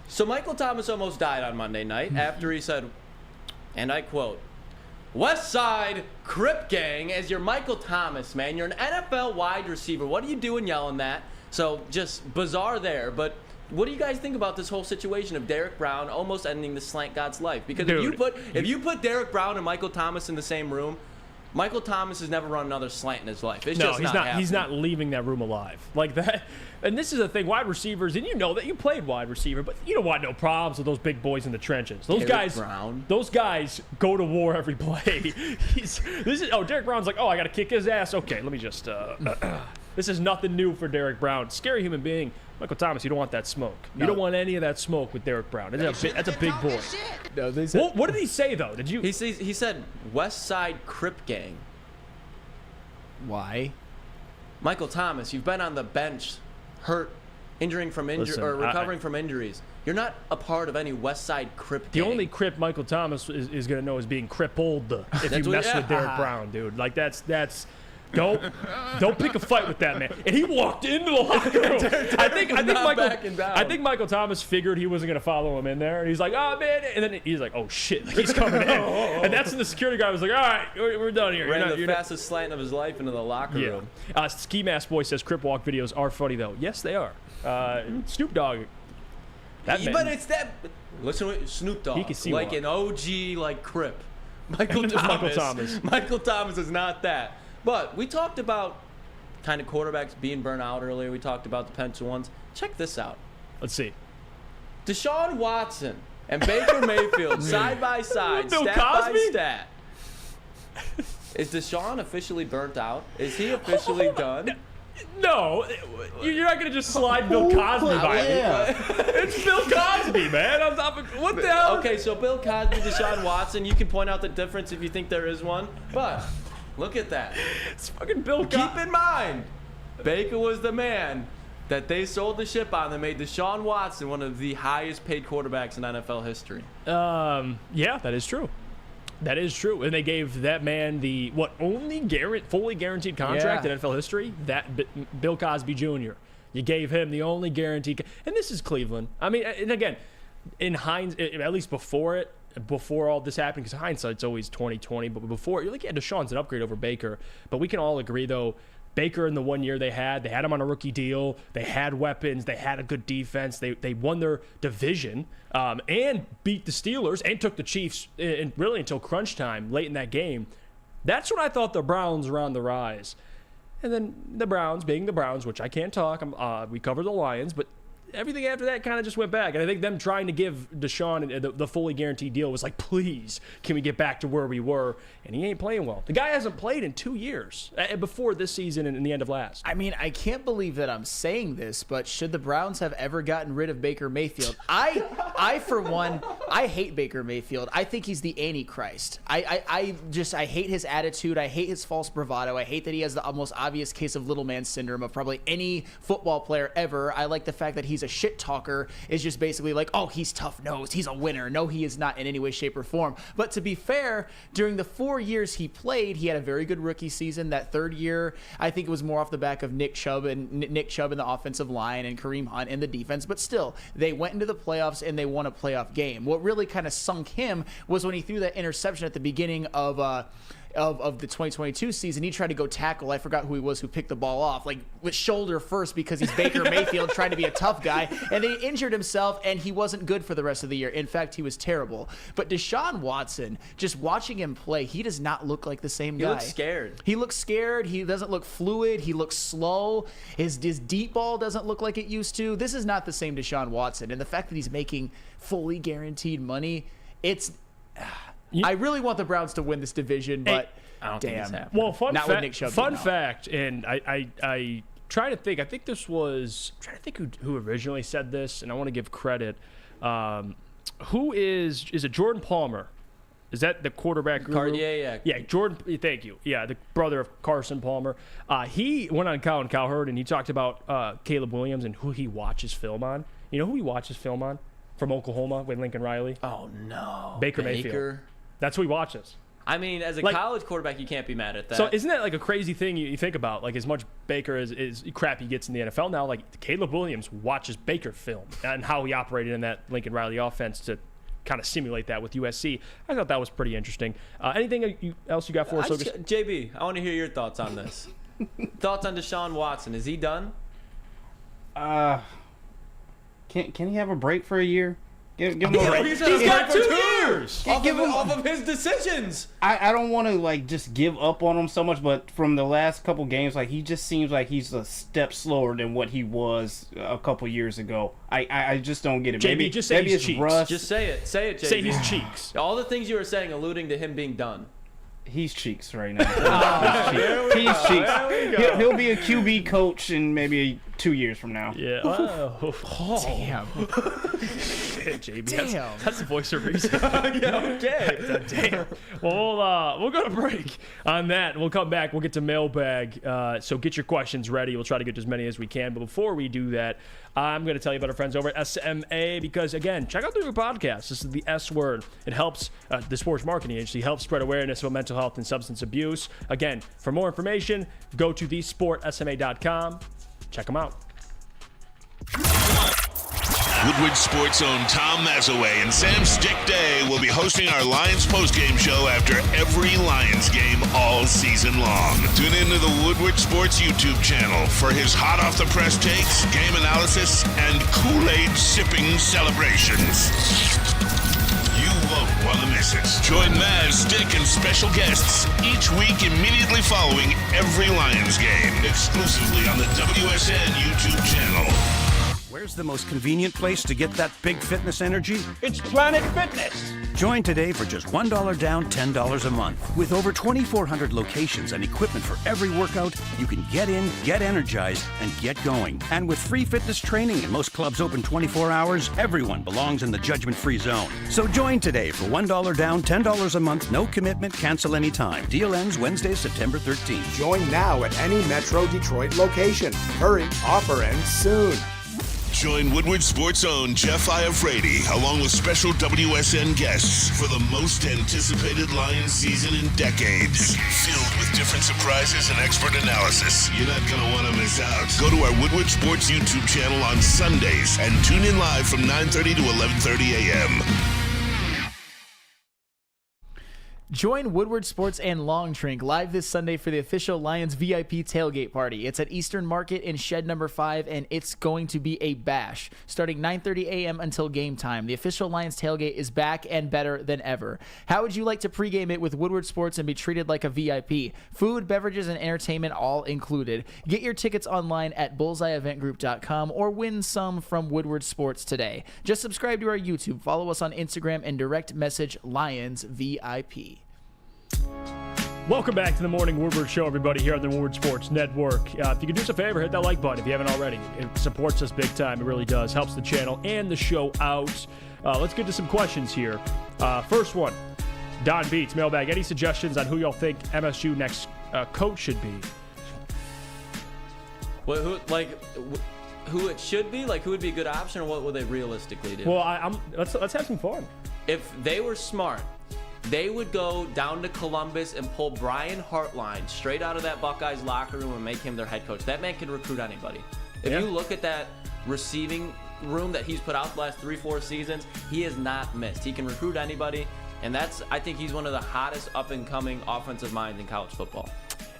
So Michael Thomas almost died on Monday night after he said, and I quote, West Side Crip Gang as your Michael Thomas, man. You're an NFL wide receiver. What are you doing yelling that? So just bizarre there. But what do you guys think about this whole situation of Derek Brown almost ending the slant god's life? Because if you put Derek Brown and Michael Thomas in the same room, Michael Thomas has never run another slant in his life. It's just he's not not. happening. He's not leaving that room alive like that. And this is the thing, wide receivers, and you know that you played wide receiver, but you don't want no problems with those big boys in the trenches. Those Derek Brown. Those guys go to war every play. Derek Brown's like, I got to kick his ass. Okay, let me just. This is nothing new for Derek Brown. Scary human being. Michael Thomas, you don't want that smoke. You don't want any of that smoke with Derek Brown. That's a big boy. No, what did he say though? Did you? He said West Side Crip Gang. Why? Michael Thomas, you've been on the bench, hurt, recovering from injuries. You're not a part of any West Side Crip gang. The only Crip Michael Thomas is going to know is being crippled if you mess with Derek Brown, dude. Like that's don't pick a fight with that man. And he walked into the locker room. I think Michael Thomas figured he wasn't going to follow him in there, and he's like, "Oh man!" And then he's like, "Oh shit!" Like, he's coming in, and that's when the security guy was like, "All right, we're done here." Ran the fastest slant of his life into the locker room. Ski Mask Boy says Crip Walk videos are funny though. Yes, they are. Snoop Dogg. But it's that. Listen to Snoop Dogg. He can see like an OG, like Crip. Michael Thomas. Michael Thomas is not that. But we talked about kind of quarterbacks being burnt out earlier. We talked about the Pension ones. Check this out. Let's see. Deshaun Watson and Baker Mayfield side by side, Bill stat Cosby? by stat. Is Deshaun officially burnt out? Is he officially done? No, you're not gonna just slide Bill Cosby by me. It's Bill Cosby, man. What the hell? Okay, so Bill Cosby, Deshaun Watson. You can point out the difference if you think there is one, but. Look at that. It's fucking Bill Cosby. Keep in mind, Baker was the man that they sold the ship on that made Deshaun Watson one of the highest paid quarterbacks in NFL history. Yeah, that is true. That is true. And they gave that man the only fully guaranteed contract in NFL history? Bill Cosby Jr. You gave him the only guaranteed. And this is Cleveland. I mean, and again, in hindsight, at least before all this happened, because hindsight's always 20/20, but before, you're like, yeah, Deshaun's an upgrade over Baker. But we can all agree, though, Baker in the 1 year they had him on a rookie deal. They had weapons. They had a good defense. They won their division and beat the Steelers and took the Chiefs and really until crunch time late in that game. That's when I thought the Browns were on the rise. And then the Browns, being the Browns, which I can't talk, we covered the Lions, but everything after that kind of just went back. And I think them trying to give Deshaun the fully guaranteed deal was like, please, can we get back to where we were? And he ain't playing well. The guy hasn't played in 2 years before this season and in the end of last. I mean, I can't believe that I'm saying this, but should the Browns have ever gotten rid of Baker Mayfield? I for one, I hate Baker Mayfield. I think he's the Antichrist. I hate his attitude. I hate his false bravado. I hate that he has the most obvious case of little man syndrome of probably any football player ever. I like the fact that he's a shit talker, is just basically like, oh, he's tough-nosed, he's a winner. No, he is not in any way, shape, or form. But to be fair, during the 4 years he played, he had a very good rookie season. That third year, I think it was more off the back of Nick Chubb in the offensive line and Kareem Hunt in the defense. But still, they went into the playoffs and they won a playoff game. What really kind of sunk him was when he threw that interception at the beginning of the 2022 season. He tried to go tackle. I forgot who he was who picked the ball off, like with shoulder first, because he's Baker Mayfield trying to be a tough guy, and then he injured himself and he wasn't good for the rest of the year. In fact, he was terrible. But Deshaun Watson, just watching him play, he does not look like the same guy. He looks scared. He looks scared. He doesn't look fluid. He looks slow. His deep ball doesn't look like it used to. This is not the same Deshaun Watson. And the fact that he's making fully guaranteed money, I really want the Browns to win this division, but I don't think it's happening. Well, fun Chubb fact, and I try to think. I think this was I'm trying to think who originally said this, and I want to give credit. Who is it? Jordan Palmer? Is that the quarterback guru? Yeah. Jordan. Thank you. Yeah, the brother of Carson Palmer. He went on Colin Cowherd and he talked about Caleb Williams and who he watches film on. You know who he watches film on from Oklahoma with Lincoln Riley? Oh no, Baker Mayfield. That's who he watches. I mean, as a college quarterback, you can't be mad at that. So isn't that like a crazy thing you think about? Like as much Baker is crap he gets in the NFL now, like Caleb Williams watches Baker film and how he operated in that Lincoln Riley offense to kind of simulate that with USC. I thought that was pretty interesting. Anything else you got for us, Lucas? JB, I want to hear your thoughts on this. Thoughts on Deshaun Watson? Is he done? Can he have a break for a year? Give him a break. He's got 2 years off of his decisions. I don't want to like just give up on him so much, but from the last couple games, like he just seems like he's a step slower than what he was a couple years ago. I just don't get it. JB, just say his cheeks. Rust. Just say it, JB. Say his cheeks. All the things you were saying alluding to him being done. He's cheeks right now. He's cheeks. He'll be a QB coach in maybe 2 years from now. Yeah. Oh. Damn. JB, Damn. that's the voice of reason. Yeah, okay. Damn. Well, we'll go to break on that. We'll come back. We'll get to mailbag. So get your questions ready. We'll try to get as many as we can. But before we do that, I'm going to tell you about our friends over at SMA because, again, check out their new podcast. This is the S Word. It helps, the sports marketing agency helps spread awareness about mental health and substance abuse. Again, for more information, go to thesportsma.com. Check them out. Woodward Sports' own Tom Mazaway and Sam Stick Day will be hosting our Lions postgame show after every Lions game all season long. Tune into the Woodward Sports YouTube channel for his hot-off-the-press takes, game analysis, and Kool-Aid sipping celebrations. You won't want to miss it. Join Maz, Stick, and special guests each week immediately following every Lions game, exclusively on the WSN YouTube channel. Where's the most convenient place to get that big fitness energy? It's Planet Fitness. Join today for just $1 down, $10 a month. With over 2,400 locations and equipment for every workout, you can get in, get energized, and get going. And with free fitness training and most clubs open 24 hours, everyone belongs in the judgment-free zone. So join today for $1 down, $10 a month, no commitment, cancel anytime. Deal ends Wednesday, September 13th. Join now at any Metro Detroit location. Hurry, offer ends soon. Join Woodward Sports' own Jeff Iafrate, along with special WSN guests for the most anticipated Lions season in decades. Filled with different surprises and expert analysis. You're not going to want to miss out. Go to our Woodward Sports YouTube channel on Sundays and tune in live from 9:30 to 11:30 a.m. Join Woodward Sports and Long Drink live this Sunday for the official Lions VIP tailgate party. It's at Eastern Market in Shed Number 5, and it's going to be a bash. Starting 9:30 a.m. until game time, the official Lions tailgate is back and better than ever. How would you like to pregame it with Woodward Sports and be treated like a VIP? Food, beverages, and entertainment all included. Get your tickets online at bullseyeeventgroup.com or win some from Woodward Sports today. Just subscribe to our YouTube, follow us on Instagram, and direct message Lions VIP. Welcome back to the Morning Woodward Show, everybody, here on the Woodward Sports Network. If you could do us a favor, hit that like button if you haven't already. It supports us big time. It really does. Helps the channel and the show out. Let's get to some questions here. First one, Don Beats, mailbag. Any suggestions on who y'all think MSU next coach should be? Well, who it should be? Like, who would be a good option, or what would they realistically do? Well, let's have some fun. If they were smart, they would go down to Columbus and pull Brian Hartline straight out of that Buckeyes locker room and make him their head coach. That man can recruit anybody. If you look at that receiving room that he's put out the last 3-4 seasons, he has not missed. He can recruit anybody, and I think he's one of the hottest up-and-coming offensive minds in college football.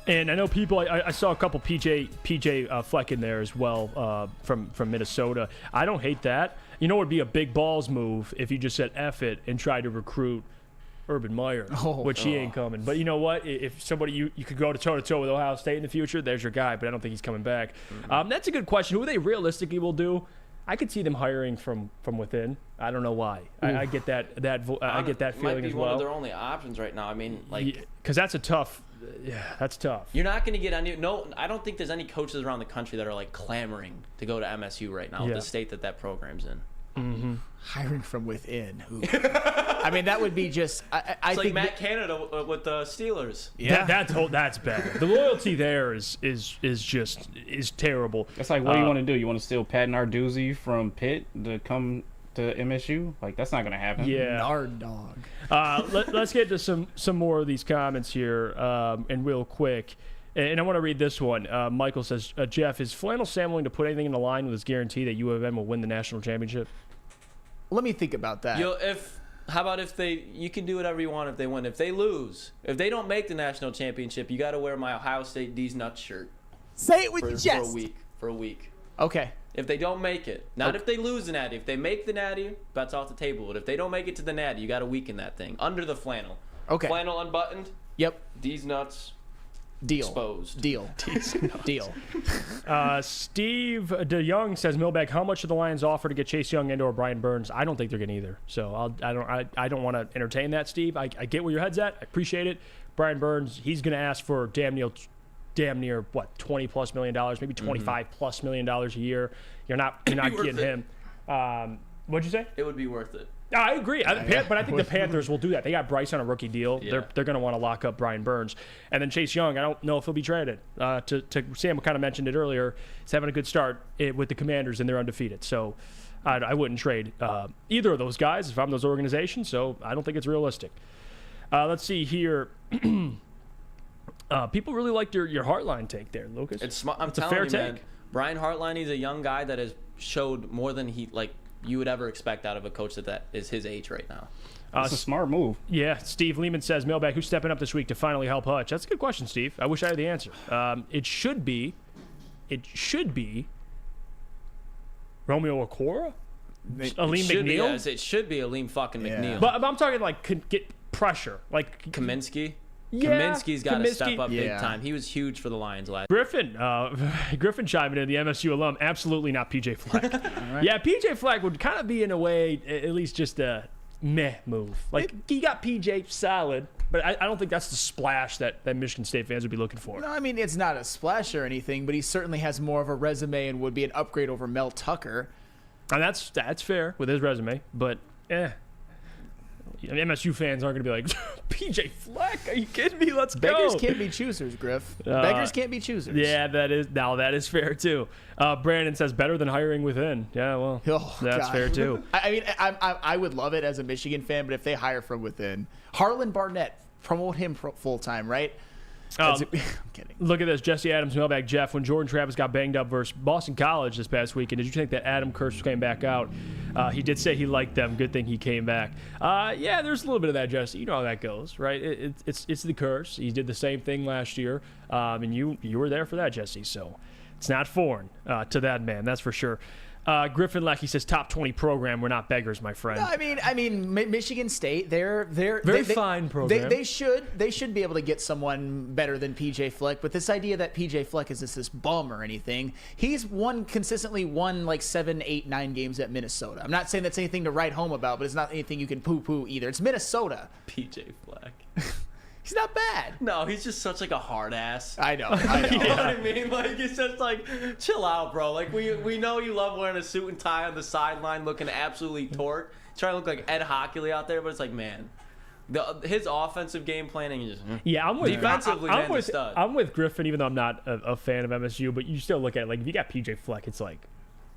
And I know people, I saw a couple PJ Fleck in there as well from Minnesota. I don't hate that. You know, it would be a big balls move if you just said F it and tried to recruit Urban Meyer, which he ain't coming. But you know what? If somebody you could go toe-to-toe with Ohio State in the future, there's your guy, but I don't think he's coming back. Mm-hmm. That's a good question. Who they realistically will do? I could see them hiring from within. I don't know why. I get that I get that feeling as well. Might be one of their only options right now. I mean, like, because that's a tough. Yeah, that's tough. You're not going to get any. No, I don't think there's any coaches around the country that are like clamoring to go to MSU right now. The state that program's in. Mm-hmm. Hiring from within. I mean, that would be just. I think think Matt Canada with the Steelers. Yeah, that's bad. The loyalty there is terrible. That's like, what do you want to do? You want to steal Pat Narduzzi from Pitt to come to MSU? Like, that's not going to happen. Yeah, Nard dog. Let's get to some more of these comments here, and real quick. And I want to read this one. Michael says, Jeff, is Flannel Sam willing to put anything in the line with his guarantee that U of M will win the national championship? Let me think about that. How about if you can do whatever you want if they win. If they lose, if they don't make the national championship, you got to wear my Ohio State D's Nuts shirt. Say it with your chest. For a week. Okay. If they don't make it, not if they lose the natty. If they make the natty, that's off the table. But if they don't make it to the natty, you got to weaken that thing under the flannel. Okay. Flannel unbuttoned. Yep. D's Nuts. Deal. Exposed. Deal. Deal. Steve DeYoung says, Milbag, how much did the Lions offer to get Chase Young and/or Brian Burns? I don't think they're getting either. So I don't want to entertain that, Steve. I get where your head's at. I appreciate it. Brian Burns, he's going to ask for damn near what, $20+ million, maybe $25+ million a year. You're not getting him. What'd you say? It would be worth it. I agree, but I think the Panthers will do that. They got Bryce on a rookie deal. Yeah. They're going to want to lock up Brian Burns. And then Chase Young, I don't know if he'll be traded. To Sam kind of mentioned it earlier, he's having a good start with the Commanders, and they're undefeated. So I wouldn't trade either of those guys if I'm those organizations, so I don't think it's realistic. Let's see here. People really liked your Hartline take there, Lucas. It's smart. I'm It's a telling fair you, take. man. Brian Hartline, he's a young guy that has showed more than you would ever expect out of a coach that is his age right now. It's a smart move. Yeah, Steve Lehman says, Mailbag, who's stepping up this week to finally help Hutch? That's a good question, Steve. I wish I had the answer. It should be Romeo Okora? Aleem McNeil? Yes, it should be Aleem fucking McNeil. But I'm talking like could get pressure. Like Kaminsky? Yeah, Kaminsky's got to step up big Yeah. time. He was huge for the Lions last Griffin chiming in, the MSU alum, absolutely not PJ Fleck. Yeah, PJ Fleck would kind of be, in a way, at least just a meh move. Like, he got PJ solid, but I don't think that's the splash that Michigan State fans would be looking for. No, I mean, it's not a splash or anything, but he certainly has more of a resume and would be an upgrade over Mel Tucker. And that's fair with his resume, but MSU fans aren't going to be like, PJ Fleck, are you kidding me? Let's go. Beggars can't be choosers, Griff. Beggars can't be choosers. Yeah, that is fair too. Brandon says better than hiring within. Yeah, well, that's God. fair too. I mean, I would love it as a Michigan fan, but if they hire from within, Harlan Barnett, promote him full time, right? I'm kidding. Look at this. Jesse Adams, Mailbag Jeff. When Jordan Travis got banged up versus Boston College this past weekend, did you think that Adam Kurtz came back out? He did say he liked them. Good thing he came back. Yeah, there's a little bit of that, Jesse. You know how that goes, right? It's the curse. He did the same thing last year, and you were there for that, Jesse. So it's not foreign to that man. That's for sure. Griffin Lecky says top 20 program. We're not beggars, my friend. No, I mean, Michigan State. They're very fine program. They should be able to get someone better than PJ Fleck. But this idea that PJ Fleck is this bum or anything, he's consistently won like 7, 8, 9 games at Minnesota. I'm not saying that's anything to write home about, but it's not anything you can poo-poo either. It's Minnesota. PJ Fleck. He's not bad. No, he's just such like a hard ass. I know. You know what I mean? Like, it's just like, chill out, bro. Like, we know you love wearing a suit and tie on the sideline, looking absolutely torque, trying to look like Ed Hockley out there. But it's like, man, his offensive game planning is just I'm with defensively. I'm with Griffin, even though I'm not a fan of MSU. But you still look at it, like, if you got PJ Fleck, it's like,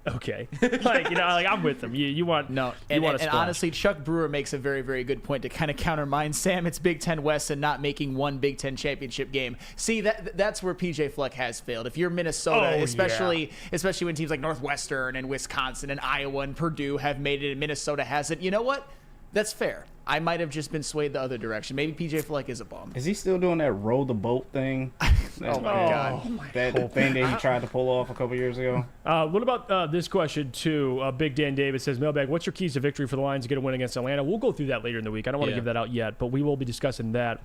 okay, like, you know, like, I'm with him. You want and splash. honestly, Chuck Brewer makes a very, very good point to kind of counter mine. Sam, it's Big Ten West and not making one Big Ten championship game. See, that's where PJ Fleck has failed. If you're Minnesota, especially when teams like Northwestern and Wisconsin and Iowa and Purdue have made it and Minnesota hasn't, you know what? That's fair. I might have just been swayed the other direction. Maybe PJ Fleck is a bum. Is he still doing that row the boat thing? Oh my God. That thing that he tried to pull off a couple years ago. What about this question, too? Big Dan Davis says, Mailbag, what's your keys to victory for the Lions to get a win against Atlanta? We'll go through that later in the week. I don't want to give that out yet, but we will be discussing that.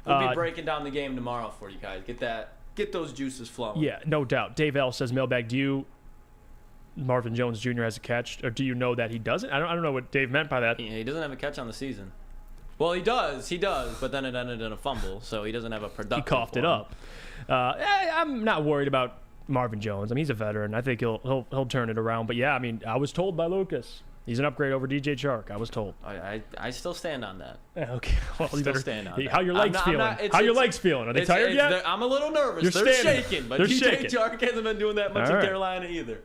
We'll be breaking down the game tomorrow for you guys. Get those juices flowing. Yeah, no doubt. Dave L says, Mailbag, Marvin Jones Jr. has a catch, or do you know that he doesn't? I don't know what Dave meant by that. He doesn't have a catch on the season. Well, he does, but then it ended in a fumble, so he doesn't have a productive. He coughed it up. I'm not worried about Marvin Jones. I mean, he's a veteran. I think he'll turn it around. But yeah, I mean, I was told by Lucas he's an upgrade over DJ Chark. I was told. I still stand on that. Okay, well, you better stand on that. How your legs feeling? How your legs feeling? Are they tired yet? I'm a little nervous. They're shaking, but DJ Chark hasn't been doing that much in Carolina either.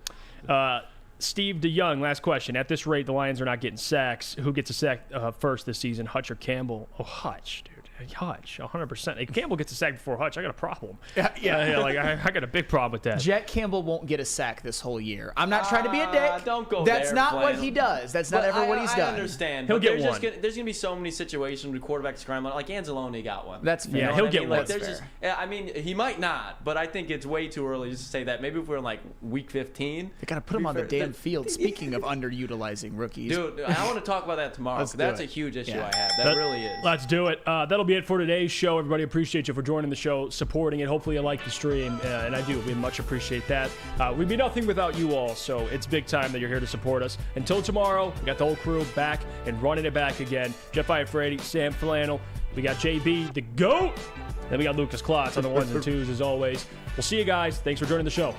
Steve DeYoung, last question. At this rate, the Lions are not getting sacks. Who gets a sack first this season, Hutch or Campbell? Oh, Hutch, dude. Hutch, 100%. If Campbell gets a sack before Hutch, I got a problem. Yeah. Like I got a big problem with that. Jet Campbell won't get a sack this whole year. I'm not trying to be a dick. Don't go That's there, not what Flannel. he does. That's not ever what he's done. I understand. He'll but get there's one. There's going to be so many situations with quarterbacks scrambling. Like Anzalone got one. That's fair. You know Yeah, he'll what I get mean? one. Like, there's That's just, I mean, he might not, but I think it's way too early just to say that. Maybe if we're in like week 15. They got to put him on the damn field. Speaking of underutilizing rookies. Dude, I want to talk about that tomorrow. Let's do That's it. a huge issue Yeah. I have. That really is. Let's do it. That'll be it for today's show. Everybody, appreciate you for joining the show, supporting it. Hopefully you like the stream, and I do. We much appreciate that. We'd be nothing without you all, so it's big time that you're here to support us. Until tomorrow, we got the whole crew back and running it back again. Jeff Iafrate, Sam Flannel. We got JB, the GOAT. Then we got Lucas Klotz on the ones and twos, as always. We'll see you guys. Thanks for joining the show.